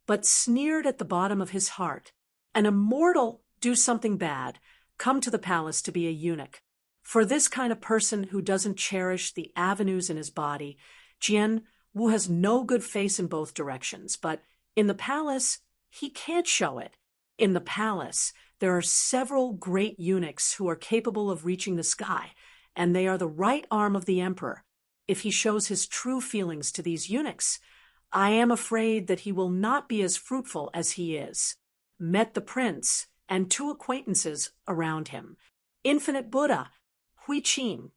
but sneered at the bottom of his heart. An immortal do something bad, come to the palace to be a eunuch. For this kind of person who doesn't cherish the avenues in his body, Jian Wu has no good face in both directions, but in the palace, he can't show it. In the palace, there are several great eunuchs who are capable of reaching the sky, and they are the right arm of the emperor. If he shows his true feelings to these eunuchs, I am afraid that he will not be as fruitful as he is. Met the prince and 2 acquaintances around him. Infinite Buddha, Hui Qing.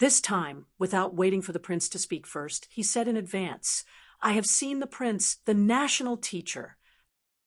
This time, without waiting for the prince to speak first, he said in advance, I have seen the prince, the national teacher.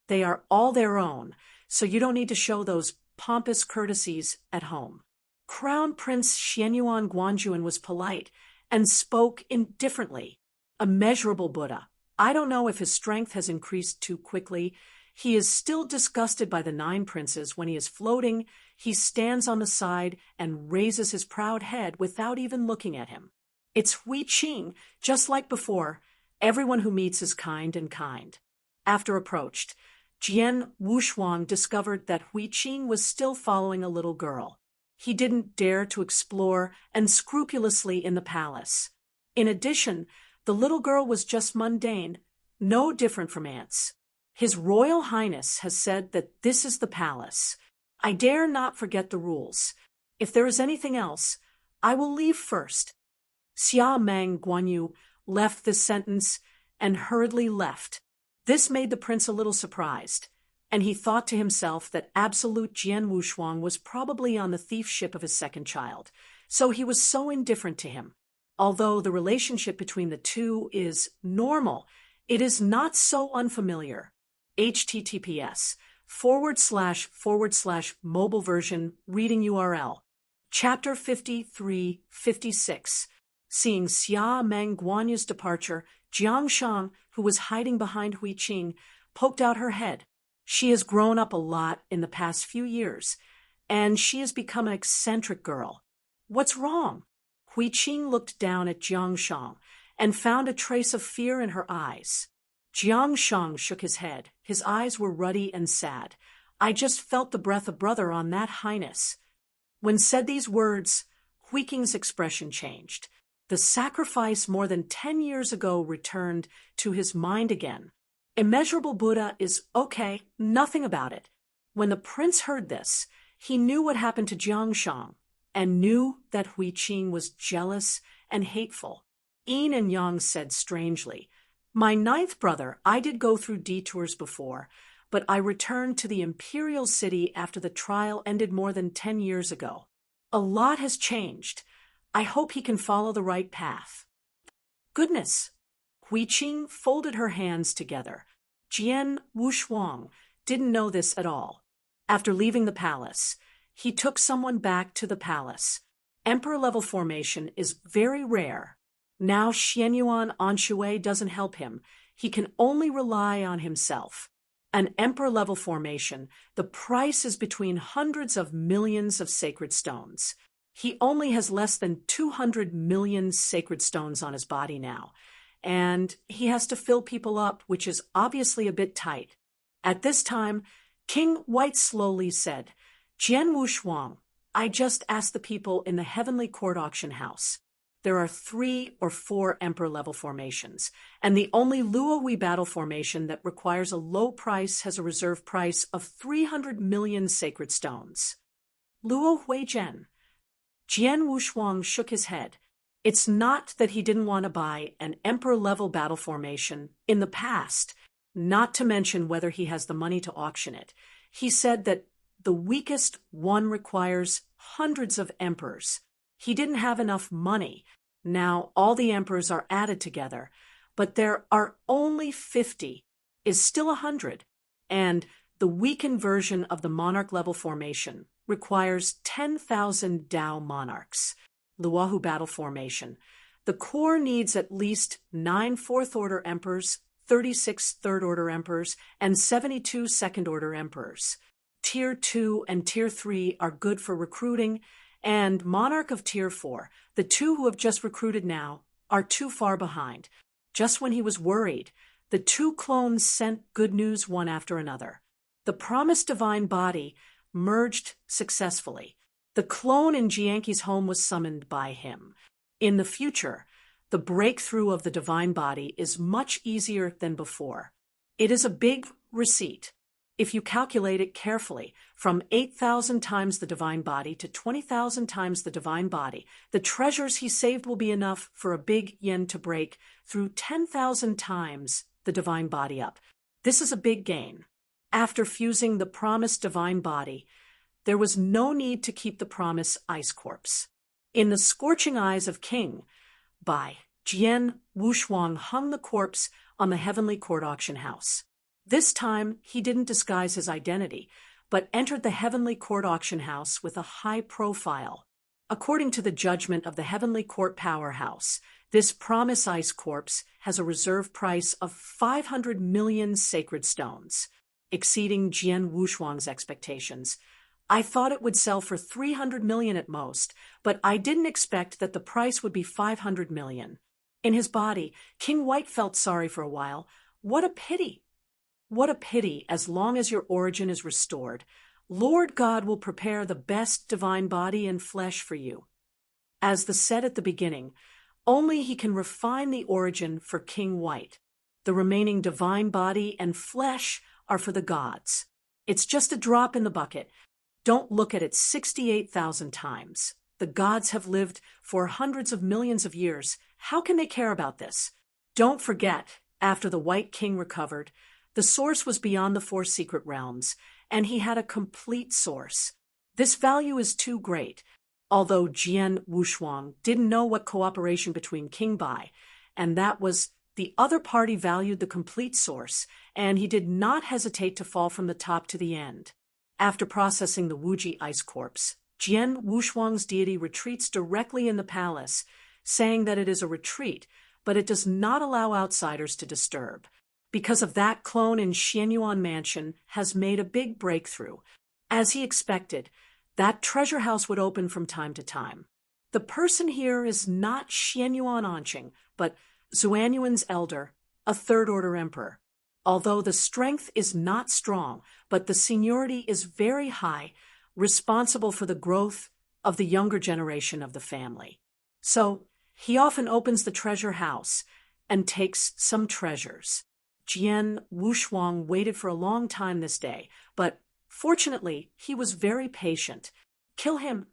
They are all their own, so you don't need to show those pompous courtesies at home. Crown Prince Xianyuan Guanjuan was polite and spoke indifferently. Immeasurable Buddha. I don't know if his strength has increased too quickly. He is still disgusted by the 9 princes. When he is floating, he stands on the side and raises his proud head without even looking at him. It's Hui Qing, just like before. Everyone who meets is kind and kind. After approached, Jian Wushuang discovered that Hui Qing was still following a little girl. He didn't dare to explore and scrupulously in the palace. In addition, the little girl was just mundane, no different from ants. His Royal Highness has said that this is the palace. I dare not forget the rules. If there is anything else, I will leave first. Xia Mang Guanyu left this sentence and hurriedly left. This made the prince a little surprised, and he thought to himself that absolute Jian Wushuang was probably on the thief ship of his second child, so he was so indifferent to him. Although the relationship between the two is normal, it is not so unfamiliar. https://mobile version reading URL. Chapter 53-56. Seeing Xia Meng Guanyu's departure, Jiang Shang, who was hiding behind Hui Qing, poked out her head. She has grown up a lot in the past few years, and she has become an eccentric girl. What's wrong? Hui Qing looked down at Jiang Shang and found a trace of fear in her eyes. Jiang Shang shook his head. His eyes were ruddy and sad. I just felt the breath of brother on that highness. When said these words, Hui Qing's expression changed. The sacrifice more than 10 years ago returned to his mind again. Immeasurable Buddha is okay, nothing about it. When the prince heard this, he knew what happened to Jiangshang and knew that Hui Qing was jealous and hateful. Yin and Yang said strangely, "My ninth brother, I did go through detours before, but I returned to the imperial city after the trial ended more than 10 years ago. A lot has changed. I hope he can follow the right path." Goodness! Hui Qing folded her hands together. Jian Wushuang didn't know this at all. After leaving the palace, he took someone back to the palace. Emperor-level formation is very rare. Now Xianyuan Anshui doesn't help him. He can only rely on himself. An emperor-level formation, the price is between hundreds of millions of sacred stones. He only has less than 200 million sacred stones on his body now, and he has to fill people up, which is obviously a bit tight. At this time, King White slowly said, "Jian Wushuang, I just asked the people in the Heavenly Court auction house. There are 3 or 4 emperor-level formations, and the only Luo battle formation that requires a low price has a reserve price of 300 million sacred stones." Luo Huizhen. Jian Wushuang shook his head. It's not that he didn't want to buy an emperor-level battle formation in the past, not to mention whether he has the money to auction it. He said that the weakest one requires hundreds of emperors. He didn't have enough money. Now all the emperors are added together, but there are only 50, is still 100, and the weakened version of the monarch-level formation requires 10,000 Dao monarchs. Luohu battle formation. The core needs at least 9 fourth-order emperors, 36 third-order emperors, and 72 second-order emperors. Tier 2 and Tier 3 are good for recruiting, and Monarch of Tier 4, the 2 who have just recruited now, are too far behind. Just when he was worried, the 2 clones sent good news one after another. The promised divine body merged successfully. The clone in Jianqi's home was summoned by him. In the future, the breakthrough of the divine body is much easier than before. It is a big receipt. If you calculate it carefully, from 8,000 times the divine body to 20,000 times the divine body, the treasures he saved will be enough for a big yen to break through 10,000 times the divine body up. This is a big gain. After fusing the promised divine body, there was no need to keep the promise ice corpse. In the scorching eyes of King Bai, Jian Wushuang hung the corpse on the Heavenly Court auction house. This time, he didn't disguise his identity, but entered the Heavenly Court auction house with a high profile. According to the judgment of the Heavenly Court powerhouse, this promise ice corpse has a reserve price of 500 million sacred stones, exceeding Jian Wushuang's expectations. I thought it would sell for 300 million at most, but I didn't expect that the price would be 500 million. In his body, King White felt sorry for a while. What a pity! What a pity, as long as your origin is restored. Lord God will prepare the best divine body and flesh for you. As the said at the beginning, only he can refine the origin for King White. The remaining divine body and flesh are for the gods. It's just a drop in the bucket. Don't look at it 68,000 times. The gods have lived for hundreds of millions of years. How can they care about this? Don't forget, after the White King recovered, the source was beyond the 4 secret realms, and he had a complete source. This value is too great. Although Jian Wushuang didn't know what cooperation between King Bai, and that was the other party valued the complete source, and he did not hesitate to fall from the top to the end. After processing the Wuji ice corpse, Jian Wushuang's deity retreats directly in the palace, saying that it is a retreat, but it does not allow outsiders to disturb. Because of that, clone in Xianyuan Mansion has made a big breakthrough. As he expected, that treasure house would open from time to time. The person here is not Xianyuan Anqing, but Zuanyuan's elder, a third-order emperor. Although the strength is not strong, but the seniority is very high, responsible for the growth of the younger generation of the family. So, he often opens the treasure house and takes some treasures. Jian Wushuang waited for a long time this day, but Fortunately, he was very patient. Kill him.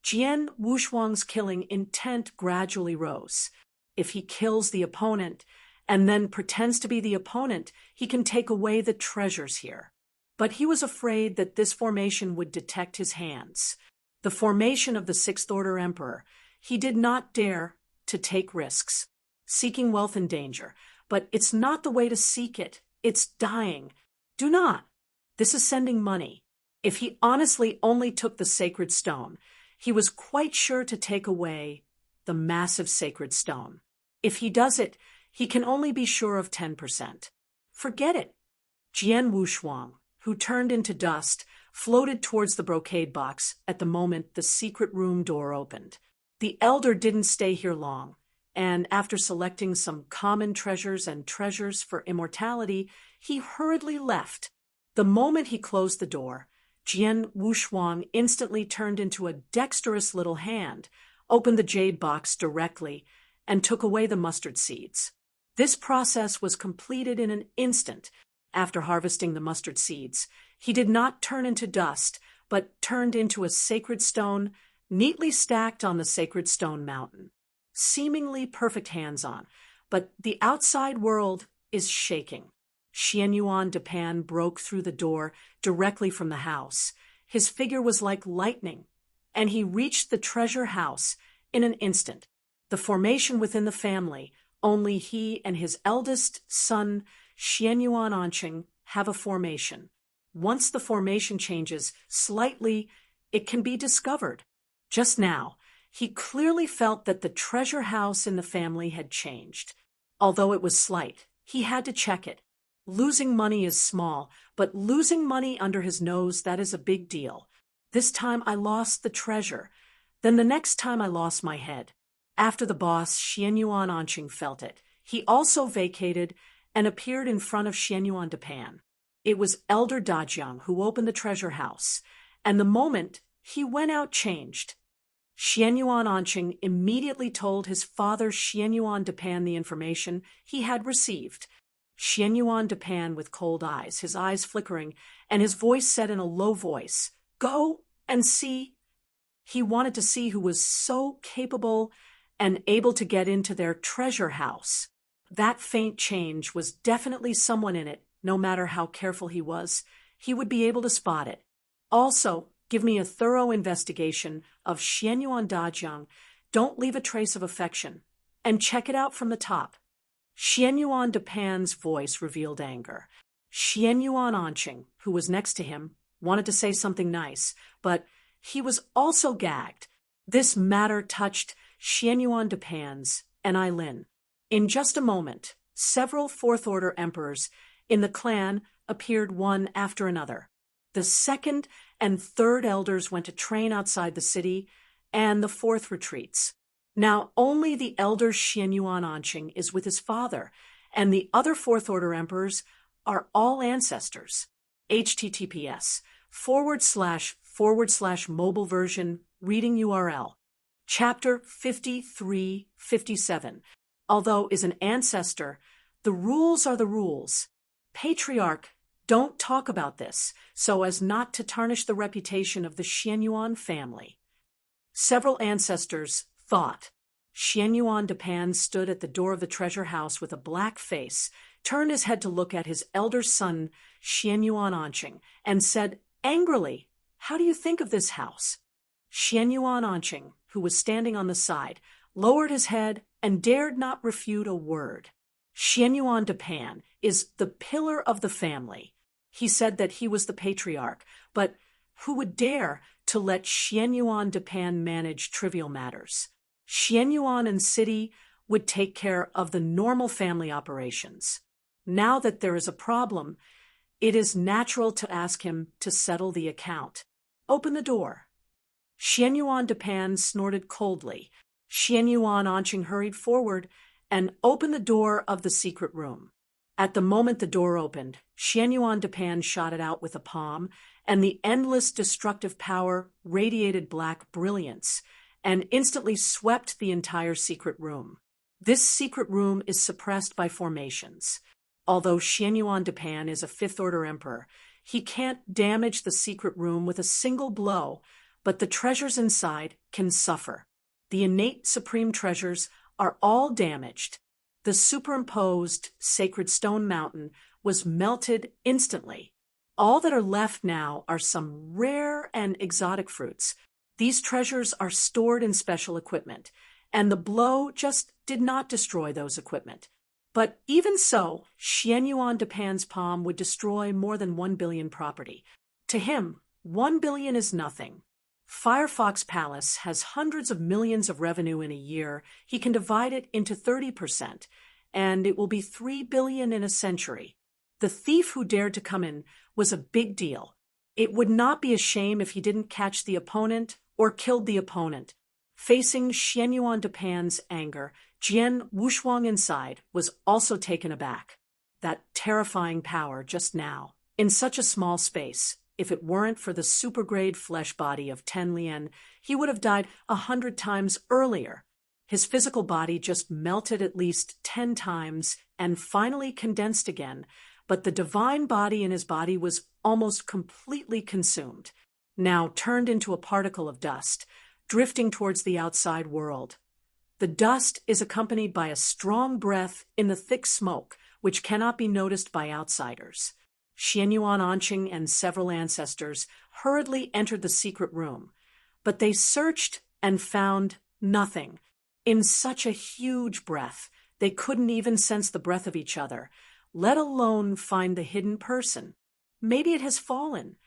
Jian Wushuang's killing intent gradually rose. If he kills the opponent and then pretends to be the opponent, he can take away the treasures here. But he was afraid that this formation would detect his hands. The formation of the Sixth Order Emperor. He did not dare to take risks. Seeking wealth in danger. But it's not the way to seek it. It's dying. Do not. This is sending money. If he honestly only took the sacred stone, he was quite sure to take away the massive sacred stone. If he does it, he can only be sure of 10%. Forget it. Jian Wushuang, who turned into dust, floated towards the brocade box at the moment the secret room door opened. The elder didn't stay here long, and after selecting some common treasures and treasures for immortality, he hurriedly left. The moment he closed the door, Jian Wushuang instantly turned into a dexterous little hand, opened the jade box directly, and took away the mustard seeds. This process was completed in an instant. After harvesting the mustard seeds, he did not turn into dust, but turned into a sacred stone neatly stacked on the sacred stone mountain. Seemingly perfect hands-on, but the outside world is shaking. Xianyuan Depan broke through the door directly from the house. His figure was like lightning, and he reached the treasure house in an instant. The formation within the family, only he and his eldest son, Xianyuan Anqing, have a formation. Once the formation changes slightly, it can be discovered. Just now, he clearly felt that the treasure house in the family had changed. Although it was slight, he had to check it. Losing money is small, but losing money under his nose, that is a big deal. This time I lost the treasure. Then the next time I lost my head. After the boss, Xianyuan Anqing, felt it. He also vacated and appeared in front of Xianyuan Depan. It was Elder Dajiang who opened the treasure house, and the moment he went out changed. Xianyuan Anqing immediately told his father Xianyuan Depan the information he had received. Xianyuan Depan with cold eyes, his eyes flickering, and his voice said in a low voice, "Go and see." He wanted to see who was so capable and able to get into their treasure house. That faint change was definitely someone in it. No matter how careful he was, he would be able to spot it. Also, give me a thorough investigation of Xianyuan Dajiang. Don't leave a trace of affection. And check it out from the top. Xianyuan Depan's voice revealed anger. Xianyuan Anqing, who was next to him, wanted to say something nice, but he was also gagged. This matter touched Xianyuan Depan's and Ailin. In just a moment, several Fourth Order emperors in the clan appeared one after another. The second and third elders went to train outside the city, and the fourth retreats. Now only the elder Xianyuan Anqing is with his father, and the other Fourth Order emperors are all ancestors. https:// mobile version reading URL. Chapter 53-57. Although is an ancestor, the rules are the rules. Patriarch, don't talk about this, so as not to tarnish the reputation of the Xianyuan family. Several ancestors thought. Xianyuan Depan stood at the door of the treasure house with a black face, turned his head to look at his elder son, Xianyuan Anqing, and said angrily, "How do you think of this house?" Xianyuan Anqing, who was standing on the side, lowered his head and dared not refute a word. Xianyuan Depan is the pillar of the family. He said that he was the patriarch, but who would dare to let Xianyuan Depan manage trivial matters? Xianyuan and city would take care of the normal family operations. Now that there is a problem, it is natural to ask him to settle the account. Open the door. Xianyuan Depan snorted coldly. Xianyuan Anqing hurried forward and opened the door of the secret room. At the moment the door opened, Xianyuan Depan shot it out with a palm, and the endless destructive power radiated black brilliance and instantly swept the entire secret room. This secret room is suppressed by formations. Although Xianyuan Depan is a Fifth Order emperor, He can't damage the secret room with a single blow, but the treasures inside can suffer. The innate supreme treasures are all damaged. The superimposed sacred stone mountain was melted instantly. All that are left now are some rare and exotic fruits. These treasures are stored in special equipment, and the blow just did not destroy those equipment. But even so, Xianyuan Depan's palm would destroy more than 1 billion property. To him, 1 billion is nothing. Firefox Palace has hundreds of millions of revenue in a year. He can divide it into 30%, and it will be 3 billion in a century. The thief who dared to come in was a big deal. It would not be a shame if he didn't catch the opponent or killed the opponent. Facing Xianyuan Depan's anger, Jian Wushuang inside was also taken aback. That terrifying power just now, in such a small space. If it weren't for the super-grade flesh body of Ten Lian, he would have died 100 times earlier. His physical body just melted at least 10 times and finally condensed again, but the divine body in his body was almost completely consumed, now turned into a particle of dust, drifting towards the outside world. The dust is accompanied by a strong breath in the thick smoke, which cannot be noticed by outsiders. Xianyuan Anqing and several ancestors hurriedly entered the secret room, but they searched and found nothing. In such a huge breath, they couldn't even sense the breath of each other, let alone find the hidden person. Maybe it has fallen.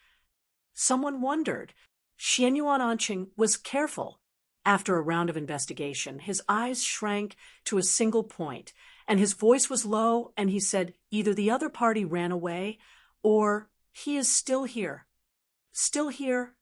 Someone wondered. Xianyuan Anqing was careful. After a round of investigation, his eyes shrank to a single point, and his voice was low, and he said, either the other party ran away, or he is still here. Still here?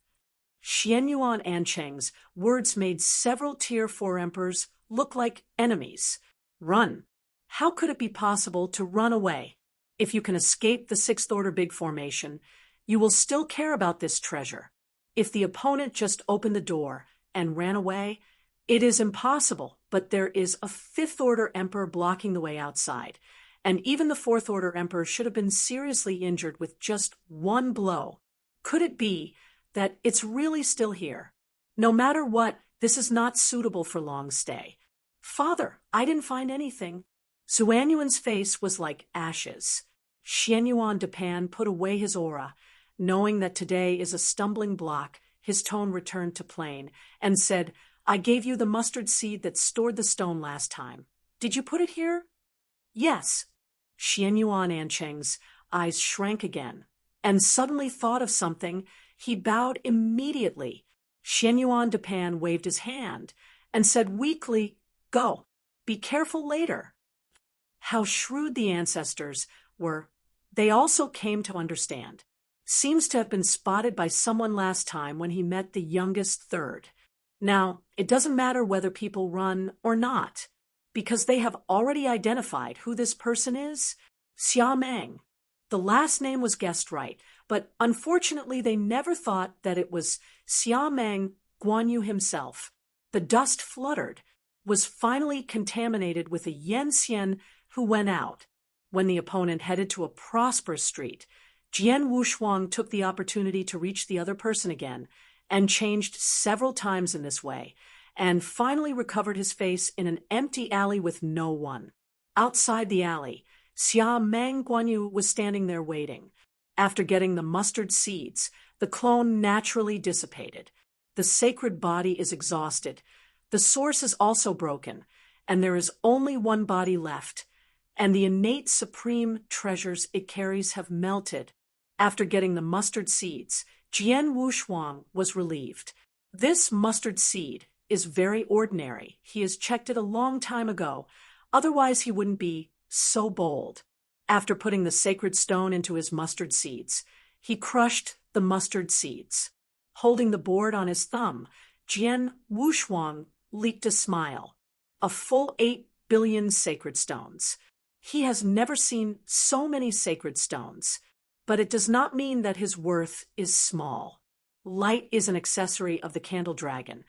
Xianyuan Anqing's words made several Tier 4 emperors look like enemies. Run. How could it be possible to run away? If you can escape the Sixth Order Big Formation, you will still care about this treasure. If the opponent just opened the door and ran away, it is impossible, but there is a Fifth Order Emperor blocking the way outside, and even the Fourth Order Emperor should have been seriously injured with just one blow. Could it be that it's really still here? No matter what, this is not suitable for long stay. Father, I didn't find anything. Xuanyuan's face was like ashes. Xianyuan Depan put away his aura. Knowing that today is a stumbling block, his tone returned to plain, and said, I gave you the mustard seed that stored the stone last time. Did you put it here? Yes. Xianyuan Anqing's eyes shrank again, and suddenly thought of something. He bowed immediately. Xianyuan Depan waved his hand and said weakly, Go. Be careful later. How shrewd the ancestors were. They also came to understand. Seems to have been spotted by someone last time when he met the youngest third. Now, it doesn't matter whether people run or not, because they have already identified who this person is. Xia Meng. The last name was guessed right, but unfortunately they never thought that it was Xia Meng Guanyu himself. The dust fluttered, was finally contaminated with a Yen Xian who went out. When the opponent headed to a prosperous street, Jian Wushuang took the opportunity to reach the other person again, and changed several times in this way, and finally recovered his face in an empty alley with no one. Outside the alley, Xia Meng Guanyu was standing there waiting. After getting the mustard seeds, the clone naturally dissipated. The sacred body is exhausted. The source is also broken, and there is only one body left, and the innate supreme treasures it carries have melted. After getting the mustard seeds, Jian Wushuang was relieved. This mustard seed is very ordinary. He has checked it a long time ago, otherwise he wouldn't be so bold. After putting the sacred stone into his mustard seeds, he crushed the mustard seeds. Holding the board on his thumb, Jian Wushuang leaked a smile. A full 8 billion sacred stones. He has never seen so many sacred stones. But it does not mean that his worth is small. Light is an accessory of the candle dragon,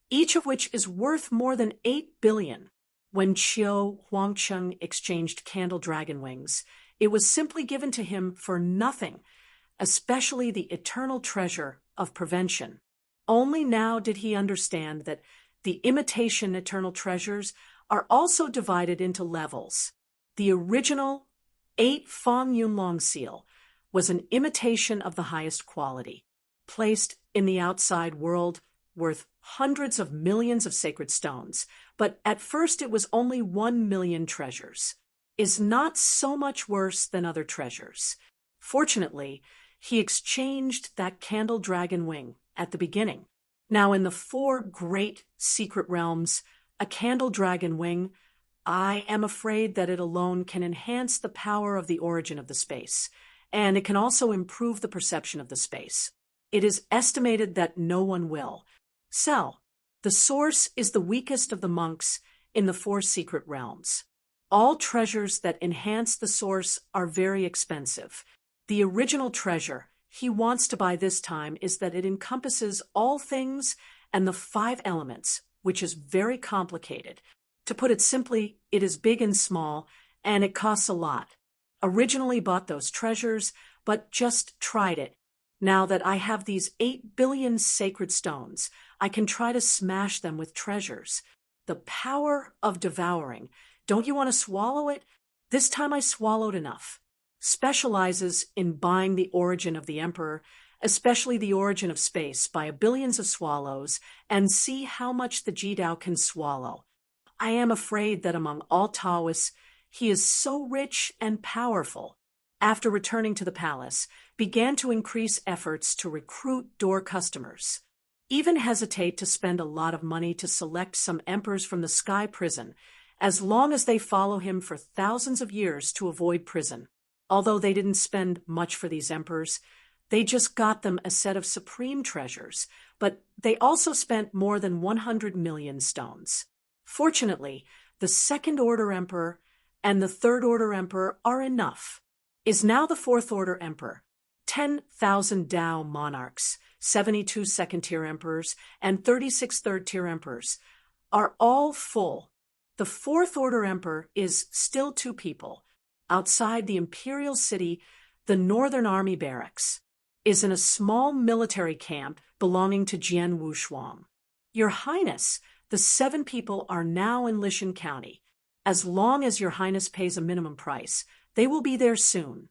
each of which is worth more than 8 billion. When Qiu Huangcheng exchanged candle dragon wings, it was simply given to him for nothing. especially the eternal treasure of prevention. Only now did he understand that the imitation eternal treasures are also divided into levels. The original 8 Fong Yunlong seal was an imitation of the highest quality, placed in the outside world, worth hundreds of millions of sacred stones, but at first it was only 1 million treasures, is not so much worse than other treasures. Fortunately, he exchanged that candle dragon wing at the beginning. Now in the 4 great secret realms, a candle dragon wing, I am afraid that it alone can enhance the power of the origin of the space, and it can also improve the perception of the space. It is estimated that no one will sell. The source is the weakest of the monks in the 4 secret realms. All treasures that enhance the source are very expensive. The original treasure he wants to buy this time is that it encompasses all things and the 5 elements, which is very complicated. To put it simply, it is big and small, and it costs a lot. Originally bought those treasures, but just tried it. Now that I have these 8 billion sacred stones, I can try to smash them with treasures. The power of devouring. Don't you want to swallow it? This time I swallowed enough. Specializes in buying the origin of the emperor, especially the origin of space, by billions of swallows, and see how much the Jidao can swallow. I am afraid that among all Taoists, he is so rich and powerful. After returning to the palace, began to increase efforts to recruit door customers. Even hesitate to spend a lot of money to select some emperors from the sky prison, as long as they follow him for thousands of years to avoid prison. Although they didn't spend much for these emperors, they just got them a set of supreme treasures, but they also spent more than 100 million stones. Fortunately, the Second Order Emperor and the Third Order Emperor are enough. Is now the Fourth Order Emperor, 10,000 Dao monarchs, 72 second-tier emperors, and 36 third-tier emperors are all full. The Fourth Order Emperor is still 2 people. Outside the imperial city, the Northern Army Barracks is in a small military camp belonging to Jian Wushuang. Your Highness, the 7 people are now in Lishan County. As long as Your Highness pays a minimum price, they will be there soon.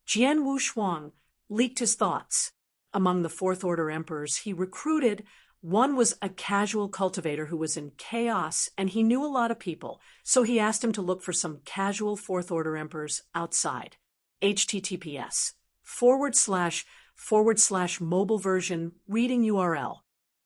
Jian Wushuang leaked his thoughts. Among the Fourth Order emperors he recruited, one was a casual cultivator who was in chaos, and he knew a lot of people, so he asked him to look for some casual Fourth Order emperors outside. https://mobile version reading URL.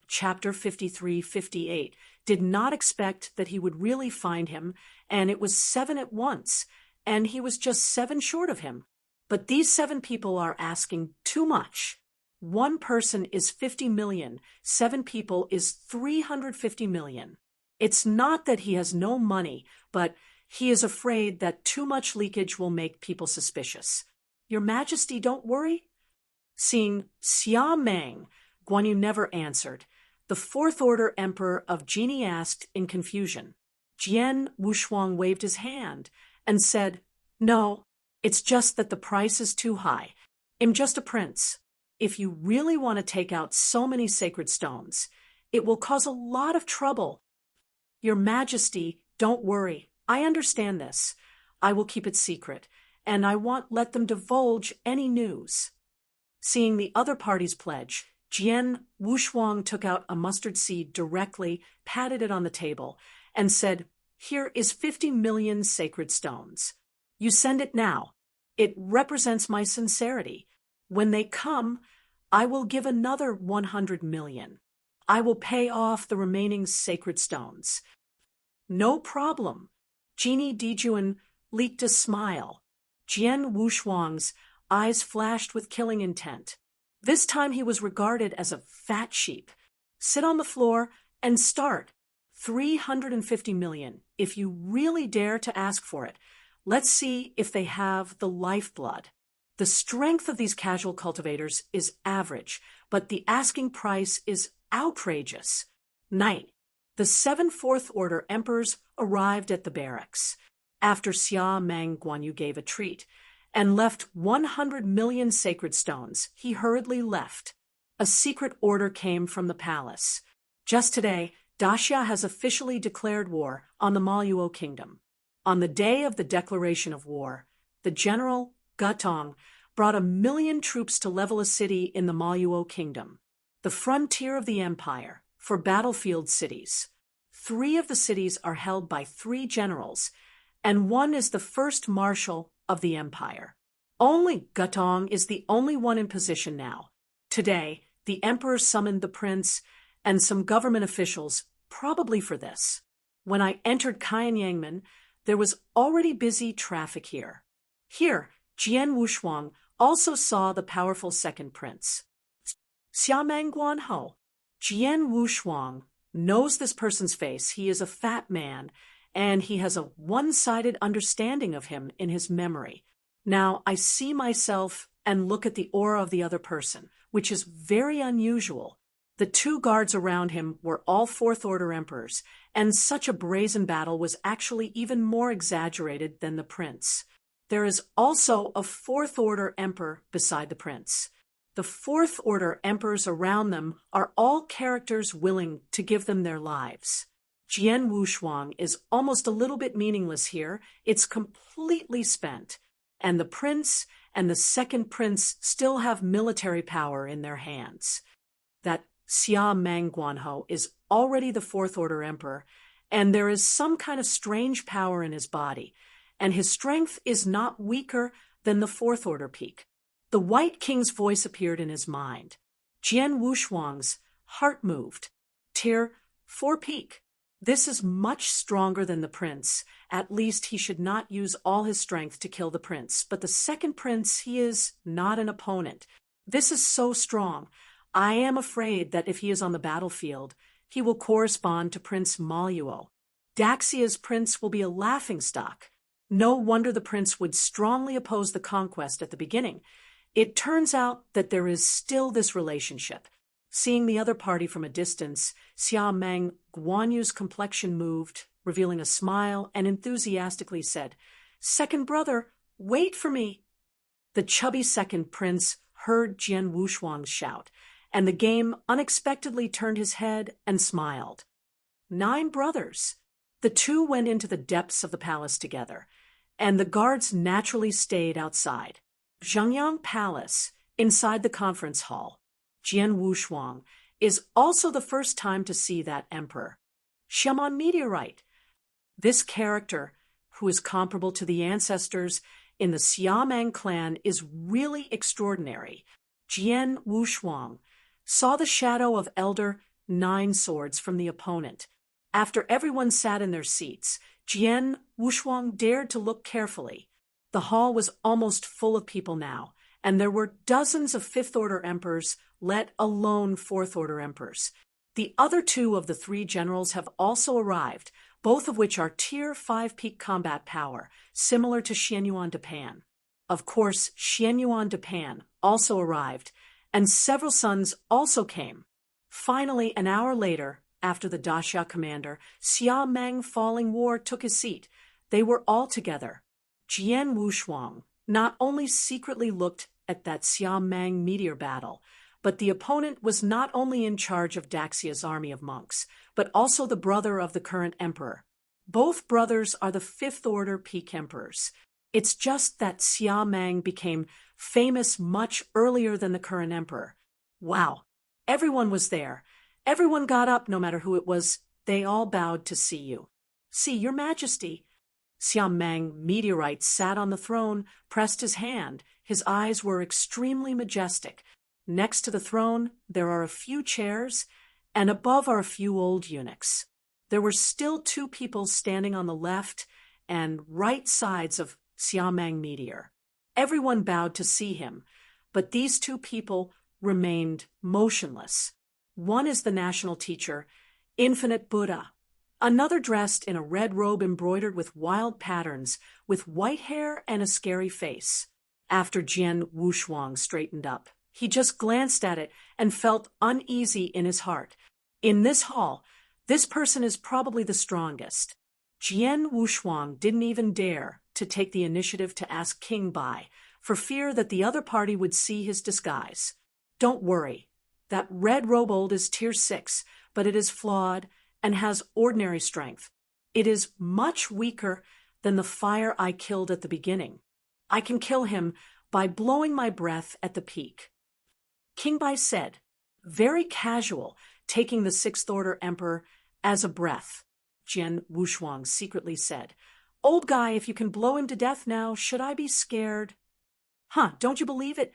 Chapter 53-58 did not expect that he would really find him, and it was 7 at once, and he was just 7 short of him. But these 7 people are asking too much. 1 person is 50 million, 7 people is 350 million. It's not that he has no money, but he is afraid that too much leakage will make people suspicious. Your Majesty, don't worry. Seeing Xia Meng, Guan Yu never answered. The Fourth Order Emperor of Genie asked in confusion. Jian Wushuang waved his hand and said, "No, it's just that the price is too high. I'm just a prince. If you really want to take out so many sacred stones, it will cause a lot of trouble. Your Majesty, don't worry. I understand this. I will keep it secret, and I won't let them divulge any news." Seeing the other party's pledge, Jian Wushuang took out a mustard seed directly, patted it on the table, and said, "Here is 50 million sacred stones. You send it now. It represents my sincerity. When they come, I will give another 100 million. I will pay off the remaining sacred stones." "No problem." Genie Dijuan leaked a smile. Jian Wushuang's eyes flashed with killing intent. This time he was regarded as a fat sheep. "Sit on the floor and start. 350 million, if you really dare to ask for it. Let's see if they have the lifeblood." The strength of these casual cultivators is average, but the asking price is outrageous. Night. The 7 Fourth Order emperors arrived at the barracks. After Xia Meng, Guan Yu gave a treat, and left 100 million sacred stones. He hurriedly left. A secret order came from the palace. Just today, Daxia has officially declared war on the Maluo kingdom. On the day of the declaration of war, the general, Gutong, brought 1 million troops to level a city in the Maluo kingdom, the frontier of the empire, for battlefield cities. 3 of the cities are held by 3 generals, and 1 is the first marshal of the empire. Only Gutong is the only one in position now. Today, the emperor summoned the prince and some government officials, probably for this. When I entered Kaiyangmen, there was already busy traffic here. Here, Jian Wushuang also saw the powerful second prince. Xiameng Guanhou. Jian Wushuang knows this person's face. He is a fat man, and he has a one-sided understanding of him in his memory. Now, I see myself and look at the aura of the other person, which is very unusual. The 2 guards around him were all Fourth-Order emperors, and such a brazen battle was actually even more exaggerated than the prince. There is also a Fourth-Order emperor beside the prince. The Fourth-Order emperors around them are all characters willing to give them their lives. Jian Wushuang is almost a little bit meaningless here. It's completely spent. And the prince and the second prince still have military power in their hands. That Xia Meng Guanhou is already the Fourth-Order emperor, and there is some kind of strange power in his body, and his strength is not weaker than the Fourth-Order peak. The White King's voice appeared in his mind. Jian Wushuang's heart moved. Tier 4 peak. This is much stronger than the prince. At least he should not use all his strength to kill the prince. But the second prince, he is not an opponent. This is so strong. I am afraid that if he is on the battlefield, he will correspond to Prince Maluo. Daxia's prince will be a laughingstock. No wonder the prince would strongly oppose the conquest at the beginning. It turns out that there is still this relationship. Seeing the other party from a distance, Xia Meng Guanyu's complexion moved, revealing a smile, and enthusiastically said, "Second brother, wait for me." The chubby second prince heard Jian Wushuang's shout, and the game unexpectedly turned his head and smiled. 9 brothers. The 2 went into the depths of the palace together, and the guards naturally stayed outside. Zhengyang Palace, inside the conference hall. Jian Wushuang is also the first time to see that emperor. Xiamen Meteorite. This character, who is comparable to the ancestors in the Xiameng clan, is really extraordinary. Jian Wushuang saw the shadow of Elder 9 Swords from the opponent. After everyone sat in their seats, Jian Wushuang dared to look carefully. The hall was almost full of people now, and there were dozens of Fifth-Order emperors, let alone Fourth-Order emperors. The other 2 of the 3 generals have also arrived, both of which are Tier 5 peak combat power, similar to Xianyuan Depan. Of course, Xianyuan Depan also arrived, and several sons also came. Finally, an hour later, after the Daxia commander, Xia Meng Falling War took his seat, they were all together. Jian Wushuang not only secretly looked at that Xiameng meteor battle, but the opponent was not only in charge of Daxia's army of monks, but also the brother of the current emperor. Both brothers are the Fifth-Order peak emperors. It's just that Xiameng became famous much earlier than the current emperor. Wow, everyone was there. Everyone got up, no matter who it was. They all bowed to see you. "See, your majesty." Xiameng Meteorite sat on the throne, pressed his hand. His eyes were extremely majestic. Next to the throne, there are a few chairs, and above are a few old eunuchs. There were still 2 people standing on the left and right sides of Xiameng Meteor. Everyone bowed to see him, but these 2 people remained motionless. One is the national teacher, Infinite Buddha. Another dressed in a red robe embroidered with wild patterns, with white hair and a scary face. After Jian Wushuang straightened up, he just glanced at it and felt uneasy in his heart. In this hall, this person is probably the strongest. Jian Wushuang didn't even dare to take the initiative to ask King Bai, for fear that the other party would see his disguise. Don't worry. That red robe is tier 6, but it is flawed and has ordinary strength. It is much weaker than the fire I killed at the beginning. I can kill him by blowing my breath at the peak. King Bai said, very casual, taking the Sixth Order Emperor as a breath. Jian Wushuang secretly said, Old guy, if you can blow him to death now, should I be scared? Huh, don't you believe it?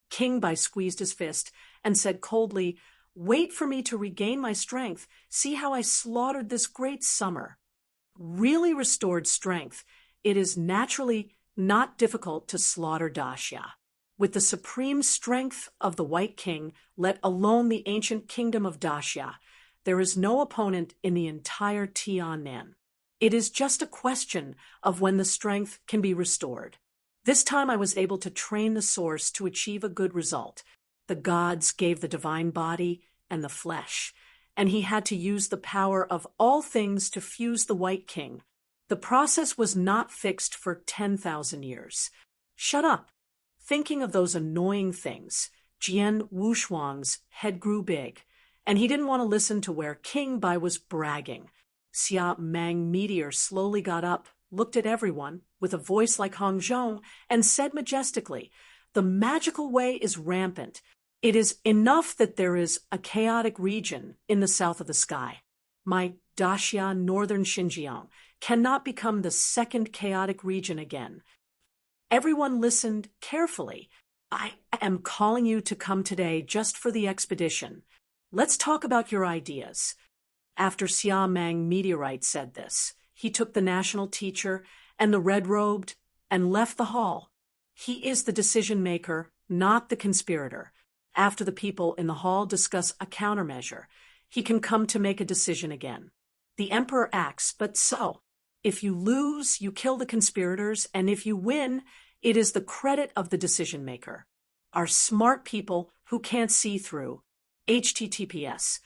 King Bai squeezed his fist and said coldly, Wait for me to regain my strength. See how I slaughtered this great summer. Really restored strength, it is naturally not difficult to slaughter Daxia. With the supreme strength of the White King, let alone the ancient kingdom of Daxia, there is no opponent in the entire Tiannan. It is just a question of when the strength can be restored. This time I was able to train the source to achieve a good result. The gods gave the divine body and the flesh, and he had to use the power of all things to fuse the White King. The process was not fixed for 10,000 years. Shut up. Thinking of those annoying things, Jian Wushuang's head grew big, and he didn't want to listen to where King Bai was bragging. Xia Mang Meteor slowly got up, looked at everyone, with a voice like Hong Zhong, and said majestically, The magical way is rampant. It is enough that there is a chaotic region in the south of the sky. My Daxia northern Xinjiang cannot become the second chaotic region again. Everyone listened carefully. I am calling you to come today just for the expedition. Let's talk about your ideas. After Xia Mang Meteorite said this, he took the national teacher and the red-robed and left the hall. He is the decision-maker, not the conspirator. After the people in the hall discuss a countermeasure, he can come to make a decision again. The emperor acts, but so. If you lose, you kill the conspirators, and if you win, it is the credit of the decision-maker. Are smart people who can't see through. https://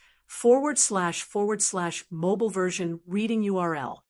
mobile version reading URL.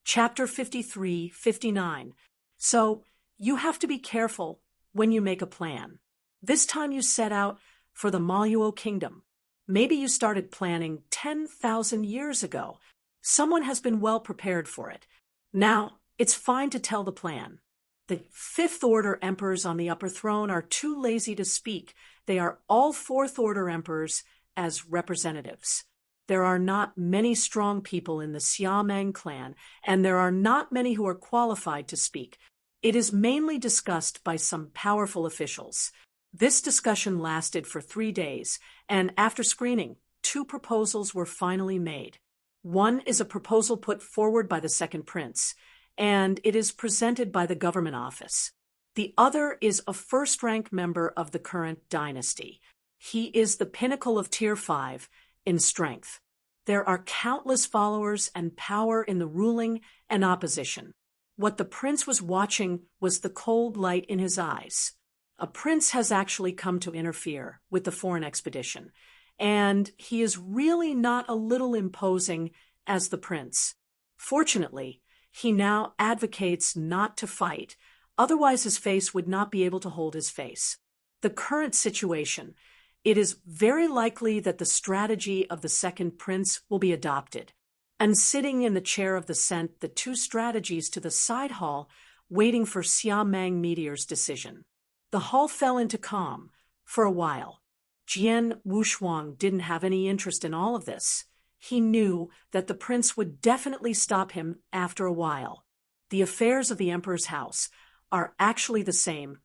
Chapter 53-59. So, you have to be careful when you make a plan. This time you set out for the Maluo Kingdom. Maybe you started planning 10,000 years ago. Someone has been well prepared for it. Now, it's fine to tell the plan. The Fifth Order Emperors on the upper throne are too lazy to speak. They are all Fourth Order Emperors as representatives. There are not many strong people in the Xiamang clan, and there are not many who are qualified to speak. It is mainly discussed by some powerful officials. This discussion lasted for 3 days, and after screening, 2 proposals were finally made. One is a proposal put forward by the second prince, and it is presented by the government office. The other is a first-rank member of the current dynasty. He is the pinnacle of Tier 5 in strength. There are countless followers and power in the ruling and opposition. What the prince was watching was the cold light in his eyes. A prince has actually come to interfere with the foreign expedition, and he is really not a little imposing as the prince. Fortunately, he now advocates not to fight, otherwise his face would not be able to hold his face. The current situation, it is very likely that the strategy of the second prince will be adopted. And sitting in the chair of the sent the 2 strategies to the side hall, waiting for Xia Mang Meteor's decision. The hall fell into calm for a while. Jian Wushuang didn't have any interest in all of this. He knew that the prince would definitely stop him after a while. The affairs of the emperor's house are actually the same.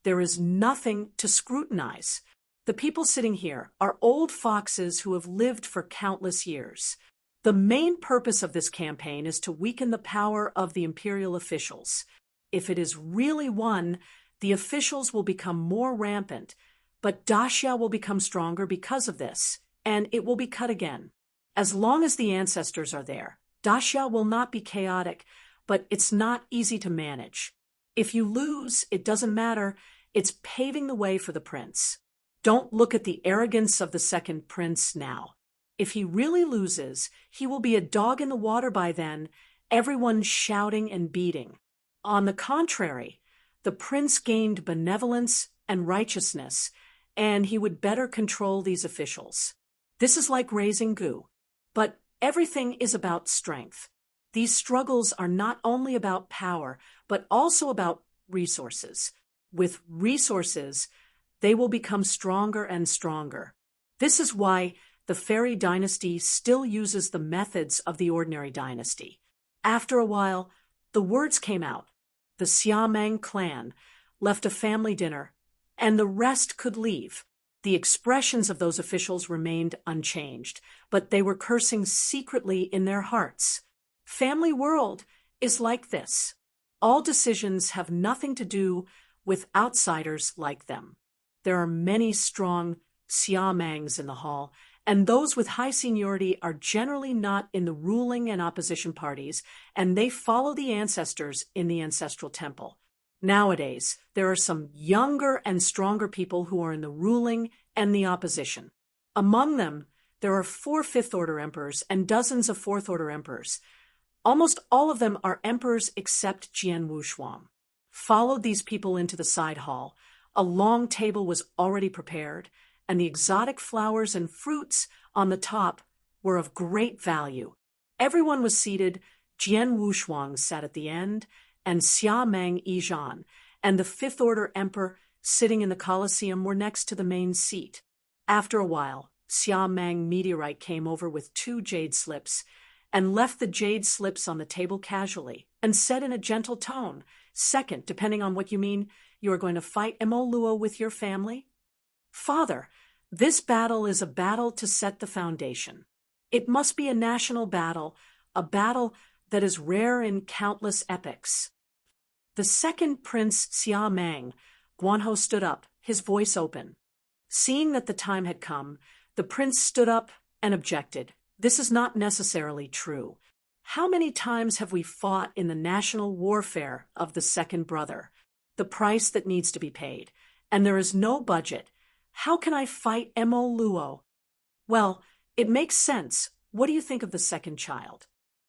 There is nothing to scrutinize. The people sitting here are old foxes who have lived for countless years. The main purpose of this campaign is to weaken the power of the imperial officials. If it is really won, the officials will become more rampant, but Daxia will become stronger because of this, and it will be cut again. As long as the ancestors are there, Daxia will not be chaotic, but it's not easy to manage. If you lose, it doesn't matter. It's paving the way for the prince. Don't look at the arrogance of the second prince now. If he really loses, he will be a dog in the water by then, everyone shouting and beating. On the contrary, the prince gained benevolence and righteousness, and he would better control these officials. This is like raising goo. But everything is about strength. These struggles are not only about power, but also about resources. With resources, they will become stronger and stronger. This is why the fairy dynasty still uses the methods of the ordinary dynasty. After a while, the words came out. The Xiameng clan left a family dinner, and the rest could leave. The expressions of those officials remained unchanged, but they were cursing secretly in their hearts. Family world is like this. All decisions have nothing to do with outsiders like them. There are many strong Xiamengs in the hall, and those with high seniority are generally not in the ruling and opposition parties, and they follow the ancestors in the ancestral temple. Nowadays, there are some younger and stronger people who are in the ruling and the opposition. Among them, there are 4 fifth-order emperors and dozens of fourth-order emperors. Almost all of them are emperors except Jian Wushuang. Followed these people into the side hall. A long table was already prepared, and the exotic flowers and fruits on the top were of great value. Everyone was seated. Jian Wushuang sat at the end, and Xiameng Yizhan and the fifth-order emperor sitting in the Colosseum were next to the main seat. After a while, Xiameng Meteorite came over with 2 jade slips and left the jade slips on the table casually and said in a gentle tone, "Second, depending on what you mean, you are going to fight Emoluo with your family?" "Father, this battle is a battle to set the foundation. It must be a national battle, a battle that is rare in countless epics." The second Prince Xiameng, Guanhou, stood up, his voice open. Seeing that the time had come, the prince stood up and objected. "This is not necessarily true. How many times have we fought in the national warfare of the second brother? The price that needs to be paid. And there is no budget. How can I fight Emoluo?" "Well, it makes sense. What do you think of the second child?"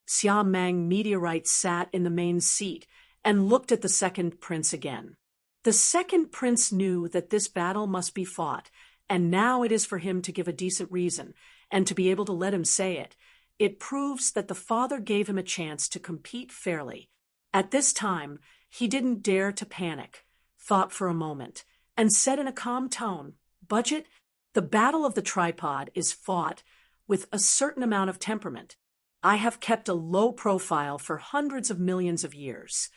Xiameng Meteorite sat in the main seat and looked at the second prince again. The second prince knew that this battle must be fought, and now it is for him to give a decent reason, and to be able to let him say it. It proves that the father gave him a chance to compete fairly. At this time, he didn't dare to panic, thought for a moment, and said in a calm tone, "Budget, the battle of the tripod is fought with a certain amount of temperament. I have kept a low profile for hundreds of millions of years.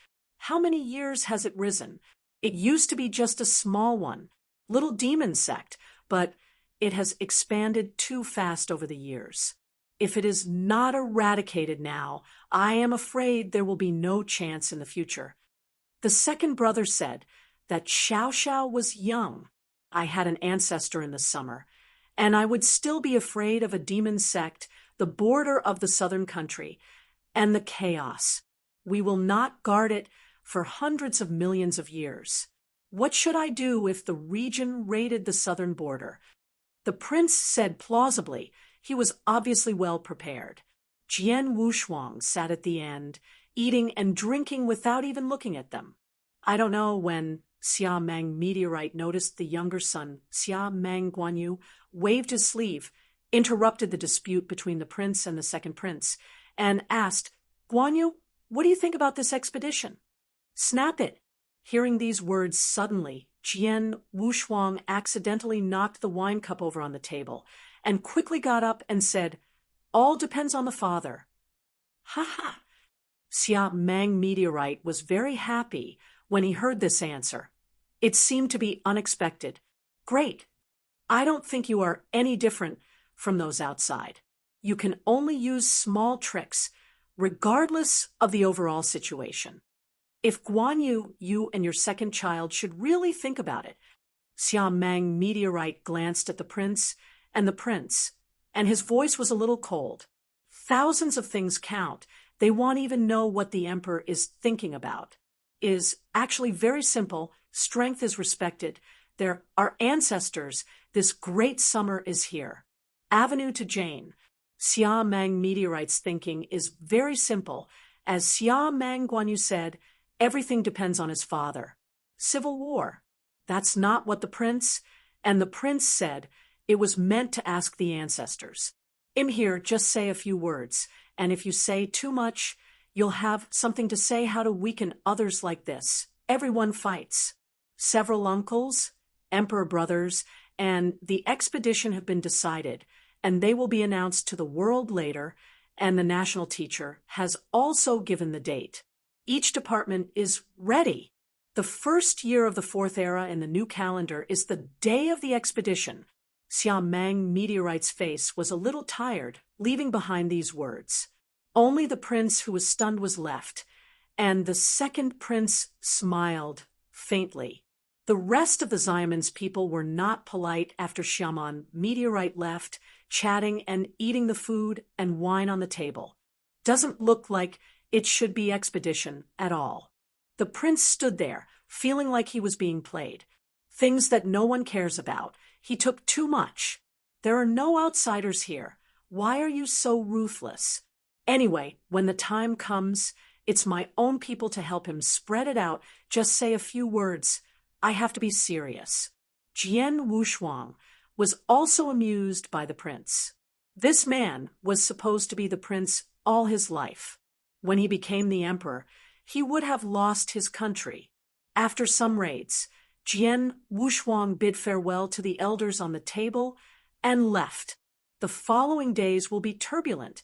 How many years has it risen? It used to be just a small one, little demon sect, but it has expanded too fast over the years. If it is not eradicated now, I am afraid there will be no chance in the future." The second brother said that Xiao Xiao was young. "I had an ancestor in the summer, and I would still be afraid of a demon sect, the border of the southern country, and the chaos. We will not guard it for hundreds of millions of years. What should I do if the region raided the southern border?" The prince said plausibly. He was obviously well prepared. Jian Wushuang sat at the end, eating and drinking without even looking at them. "I don't know." When Xiameng Meteorite noticed the younger son, Xiameng Guanyu, waved his sleeve, interrupted the dispute between the prince and the second prince, and asked, "Guanyu, what do you think about this expedition?" "Snap it." Hearing these words suddenly, Jian Wushuang accidentally knocked the wine cup over on the table and quickly got up and said, "All depends on the father." "Ha ha!" Xiameng Meteorite was very happy when he heard this answer. It seemed to be unexpected. "Great. I don't think you are any different from those outside. You can only use small tricks, regardless of the overall situation. If Guanyu, you and your second child should really think about it." Xiameng Meteorite glanced at the prince, and his voice was a little cold. "Thousands of things count. They won't even know what the emperor is thinking about. It is actually very simple. Strength is respected. There are ancestors. This great summer is here. Avenue to Jane." Xiameng Meteorite's thinking is very simple. As Xiameng Guanyu said, Everything depends on his father. Civil war. That's not what and the prince said it was meant to ask the ancestors. "I'm here, just say a few words, and if you say too much, you'll have something to say how to weaken others like this. Everyone fights." Several uncles, emperor brothers, and the expedition have been decided, and they will be announced to the world later, and the national teacher has also given the date. Each department is ready. The first year of the fourth era in the new calendar is the day of the expedition. Xia Mang Meteorite's face was a little tired, leaving behind these words. Only the prince who was stunned was left, and the second prince smiled faintly. The rest of the Xiamen's people were not polite after Xiamen Meteorite left, chatting and eating the food and wine on the table. Doesn't look like it should be expedition at all. The prince stood there, feeling like he was being played. Things that no one cares about. He took too much. There are no outsiders here. Why are you so ruthless? Anyway, when the time comes, it's my own people to help him spread it out. Just say a few words. I have to be serious. Jian Wushuang was also amused by the prince. This man was supposed to be the prince all his life. When he became the emperor, he would have lost his country. After some raids, Jian Wushuang bid farewell to the elders on the table and left. The following days will be turbulent,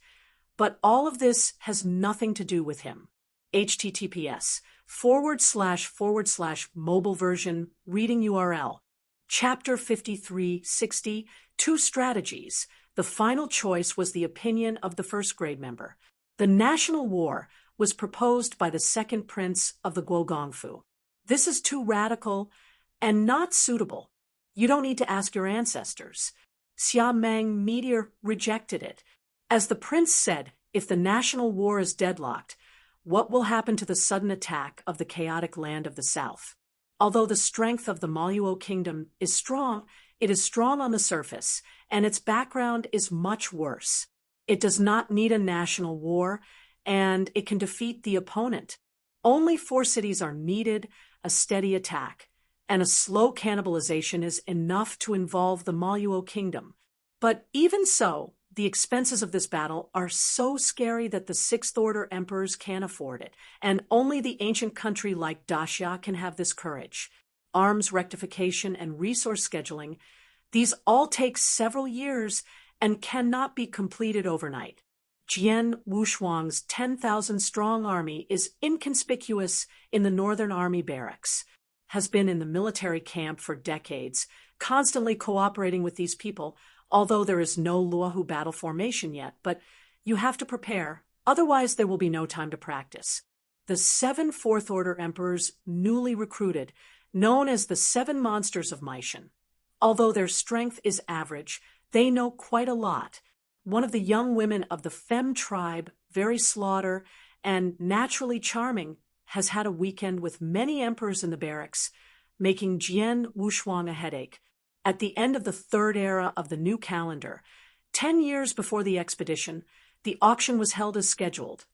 but all of this has nothing to do with him. https:// mobile version reading URL. Chapter 5360, Two Strategies. The final choice was the opinion of the first grade member. The national war was proposed by the second prince of the Guogongfu. This is too radical and not suitable. You don't need to ask your ancestors. Xia Mang Meteor rejected it. As the prince said, if the national war is deadlocked, what will happen to the sudden attack of the chaotic land of the south? Although the strength of the Maluo kingdom is strong, it is strong on the surface, and its background is much worse. It does not need a national war, and it can defeat the opponent. Only 4 cities are needed, a steady attack, and a slow cannibalization is enough to involve the Maluo kingdom. But even so, the expenses of this battle are so scary that the sixth-order emperors can't afford it, and only the ancient country like Daxia can have this courage. Arms rectification and resource scheduling, these all take several years and cannot be completed overnight. Jian Wushuang's 10,000-strong army is inconspicuous in the Northern Army barracks, has been in the military camp for decades, constantly cooperating with these people, although there is no Luohu battle formation yet, but you have to prepare, otherwise there will be no time to practice. The 7 fourth-order emperors newly recruited, known as the 7 monsters of Meishan. Although their strength is average, they know quite a lot. One of the young women of the Fem tribe, very slaughter and naturally charming, has had a weekend with many emperors in the barracks, making Jian Wushuang a headache. At the end of the 3rd era of the new calendar, 10 years before the expedition, the auction was held as scheduled,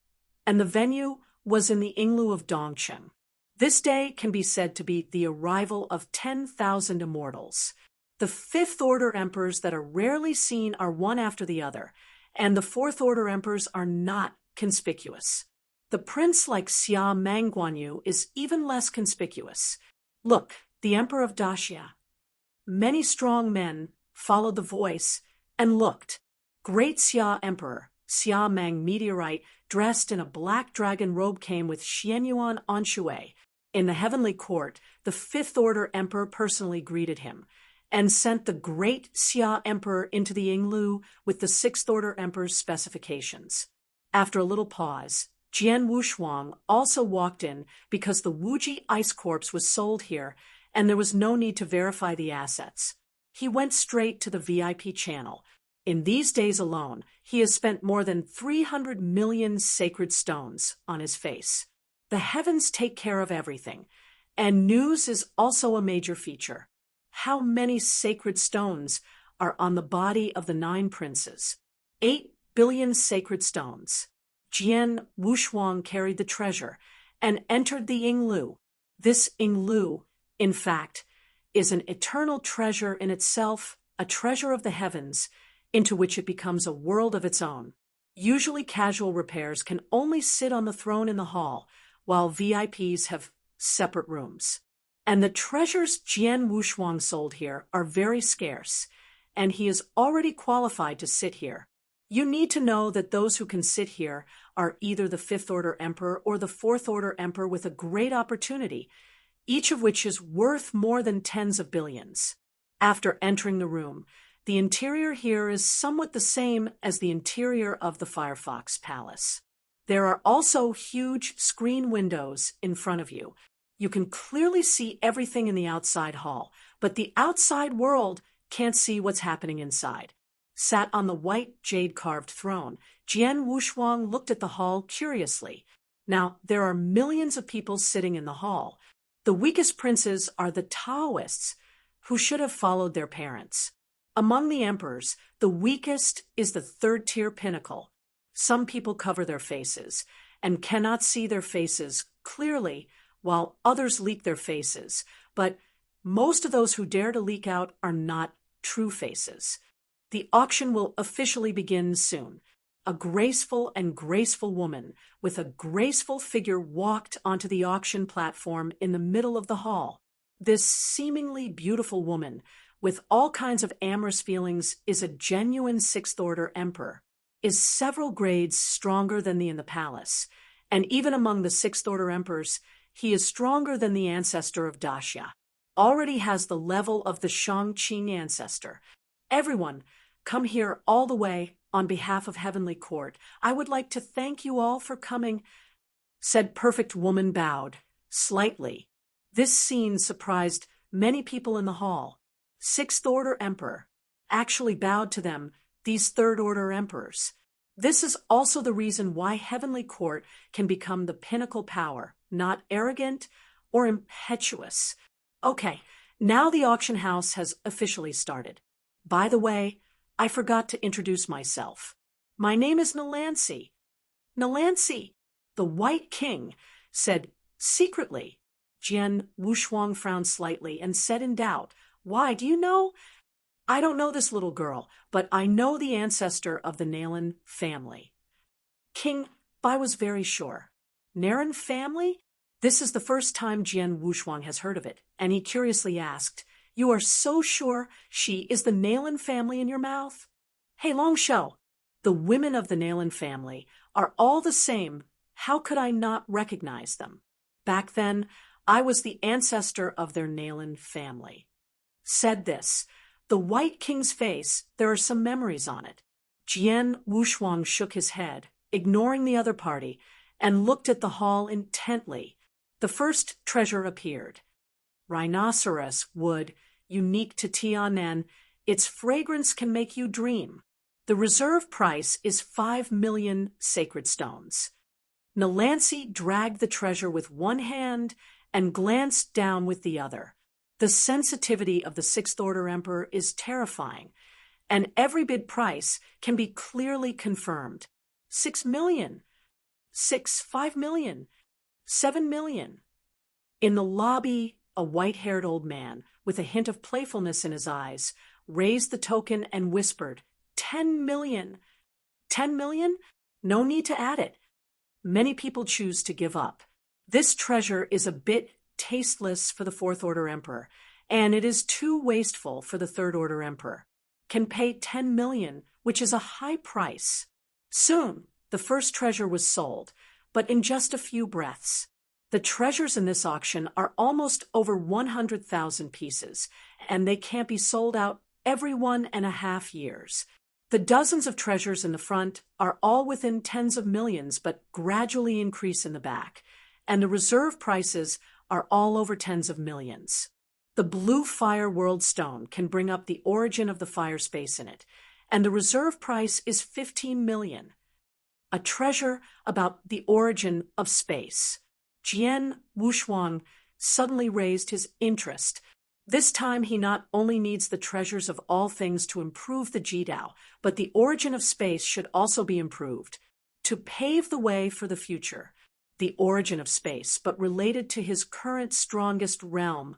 and the venue was in the Yinglu of Dongcheng. This day can be said to be the arrival of 10,000 immortals. The 5th-order emperors that are rarely seen are one after the other, and the 4th-order emperors are not conspicuous. The prince like Xia Mangguanyu is even less conspicuous. Look, the emperor of Daxia. Many strong men followed the voice and looked. Great Xia Emperor, Xia Mang Meteorite, dressed in a black dragon robe, came with Xianyuan Anshui. In the heavenly court, the 5th-order emperor personally greeted him and sent the great Xia Emperor into the Yinglu with the 6th-order emperor's specifications. After a little pause, Jian Wushuang also walked in because the Wuji Ice Corps was sold here and there was no need to verify the assets. He went straight to the VIP channel. In these days alone, he has spent more than 300 million sacred stones on his face. The heavens take care of everything, and news is also a major feature. How many sacred stones are on the body of the 9 princes? 8 billion sacred stones. Jian Wushuang carried the treasure, and entered the Yinglu. This Yinglu, in fact, is an eternal treasure in itself, a treasure of the heavens, into which it becomes a world of its own. Usually casual repairs can only sit on the throne in the hall, while VIPs have separate rooms. And the treasures Jian Wushuang sold here are very scarce, and he is already qualified to sit here. You need to know that those who can sit here are either the Fifth Order Emperor or the Fourth Order Emperor with a great opportunity, each of which is worth more than tens of billions. After entering the room, the interior here is somewhat the same as the interior of the Firefox Palace. There are also huge screen windows in front of you. You can clearly see everything in the outside hall, but the outside world can't see what's happening inside. Sat on the white jade-carved throne, Jian Wushuang looked at the hall curiously. Now, there are millions of people sitting in the hall. The weakest princes are the Taoists, who should have followed their parents. Among the emperors, the weakest is the third-tier pinnacle. Some people cover their faces and cannot see their faces clearly, while others leak their faces. But most of those who dare to leak out are not true faces. The auction will officially begin soon. A graceful woman with a graceful figure walked onto the auction platform in the middle of the hall. This seemingly beautiful woman, with all kinds of amorous feelings, is a genuine Sixth Order Emperor, is several grades stronger than the in the palace, and even among the Sixth Order Emperors, he is stronger than the ancestor of Daxia. Already has the level of the Shangqing ancestor. Everyone, come here all the way on behalf of Heavenly Court. I would like to thank you all for coming, said Perfect Woman bowed, slightly. This scene surprised many people in the hall. Sixth Order Emperor actually bowed to them, these Third Order Emperors. This is also the reason why Heavenly Court can become the pinnacle power, not arrogant or impetuous. Okay, now the auction house has officially started. By the way, I forgot to introduce myself. My name is Nalansi. Nalansi, the White King, said secretly. Jian Wushuang frowned slightly and said in doubt, "Why, do you know? I don't know this little girl, but I know the ancestor of the Nalan family." King Bai was very sure. Nalan family? This is the first time Jian Wushuang has heard of it, and he curiously asked, "You are so sure she is the Nalan family in your mouth?" "Hey, Longshou, the women of the Nalan family are all the same. How could I not recognize them? Back then, I was the ancestor of their Nalan family." Said this. The White King's face, there are some memories on it. Jian Wushuang shook his head, ignoring the other party, and looked at the hall intently. The first treasure appeared. Rhinoceros wood, unique to Tianan. Its fragrance can make you dream. The reserve price is 5 million sacred stones. Nalansi dragged the treasure with one hand and glanced down with the other. The sensitivity of the Sixth Order Emperor is terrifying, and every bid price can be clearly confirmed. 6 million, 5 million, 7 million. In the lobby, a white-haired old man, with a hint of playfulness in his eyes, raised the token and whispered, 10 million. 10 million? No need to add it. Many people choose to give up. This treasure is a bit tasteless for the Fourth Order Emperor, and it is too wasteful for the Third Order Emperor. Can pay 10 million, which is a high price. Soon, the first treasure was sold, but in just a few breaths. The treasures in this auction are almost over 100,000 pieces, and they can't be sold out every 1.5 years. The dozens of treasures in the front are all within tens of millions, but gradually increase in the back, and the reserve prices are all over tens of millions. The blue fire world stone can bring up the origin of the fire space in it, and the reserve price is 15 million. A treasure about the origin of space. Jian Wushuang suddenly raised his interest. This time he not only needs the treasures of all things to improve the Jidao, but the origin of space should also be improved, to pave the way for the future. the origin of space, but related to his current strongest realm.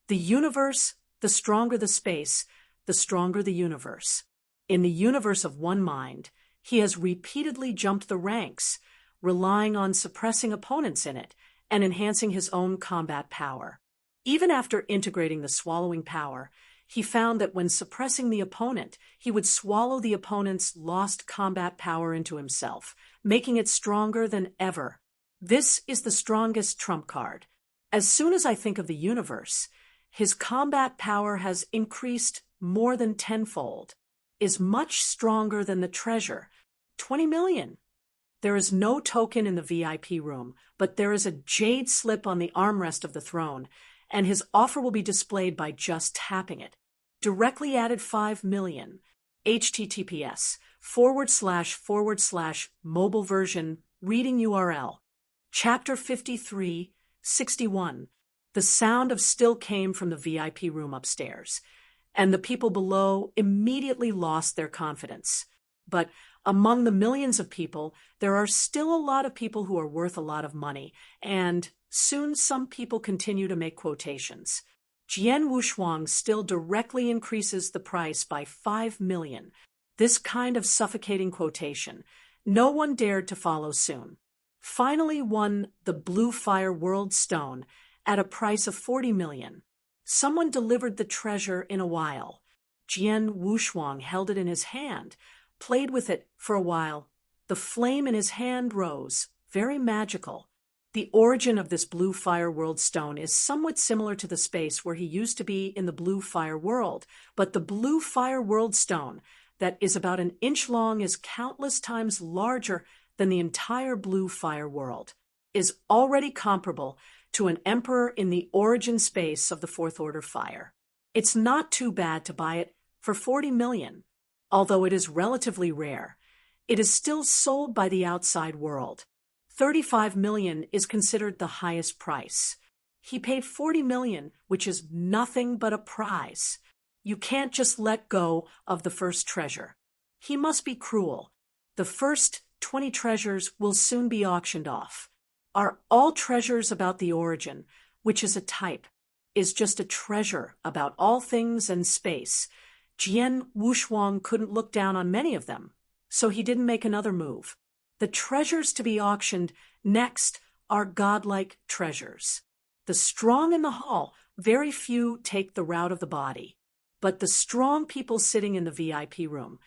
The universe, the stronger the space, the stronger the universe. In the universe of one mind, he has repeatedly jumped the ranks, relying on suppressing opponents in it and enhancing his own combat power. Even after integrating the swallowing power, he found that when suppressing the opponent, he would swallow the opponent's lost combat power into himself, making it stronger than ever. This is the strongest trump card. As soon as I think of the universe, his combat power has increased more than tenfold, is much stronger than the treasure, 20 million. There is no token in the VIP room, but there is a jade slip on the armrest of the throne, and his offer will be displayed by just tapping it. Directly added 5 million. https:///mobile version reading URL. Chapter 53, 61. The sound of still came from the VIP room upstairs, and the people below immediately lost their confidence. But among the millions of people, there are still a lot of people who are worth a lot of money, and soon some people continue to make quotations. Jian Wushuang still directly increases the price by 5 million. This kind of suffocating quotation, no one dared to follow soon. Finally won the Blue Fire World Stone at a price of 40 million. Someone delivered the treasure in a while. Jian Wushuang held it in his hand, played with it for a while. The flame in his hand rose, very magical. The origin of this Blue Fire World Stone is somewhat similar to the space where he used to be in the Blue Fire World, but the Blue Fire World Stone, that is about an inch long, is countless times larger than the entire Blue Fire World, is already comparable to an emperor in the origin space of the Fourth Order Fire. It's not too bad to buy it for 40 million. Although it is relatively rare, it is still sold by the outside world. 35 million is considered the highest price. He paid 40 million, which is nothing but a prize. You can't just let go of the first treasure. He must be cruel. The first 20 treasures will soon be auctioned off. Are all treasures about the origin, which is a type, is just a treasure about all things and space? Jian Wushuang couldn't look down on many of them, so he didn't make another move. The treasures to be auctioned next are godlike treasures. The strong in the hall, very few take the route of the body, but the strong people sitting in the VIP room,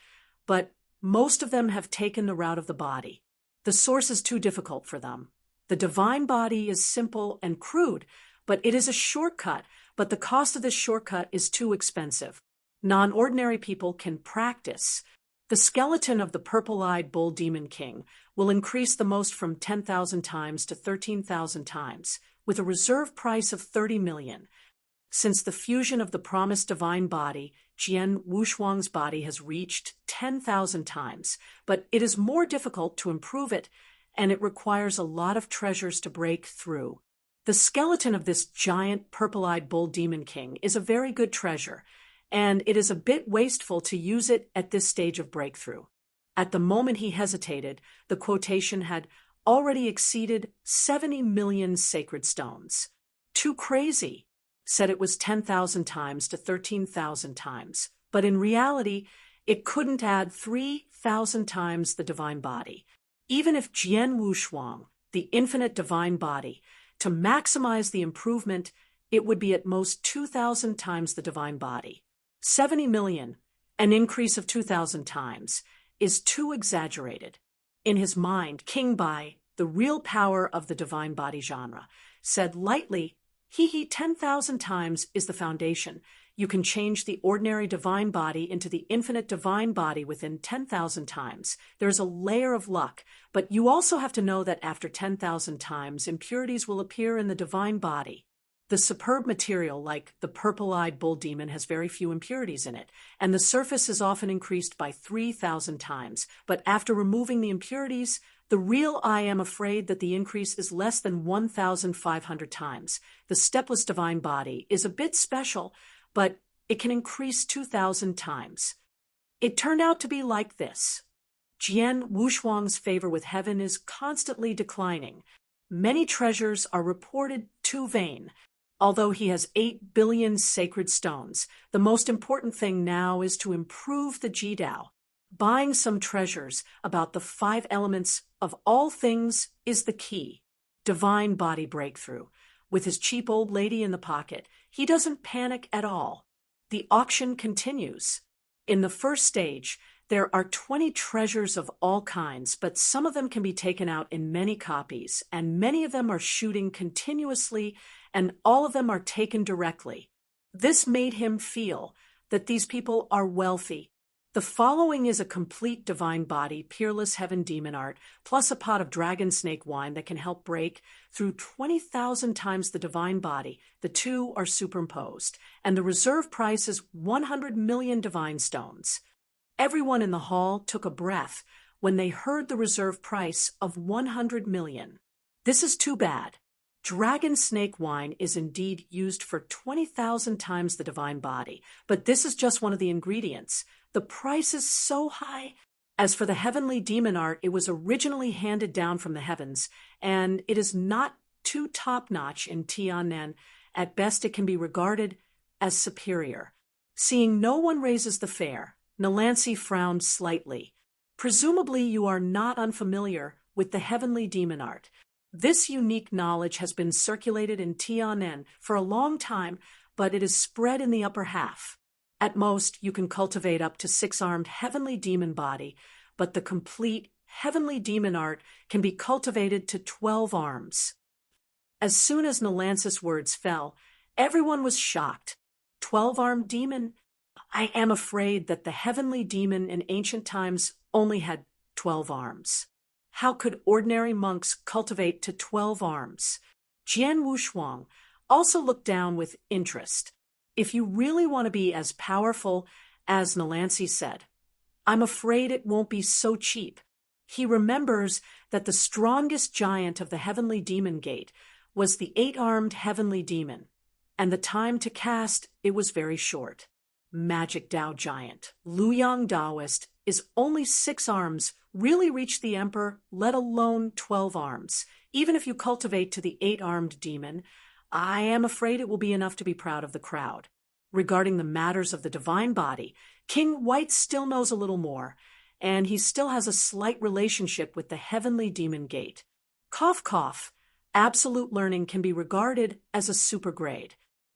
but most of them have taken the route of the body. The source is too difficult for them. The divine body is simple and crude, but it is a shortcut, but the cost of this shortcut is too expensive. Non-ordinary people can practice. The skeleton of the purple-eyed bull demon king will increase the most from 10,000 times to 13,000 times, with a reserve price of 30 million. Since the fusion of the promised divine body, Jian Wushuang's body has reached 10,000 times, but it is more difficult to improve it, and it requires a lot of treasures to break through. The skeleton of this giant purple-eyed bull demon king is a very good treasure, and it is a bit wasteful to use it at this stage of breakthrough. At the moment he hesitated, the quotation had already exceeded 70 million sacred stones. Too crazy. Said it was 10,000 times to 13,000 times, but in reality, it couldn't add 3,000 times the divine body. Even if Jian Wushuang, the infinite divine body, to maximize the improvement, it would be at most 2,000 times the divine body. 70 million, an increase of 2,000 times, is too exaggerated. In his mind, King Bai, the real power of the divine body genre, said lightly, 10,000 times is the foundation. You can change the ordinary divine body into the infinite divine body within 10,000 times. There's a layer of luck, but you also have to know that after 10,000 times, impurities will appear in the divine body. The superb material, like the purple-eyed bull demon, has very few impurities in it, and the surface is often increased by 3,000 times. But after removing the impurities, the real I am afraid that the increase is less than 1,500 times. The stepless divine body is a bit special, but it can increase 2,000 times. It turned out to be like this. Jian Wushuang's favor with heaven is constantly declining. Many treasures are reported too vain. Although he has 8 billion sacred stones, the most important thing now is to improve the Jidao. Buying some treasures about the 5 elements of all things is the key. Divine body breakthrough. With his cheap old lady in the pocket, he doesn't panic at all. The auction continues. In the first stage, there are 20 treasures of all kinds, but some of them can be taken out in many copies, and many of them are shooting continuously, and all of them are taken directly. This made him feel that these people are wealthy. The following is a complete divine body, peerless heaven demon art, plus a pot of dragon snake wine that can help break through 20,000 times the divine body. The two are superimposed, and the reserve price is 100 million divine stones. Everyone in the hall took a breath when they heard the reserve price of 100 million. This is too bad. Dragon snake wine is indeed used for 20,000 times the divine body, but this is just one of the ingredients. The price is so high. As for the heavenly demon art, it was originally handed down from the heavens, and it is not too top-notch in Tianen. At best, it can be regarded as superior. Seeing no one raises the fare, Nalansi frowned slightly. Presumably you are not unfamiliar with the heavenly demon art. This unique knowledge has been circulated in Tianen for a long time, but it is spread in the upper half. At most, you can cultivate up to 6-armed heavenly demon body, but the complete heavenly demon art can be cultivated to 12 arms. As soon as Nalansis' words fell, everyone was shocked. 12-armed demon? I am afraid that the heavenly demon in ancient times only had 12 arms. How could ordinary monks cultivate to 12 arms? Jian Wushuang also looked down with interest. If you really want to be as powerful as Nalansi said, I'm afraid it won't be so cheap. He remembers that the strongest giant of the heavenly demon gate was the 8-armed heavenly demon, and the time to cast it was very short. Magic Dao giant, Luyang Daoist, is only 6 arms, really reach the emperor, let alone 12 arms. Even if you cultivate to the 8-armed demon, I am afraid it will be enough to be proud of the crowd. Regarding the matters of the divine body, King White still knows a little more, and he still has a slight relationship with the heavenly demon gate. Cough, cough. Absolute learning can be regarded as a supergrade.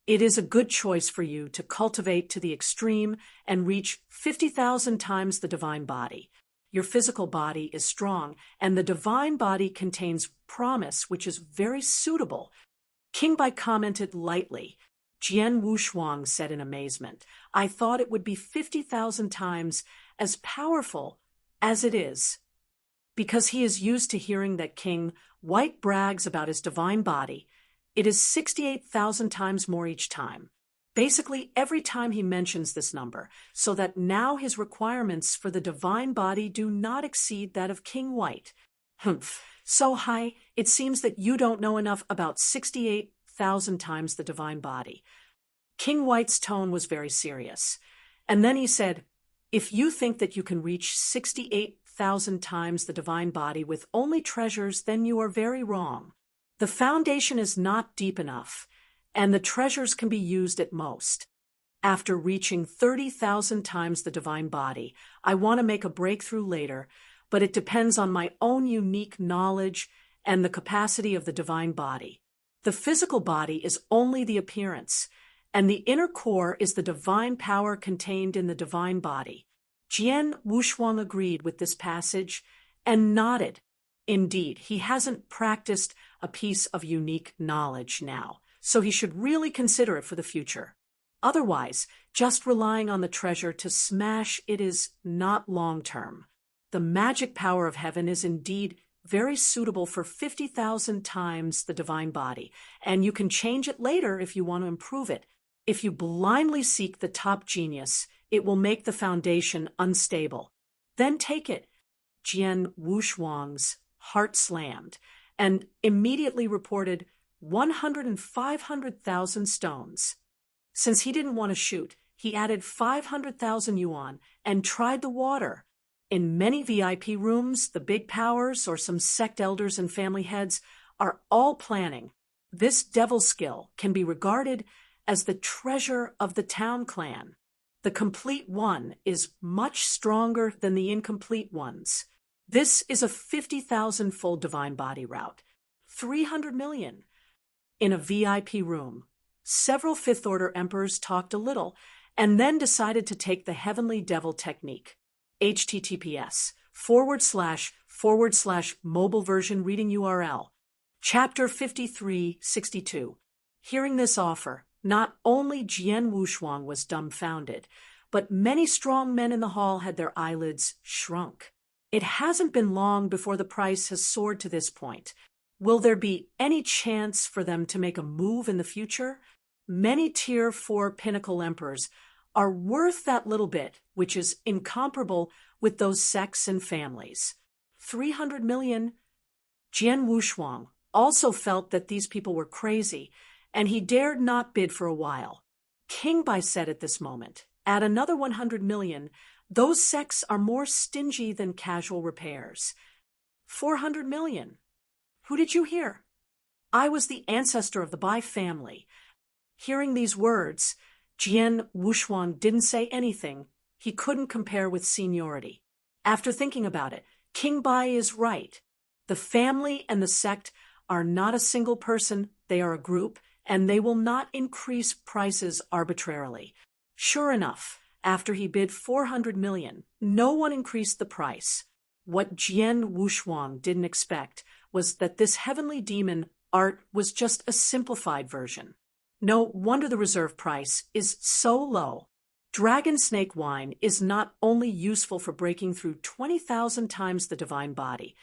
It is a good choice for you to cultivate to the extreme and reach 50,000 times the divine body. Your physical body is strong, and the divine body contains promise, which is very suitable. King Bai commented lightly. Jian Wushuang said in amazement, I thought it would be 50,000 times as powerful as it is. Because he is used to hearing that King White brags about his divine body, it is 68,000 times more each time. Basically, every time he mentions this number, so that now his requirements for the divine body do not exceed that of King White. Humph, so high, it seems that you don't know enough about 68,000 times the divine body. King White's tone was very serious. And then he said, if you think that you can reach 68,000 times the divine body with only treasures, then you are very wrong. The foundation is not deep enough, and the treasures can be used at most. After reaching 30,000 times the divine body, I want to make a breakthrough later, but it depends on my own unique knowledge and the capacity of the divine body. The physical body is only the appearance, and the inner core is the divine power contained in the divine body. Jian Wushuang agreed with this passage and nodded. Indeed, he hasn't practiced a piece of unique knowledge now, so he should really consider it for the future. Otherwise, just relying on the treasure to smash it is not long-term. The magic power of heaven is indeed very suitable for 50,000 times the divine body, and you can change it later if you want to improve it. If you blindly seek the top genius, it will make the foundation unstable. Then take it. Jian Wushuang's heart slammed, and immediately reported 100 and 500,000 stones. Since he didn't want to shoot, he added 500,000 yuan and tried the water. In many VIP rooms, the big powers or some sect elders and family heads are all planning. This devil skill can be regarded as the treasure of the town clan. The complete one is much stronger than the incomplete ones. This is a 50,000-fold divine body route. 300 million. In a VIP room, several Fifth Order emperors talked a little and then decided to take the heavenly devil technique. https:// mobile version reading URL. Chapter 5362. Hearing this offer, not only Jian Wushuang was dumbfounded, but many strong men in the hall had their eyelids shrunk. It hasn't been long before the price has soared to this point. Will there be any chance for them to make a move in the future? Many Tier 4 pinnacle emperors are worth that little bit, which is incomparable with those sects and families. 300 million. Jian Wushuang also felt that these people were crazy, and he dared not bid for a while. King Bai said at this moment, at another 100 million, those sects are more stingy than casual repairs. 400 million. Who did you hear? I was the ancestor of the Bai family. Hearing these words, Jian Wushuang didn't say anything. He couldn't compare with seniority. After thinking about it, King Bai is right. The family and the sect are not a single person, they are a group, and they will not increase prices arbitrarily. Sure enough, after he bid 400 million, no one increased the price. What Jian Wushuang didn't expect was that this heavenly demon art was just a simplified version. No wonder the reserve price is so low. Dragon snake wine is not only useful for breaking through 20,000 times the divine body,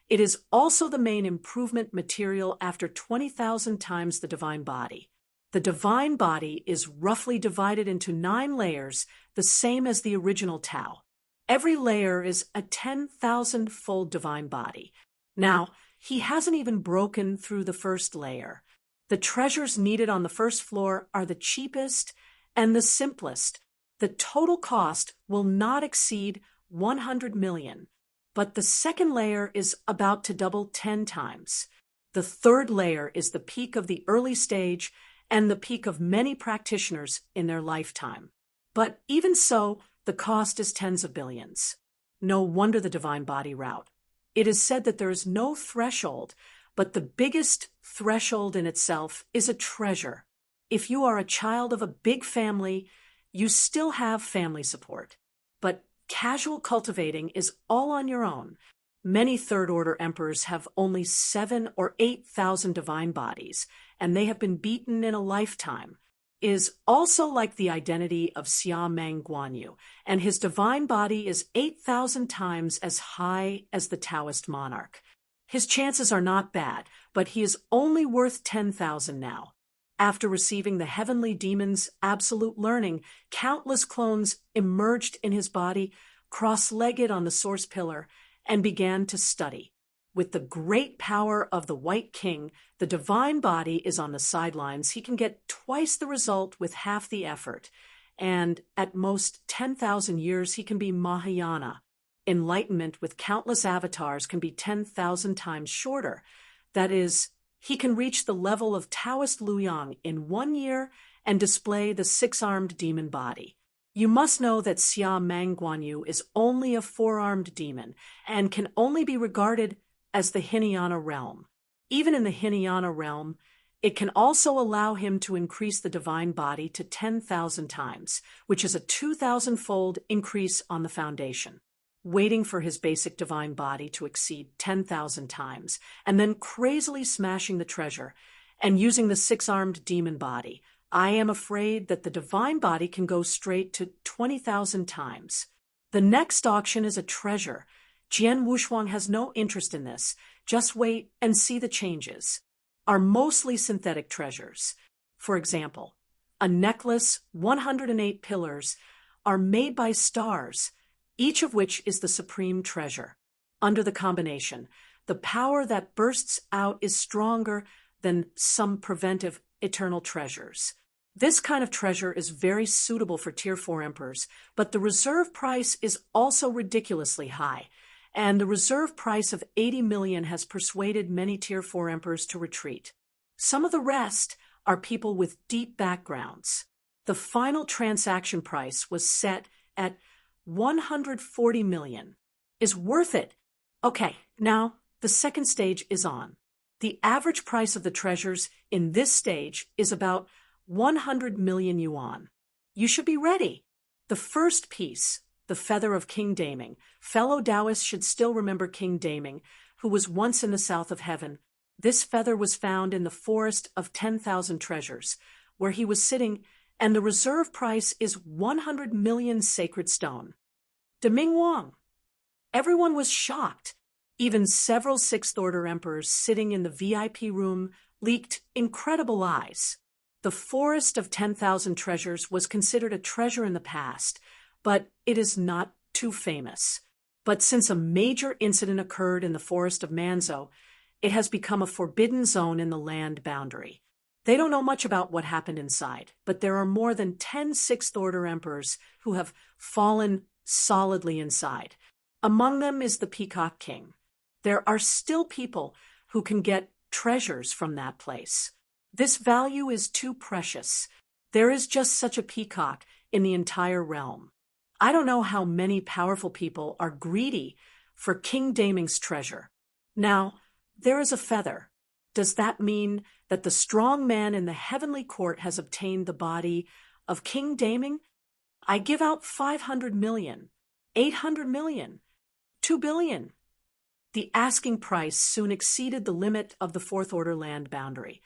it is also the main improvement material after 20,000 times the divine body. The divine body is roughly divided into 9 layers, the same as the original Tao. Every layer is a 10,000-fold divine body. Now, he hasn't even broken through the first layer. The treasures needed on the first floor are the cheapest and the simplest. The total cost will not exceed 100 million, but the second layer is about to double 10 times. The third layer is the peak of the early stage and the peak of many practitioners in their lifetime. But even so, the cost is tens of billions. No wonder the divine body route. It is said that there is no threshold, but the biggest threshold in itself is a treasure. If you are a child of a big family, you still have family support. But casual cultivating is all on your own. Many third-order emperors have only 7,000 or 8,000 divine bodies, and they have been beaten in a lifetime. Is also like the identity of Xia Meng Guanyu, and his divine body is 8,000 times as high as the Taoist monarch. His chances are not bad, but he is only worth 10,000 now. After receiving the heavenly demon's absolute learning, countless clones emerged in his body, cross-legged on the source pillar, and began to study. With the great power of the White King, the divine body is on the sidelines. He can get twice the result with half the effort, and at most 10,000 years he can be Mahayana. Enlightenment with countless avatars can be 10,000 times shorter. That is, he can reach the level of Taoist Luoyang in 1 year and display the 6-armed demon body. You must know that Xia Meng Guanyu is only a 4-armed demon and can only be regarded as the Hinayana realm. Even in the Hinayana realm, it can also allow him to increase the divine body to 10,000 times, which is a 2,000-fold increase on the foundation. Waiting for his basic divine body to exceed 10,000 times, and then crazily smashing the treasure, and using the 6-armed demon body, I am afraid that the divine body can go straight to 20,000 times. The next auction is a treasure. Jian Wushuang has no interest in this. Just wait and see the changes. Are mostly synthetic treasures. For example, a necklace, 108 pillars, are made by stars, each of which is the supreme treasure. Under the combination, the power that bursts out is stronger than some preventive eternal treasures. This kind of treasure is very suitable for Tier 4 emperors, but the reserve price is also ridiculously high, and the reserve price of 80 million has persuaded many Tier 4 emperors to retreat. Some of the rest are people with deep backgrounds. The final transaction price was set at 140 million. Is worth it. Okay, now the second stage is on. The average price of the treasures in this stage is about 100 million yuan. You should be ready. The first piece, the feather of King Daming. Fellow Taoists should still remember King Daming, who was once in the south of heaven. This feather was found in the forest of 10,000 treasures, where he was sitting, and the reserve price is 100 million sacred stone. Deming Wang. Everyone was shocked. Even several sixth-order emperors sitting in the VIP room leaked incredible lies. The forest of 10,000 treasures was considered a treasure in the past, but it is not too famous. But since a major incident occurred in the forest of Manzhou, it has become a forbidden zone in the land boundary. They don't know much about what happened inside, but there are more than 10 sixth-order emperors who have fallen solidly inside. Among them is the Peacock King. There are still people who can get treasures from that place. This value is too precious. There is just such a peacock in the entire realm. I don't know how many powerful people are greedy for King Daming's treasure. Now, there is a feather. Does that mean that the strong man in the heavenly court has obtained the body of King Daming? I give out 500 million, 800 million, 2 billion. The asking price soon exceeded the limit of the fourth-order land boundary,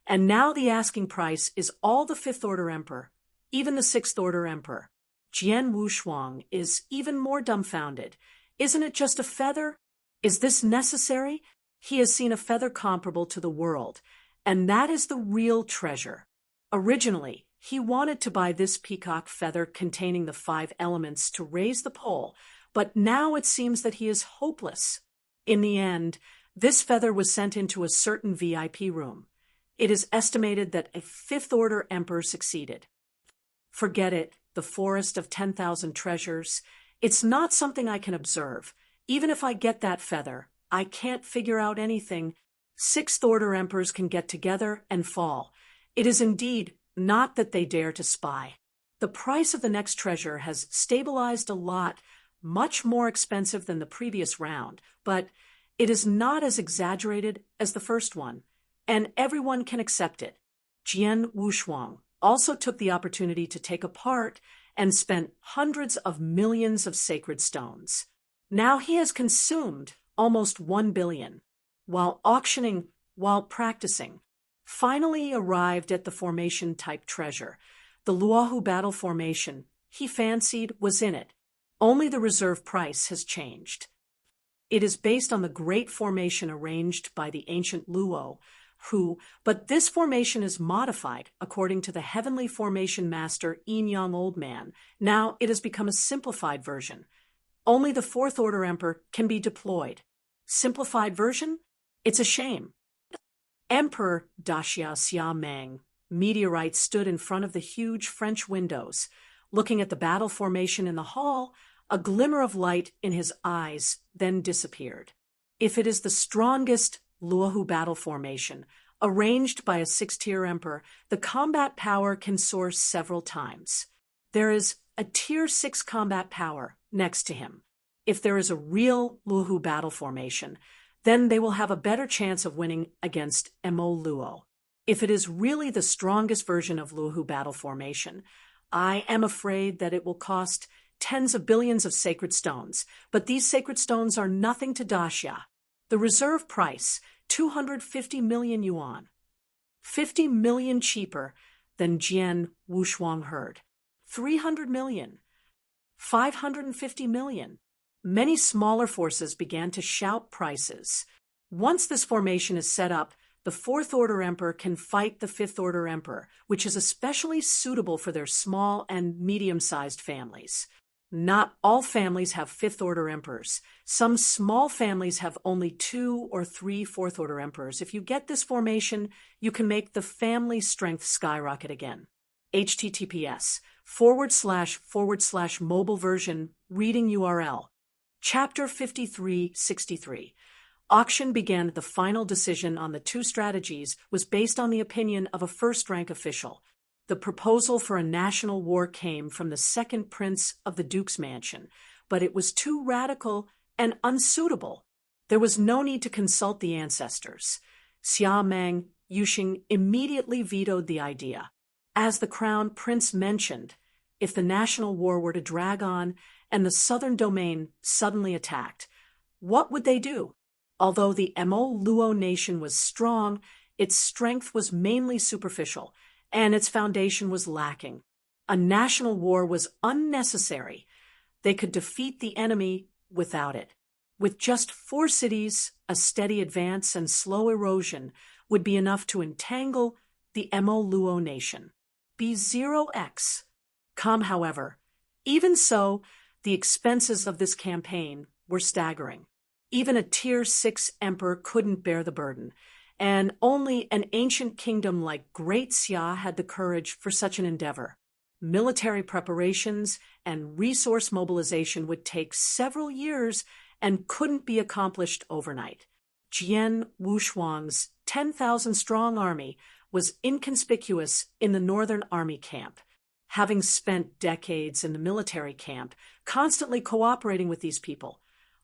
and now the asking price is all the fifth-order emperor, even the sixth-order emperor. Jian Wushuang is even more dumbfounded. Isn't it just a feather? Is this necessary? He has seen a feather comparable to the world, and that is the real treasure. Originally, he wanted to buy this peacock feather containing the 5 elements to raise the pole, but now it seems that he is hopeless. In the end, this feather was sent into a certain VIP room. It is estimated that a fifth-order emperor succeeded. Forget it, the forest of 10,000 treasures. It's not something I can observe. Even if I get that feather, I can't figure out anything. Sixth-order emperors can get together and fall. It is indeed not that they dare to spy. The price of the next treasure has stabilized a lot, much more expensive than the previous round, but it is not as exaggerated as the first one, and everyone can accept it. Jian Wushuang also took the opportunity to take a part and spent hundreds of millions of sacred stones. Now he has consumed almost 1 billion, while auctioning, while practicing. Finally arrived at the formation-type treasure. The Luohu battle formation he fancied was in it. Only the reserve price has changed. It is based on the great formation arranged by the ancient Luo, but this formation is modified according to the heavenly formation master Yin Yang Old Man. Now it has become a simplified version. Only the fourth-order emperor can be deployed. Simplified version? It's a shame. Emperor Daxia Xiameng meteorite stood in front of the huge French windows, looking at the battle formation in the hall. A glimmer of light in his eyes then disappeared. If it is the strongest Luohu battle formation, arranged by a 6-tier emperor, the combat power can soar several times. There is a tier 6 combat power next to him. If there is a real Luohu battle formation, then they will have a better chance of winning against Mo Luo. If it is really the strongest version of Luohu battle formation, I am afraid that it will cost tens of billions of sacred stones, but these sacred stones are nothing to Daxia. The reserve price, 250 million yuan. 50 million cheaper than Jian Wushuang heard. 300 million. 550 million. Many smaller forces began to shout prices. Once this formation is set up, the fourth-order emperor can fight the fifth-order emperor, which is especially suitable for their small and medium-sized families. Not all families have fifth-order emperors. Some small families have only 2 or 3 fourth-order emperors. If you get this formation, you can make the family strength skyrocket again. https://mobile version reading URL Chapter 53-63. Auction began. The final decision on the two strategies was based on the opinion of a first-rank official. The proposal for a national war came from the second prince of the Duke's mansion, but it was too radical and unsuitable. There was no need to consult the ancestors. Xia Meng Yuxing immediately vetoed the idea. As the crown prince mentioned, if the national war were to drag on and the southern domain suddenly attacked, what would they do? Although the Mo Luo nation was strong, its strength was mainly superficial, and its foundation was lacking. A national war was unnecessary. They could defeat the enemy without it. With just 4 cities, a steady advance and slow erosion would be enough to entangle the Mo Luo nation. B0x. However, even so, the expenses of this campaign were staggering. Even a Tier 6 emperor couldn't bear the burden, and only an ancient kingdom like Great Xia had the courage for such an endeavor. Military preparations and resource mobilization would take several years and couldn't be accomplished overnight. Jian Wushuang's 10,000-strong army was inconspicuous in the Northern Army camp. Having spent decades in the military camp, constantly cooperating with these people,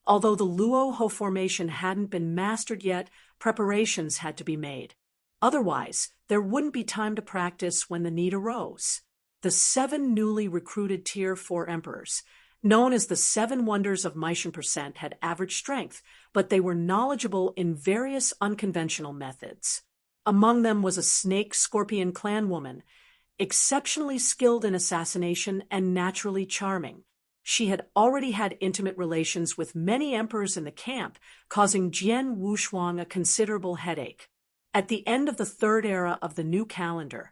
although the Luoho formation hadn't been mastered yet, preparations had to be made. Otherwise, there wouldn't be time to practice when the need arose. The 7 newly recruited Tier 4 emperors, known as the 7 Wonders of Meishan Percent, had average strength, but they were knowledgeable in various unconventional methods. Among them was a snake-scorpion clan woman, exceptionally skilled in assassination and naturally charming. She had already had intimate relations with many emperors in the camp, causing Jian Wushuang a considerable headache. At the end of the 3rd era of the new calendar,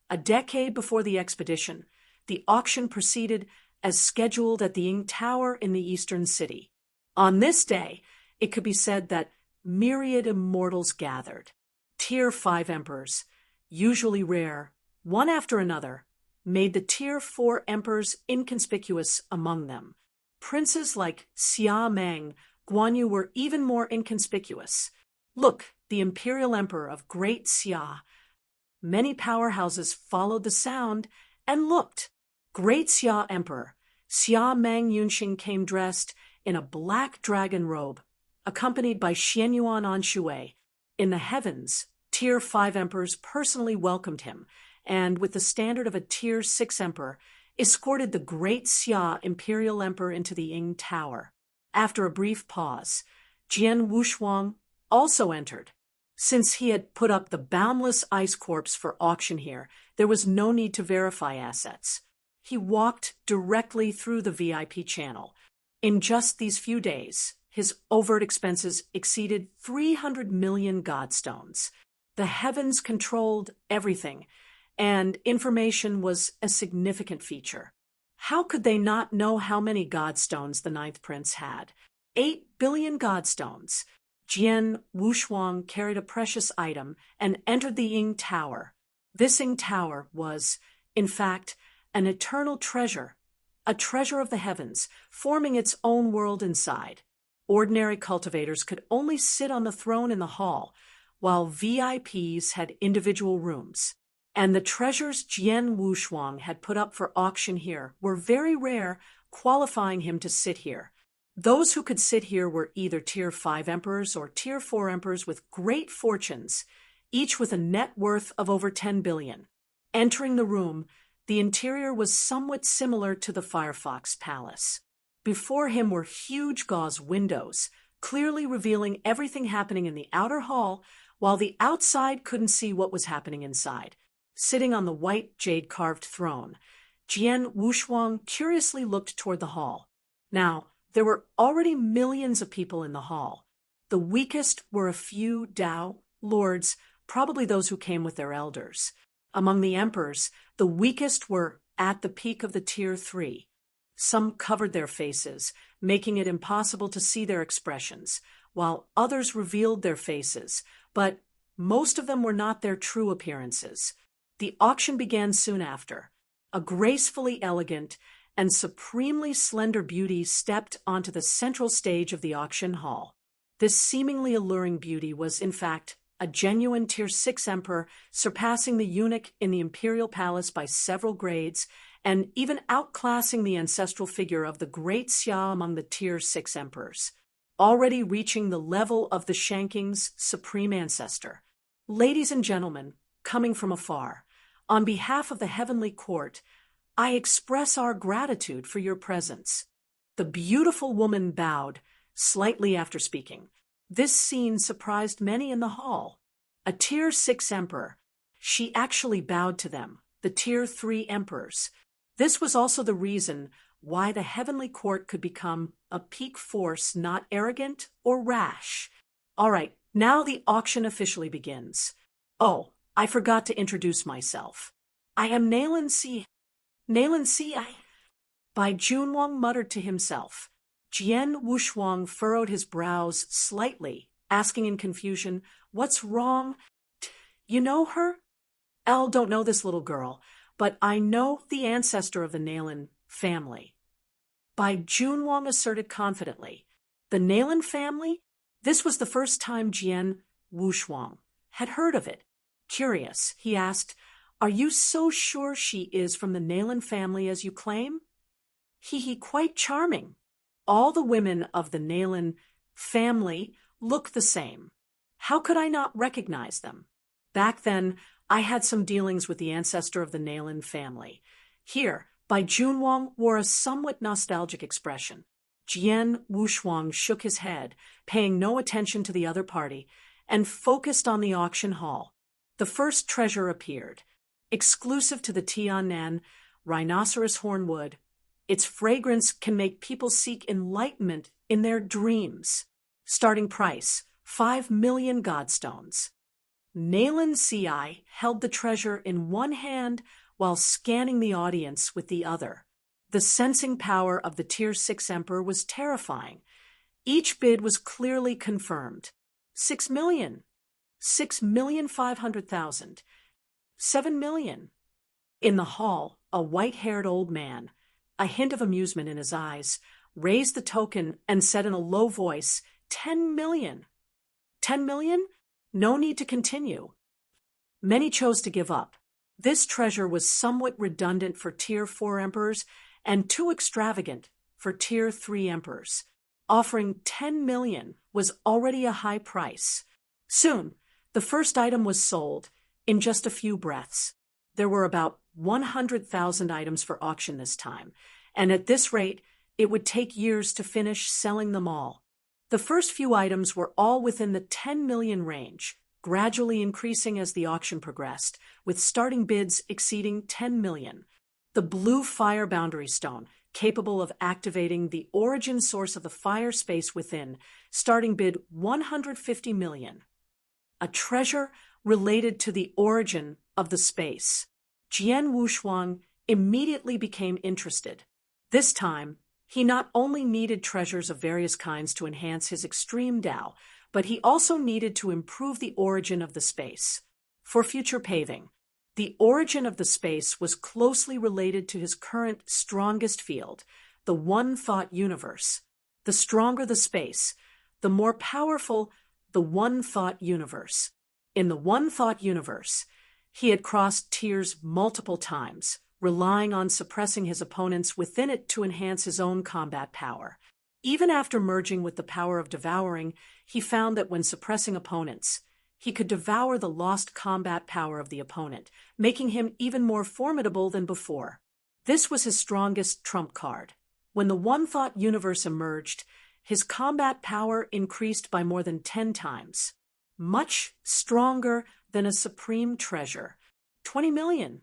a decade before the expedition, the auction proceeded as scheduled at the Ying Tower in the eastern city. On this day, it could be said that myriad immortals gathered. Tier 5 emperors, usually rare, one after another, made the Tier 4 emperors inconspicuous among them. Princes like Xia Meng, Guanyu were even more inconspicuous. Look, the imperial emperor of Great Xia. Many powerhouses followed the sound and looked. Great Xia Emperor, Xia Meng Yunxing, came dressed in a black dragon robe, accompanied by Xianyuan Anshui. In the heavens, Tier 5 emperors personally welcomed him, and with the standard of a Tier 6 emperor, escorted the Great Xia imperial emperor into the Ying Tower. After a brief pause, Jian Wushuang also entered. Since he had put up the boundless ice corpse for auction here, there was no need to verify assets. He walked directly through the VIP channel. In just these few days, his overt expenses exceeded 300 million godstones. The heavens controlled everything, and information was a significant feature. How could they not know how many godstones the 9th prince had? 8 billion godstones. Jian Wushuang carried a precious item and entered the Ying Tower. This Ying Tower was, in fact, an eternal treasure, a treasure of the heavens, forming its own world inside. Ordinary cultivators could only sit on the throne in the hall, while VIPs had individual rooms. And the treasures Jian Wushuang had put up for auction here were very rare, qualifying him to sit here. Those who could sit here were either Tier 5 emperors or Tier 4 emperors with great fortunes, each with a net worth of over 10 billion. Entering the room, the interior was somewhat similar to the Firefox Palace. Before him were huge gauze windows, clearly revealing everything happening in the outer hall, while the outside couldn't see what was happening inside. Sitting on the white jade-carved throne, Jian Wushuang curiously looked toward the hall. Now, there were already millions of people in the hall. The weakest were a few Dao lords, probably those who came with their elders. Among the emperors, the weakest were at the peak of the Tier 3. Some covered their faces, making it impossible to see their expressions, while others revealed their faces, but most of them were not their true appearances. The auction began soon after. A gracefully elegant and supremely slender beauty stepped onto the central stage of the auction hall. This seemingly alluring beauty was, in fact, a genuine Tier 6 emperor, surpassing the eunuch in the imperial palace by several grades, and even outclassing the ancestral figure of the great Xia among the Tier 6 emperors, already reaching the level of the Shanking's supreme ancestor. Ladies and gentlemen, coming from afar, on behalf of the heavenly court, I express our gratitude for your presence. The beautiful woman bowed, slightly after speaking. This scene surprised many in the hall. A Tier 6 emperor. She actually bowed to them, the Tier 3 emperors. This was also the reason why the heavenly court could become a peak force, not arrogant or rash. All right, now the auction officially begins. Oh, I forgot to introduce myself. I am Naylan C. Bai Junwang muttered to himself. Jian Wushuang furrowed his brows slightly, asking in confusion, "What's wrong? You know her?" Don't know this little girl, but I know the ancestor of the Naylan family. Bai Junwang asserted confidently. The Naylan family? This was the first time Jian Wushuang had heard of it. Curious, he asked, "Are you so sure she is from the Naylan family as you claim?" Quite charming. All the women of the Naylan family look the same. How could I not recognize them? Back then, I had some dealings with the ancestor of the Naylan family. Here, Bai Junwang wore a somewhat nostalgic expression. Jian Wushuang shook his head, paying no attention to the other party, and focused on the auction hall. The first treasure appeared. Exclusive to the Tiannan rhinoceros hornwood, its fragrance can make people seek enlightenment in their dreams. Starting price, 5 million godstones. Naylan Ci held the treasure in one hand while scanning the audience with the other. The sensing power of the Tier 6 emperor was terrifying. Each bid was clearly confirmed. 6 million. 6,500,000. 7 million. In the hall, a white-haired old man, a hint of amusement in his eyes, raised the token and said in a low voice, 10 million. 10 million? No need to continue. Many chose to give up. This treasure was somewhat redundant for Tier 4 emperors and too extravagant for Tier 3 emperors. Offering 10 million was already a high price. Soon, the first item was sold in just a few breaths. There were about 100,000 items for auction this time, and at this rate, it would take years to finish selling them all. The first few items were all within the 10 million range, gradually increasing as the auction progressed, with starting bids exceeding 10 million. The blue fire boundary stone, capable of activating the origin source of the fire space within, starting bid 150 million. A treasure related to the origin of the space. Jian Wushuang immediately became interested. This time, he not only needed treasures of various kinds to enhance his extreme Dao, but he also needed to improve the origin of the space. For future paving, the origin of the space was closely related to his current strongest field, the one-thought universe. The stronger the space, the more powerful the one-thought universe. In the one-thought universe, he had crossed tiers multiple times, relying on suppressing his opponents within it to enhance his own combat power. Even after merging with the power of devouring, he found that when suppressing opponents, he could devour the lost combat power of the opponent, making him even more formidable than before. This was his strongest trump card. When the one-thought universe emerged, his combat power increased by more than 10 times. Much stronger than a supreme treasure. 20 million.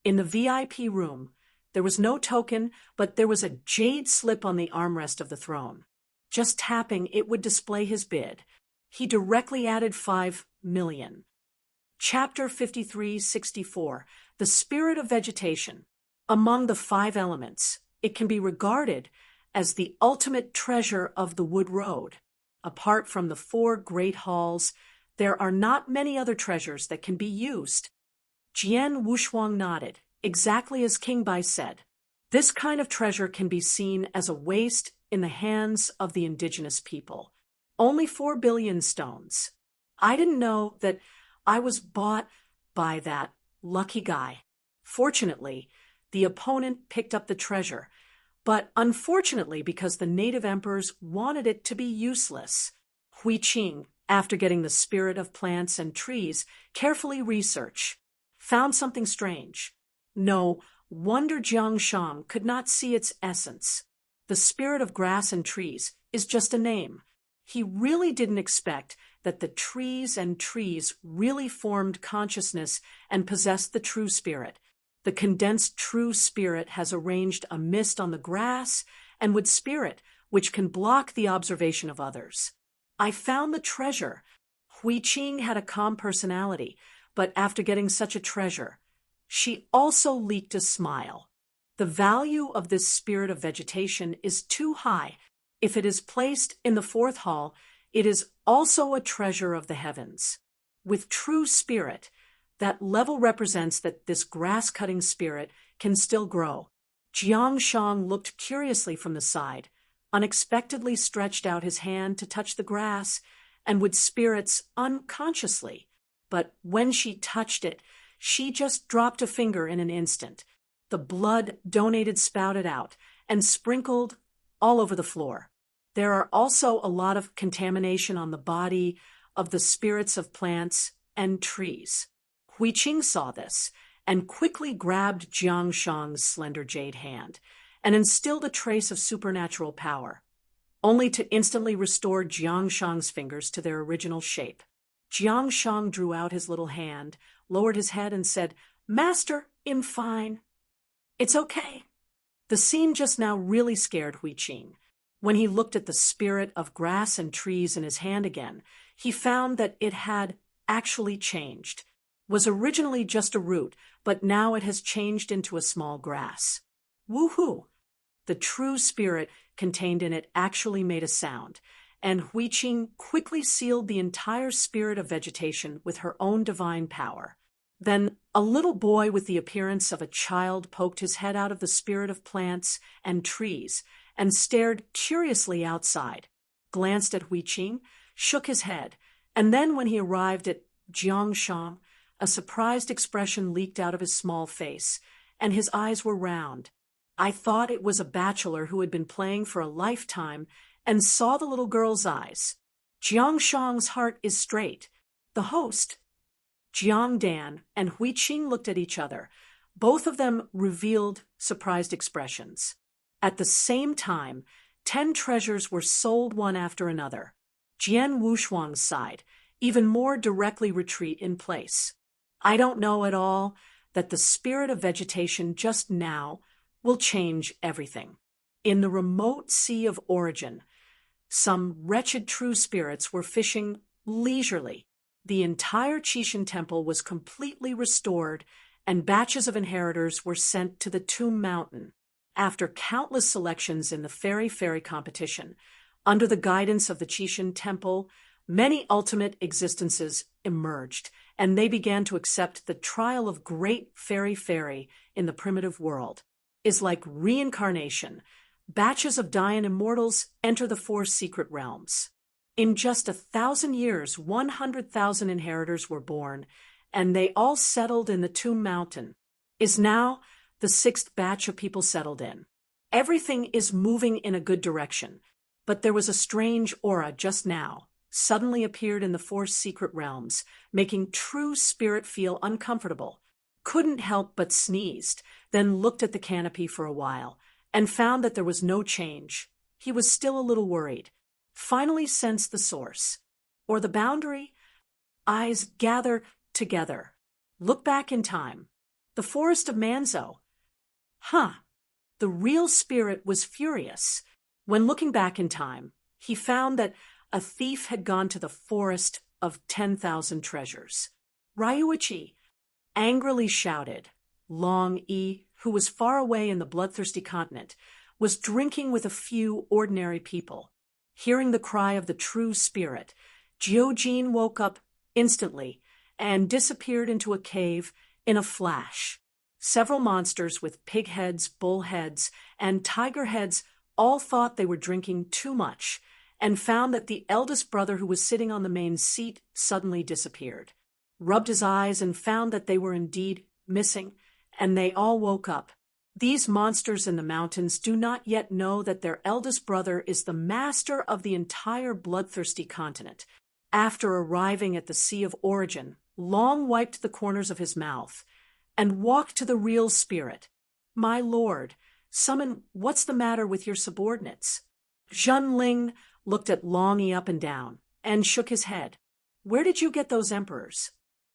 In the VIP room, there was no token, but there was a jade slip on the armrest of the throne. Just tapping, it would display his bid. He directly added 5 million. Chapter 5364, The Spirit of Vegetation. Among the 5 elements, it can be regarded as the ultimate treasure of the Wood Road. Apart from the 4 great halls, there are not many other treasures that can be used. Jian Wushuang nodded, exactly as King Bai said. This kind of treasure can be seen as a waste in the hands of the indigenous people. Only 4 billion stones. I didn't know that I was bought by that lucky guy. Fortunately, the opponent picked up the treasure, but unfortunately because the native emperors wanted it to be useless. Hui Qing, after getting the spirit of plants and trees, carefully researched, found something strange. No wonder Jiang Shang could not see its essence. The spirit of grass and trees is just a name. He really didn't expect that the trees and trees really formed consciousness and possessed the true spirit. The condensed true spirit has arranged a mist on the grass and would spirit, which can block the observation of others. I found the treasure. Hui Qing had a calm personality, but after getting such a treasure, she also leaked a smile. The value of this spirit of vegetation is too high. If it is placed in the fourth hall, it is also a treasure of the heavens. With true spirit, that level represents that this grass-cutting spirit can still grow. Jiang Shang looked curiously from the side, unexpectedly stretched out his hand to touch the grass, and would spirits unconsciously. But when she touched it, she just dropped a finger in an instant. The blood donated spouted out and sprinkled all over the floor. There are also a lot of contamination on the body of the spirits of plants and trees. Hui Qing saw this and quickly grabbed Jiang Shang's slender jade hand and instilled a trace of supernatural power, only to instantly restore Jiang Shang's fingers to their original shape. Jiang Shang drew out his little hand, lowered his head, and said, "Master, I'm fine. It's okay." The scene just now really scared Hui Qing. When he looked at the spirit of grass and trees in his hand again, he found that it had actually changed. Was originally just a root, but now it has changed into a small grass. Woohoo! The true spirit contained in it actually made a sound, and Hui Qing quickly sealed the entire spirit of vegetation with her own divine power. Then a little boy with the appearance of a child poked his head out of the spirit of plants and trees and stared curiously outside, glanced at Hui Qing, shook his head, and then when he arrived at Jiang Shang, a surprised expression leaked out of his small face, and his eyes were round. I thought it was a bachelor who had been playing for a lifetime and saw the little girl's eyes. Jiang Shang's heart is straight. The host, Jiang Dan, and Hui Qing looked at each other. Both of them revealed surprised expressions. At the same time, 10 treasures were sold one after another. Jian Wushuang's side, even more directly retreat in place. I don't know at all that the spirit of vegetation just now will change everything. In the remote sea of origin, some wretched true spirits were fishing leisurely. The entire Qixin temple was completely restored, and batches of inheritors were sent to the Tomb Mountain. After countless selections in the fairy competition, under the guidance of the Qixin temple, many ultimate existences emerged, and they began to accept the trial of great fairy in the primitive world. Is like reincarnation. Batches of dying immortals enter the 4 secret realms. In just 1,000 years, 100,000 inheritors were born, and they all settled in the Tomb Mountain. Is now the 6th batch of people settled in. Everything is moving in a good direction, but there was a strange aura just now, suddenly appeared in the 4 secret realms, making true spirit feel uncomfortable. Couldn't help but sneezed, then looked at the canopy for a while, and found that there was no change. He was still a little worried. Finally sensed the source, or the boundary. Eyes gather together. Look back in time. The forest of Manzhou. The real spirit was furious. When looking back in time, he found that a thief had gone to the forest of 10,000 treasures. Ryuichi angrily shouted. Long Yi, who was far away in the bloodthirsty continent, was drinking with a few ordinary people. Hearing the cry of the true spirit, Jiojin woke up instantly and disappeared into a cave in a flash. Several monsters with pig heads, bull heads, and tiger heads all thought they were drinking too much and found that the eldest brother who was sitting on the main seat suddenly disappeared, rubbed his eyes and found that they were indeed missing, and they all woke up. These monsters in the mountains do not yet know that their eldest brother is the master of the entire bloodthirsty continent. After arriving at the Sea of Origin, Long wiped the corners of his mouth and walked to the real spirit. "My lord, summon what's the matter with your subordinates?" Zhenling looked at Long up and down and shook his head. "Where did you get those emperors?"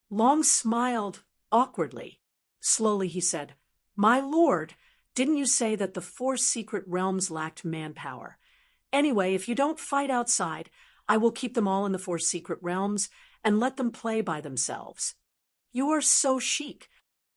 Long smiled awkwardly. Slowly he said, "My lord, didn't you say that the 4 secret realms lacked manpower? Anyway, if you don't fight outside, I will keep them all in the 4 secret realms and let them play by themselves." "You are so chic."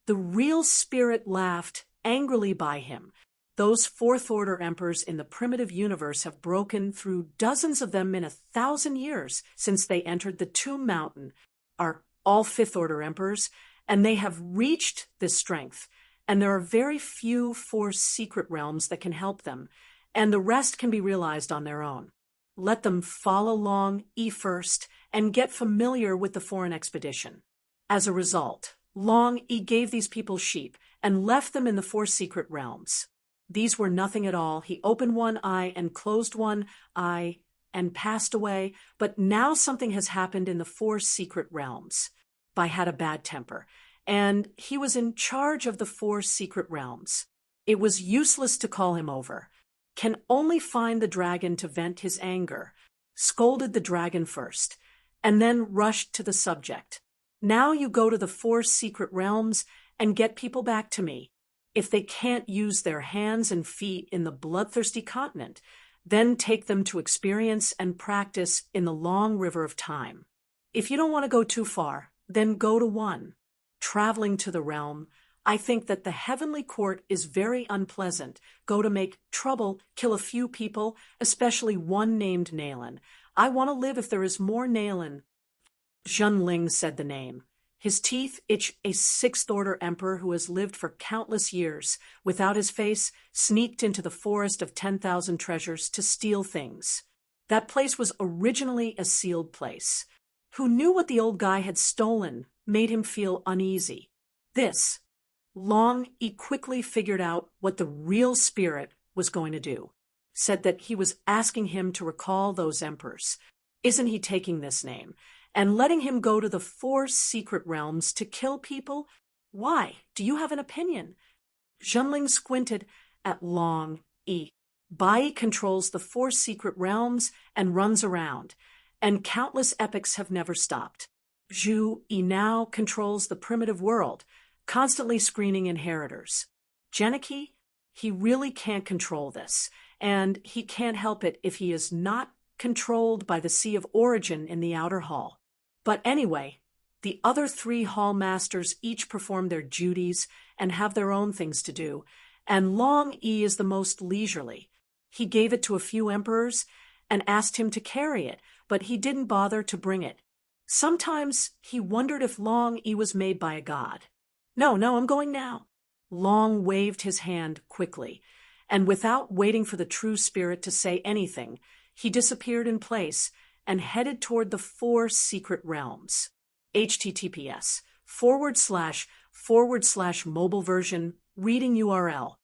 The real spirit laughed angrily by him. Those 4th order emperors in the primitive universe have broken through, dozens of them in 1,000 years since they entered the Tomb Mountain, are all 5th order emperors, and they have reached this strength. And there are very few 4 secret realms that can help them, and the rest can be realized on their own. Let them follow Long first and get familiar with the foreign expedition. As a result, Long gave these people sheep and left them in the 4 secret realms. These were nothing at all. He opened one eye and closed one eye and passed away, but now something has happened in the 4 secret realms. Bai had a bad temper, and he was in charge of the 4 secret realms. It was useless to call him over. Can only find the dragon to vent his anger. Scolded the dragon first, and then rushed to the subject. "Now you go to the 4 secret realms and get people back to me. If they can't use their hands and feet in the bloodthirsty continent, then take them to experience and practice in the long river of time. If you don't want to go too far, then go to one. Traveling to the realm, I think that the heavenly court is very unpleasant. Go to make trouble, kill a few people, especially one named Nailin. I want to live if there is more Nailin." Zhenling said the name. His teeth itch. A 6th order emperor who has lived for countless years, without his face, sneaked into the forest of 10,000 treasures to steal things. That place was originally a sealed place. Who knew what the old guy had stolen made him feel uneasy. This, Long quickly figured out what the real spirit was going to do. Said that he was asking him to recall those emperors. Isn't he taking this name? And letting him go to the 4 secret realms to kill people? Why? Do you have an opinion? Zhenling squinted at Long Bai controls the 4 secret realms and runs around, and countless epics have never stopped. Zhu now controls the primitive world, constantly screening inheritors. Genicky, he really can't control this, and he can't help it if he is not controlled by the Sea of Origin in the outer hall. But anyway, the other 3 hall masters each perform their duties and have their own things to do, and Long is the most leisurely. He gave it to a few emperors and asked him to carry it, but he didn't bother to bring it. Sometimes he wondered if Long was made by a god. No, I'm going now." Long waved his hand quickly, and without waiting for the true spirit to say anything, he disappeared in place and headed toward the 4 secret realms. https:// mobile version reading URL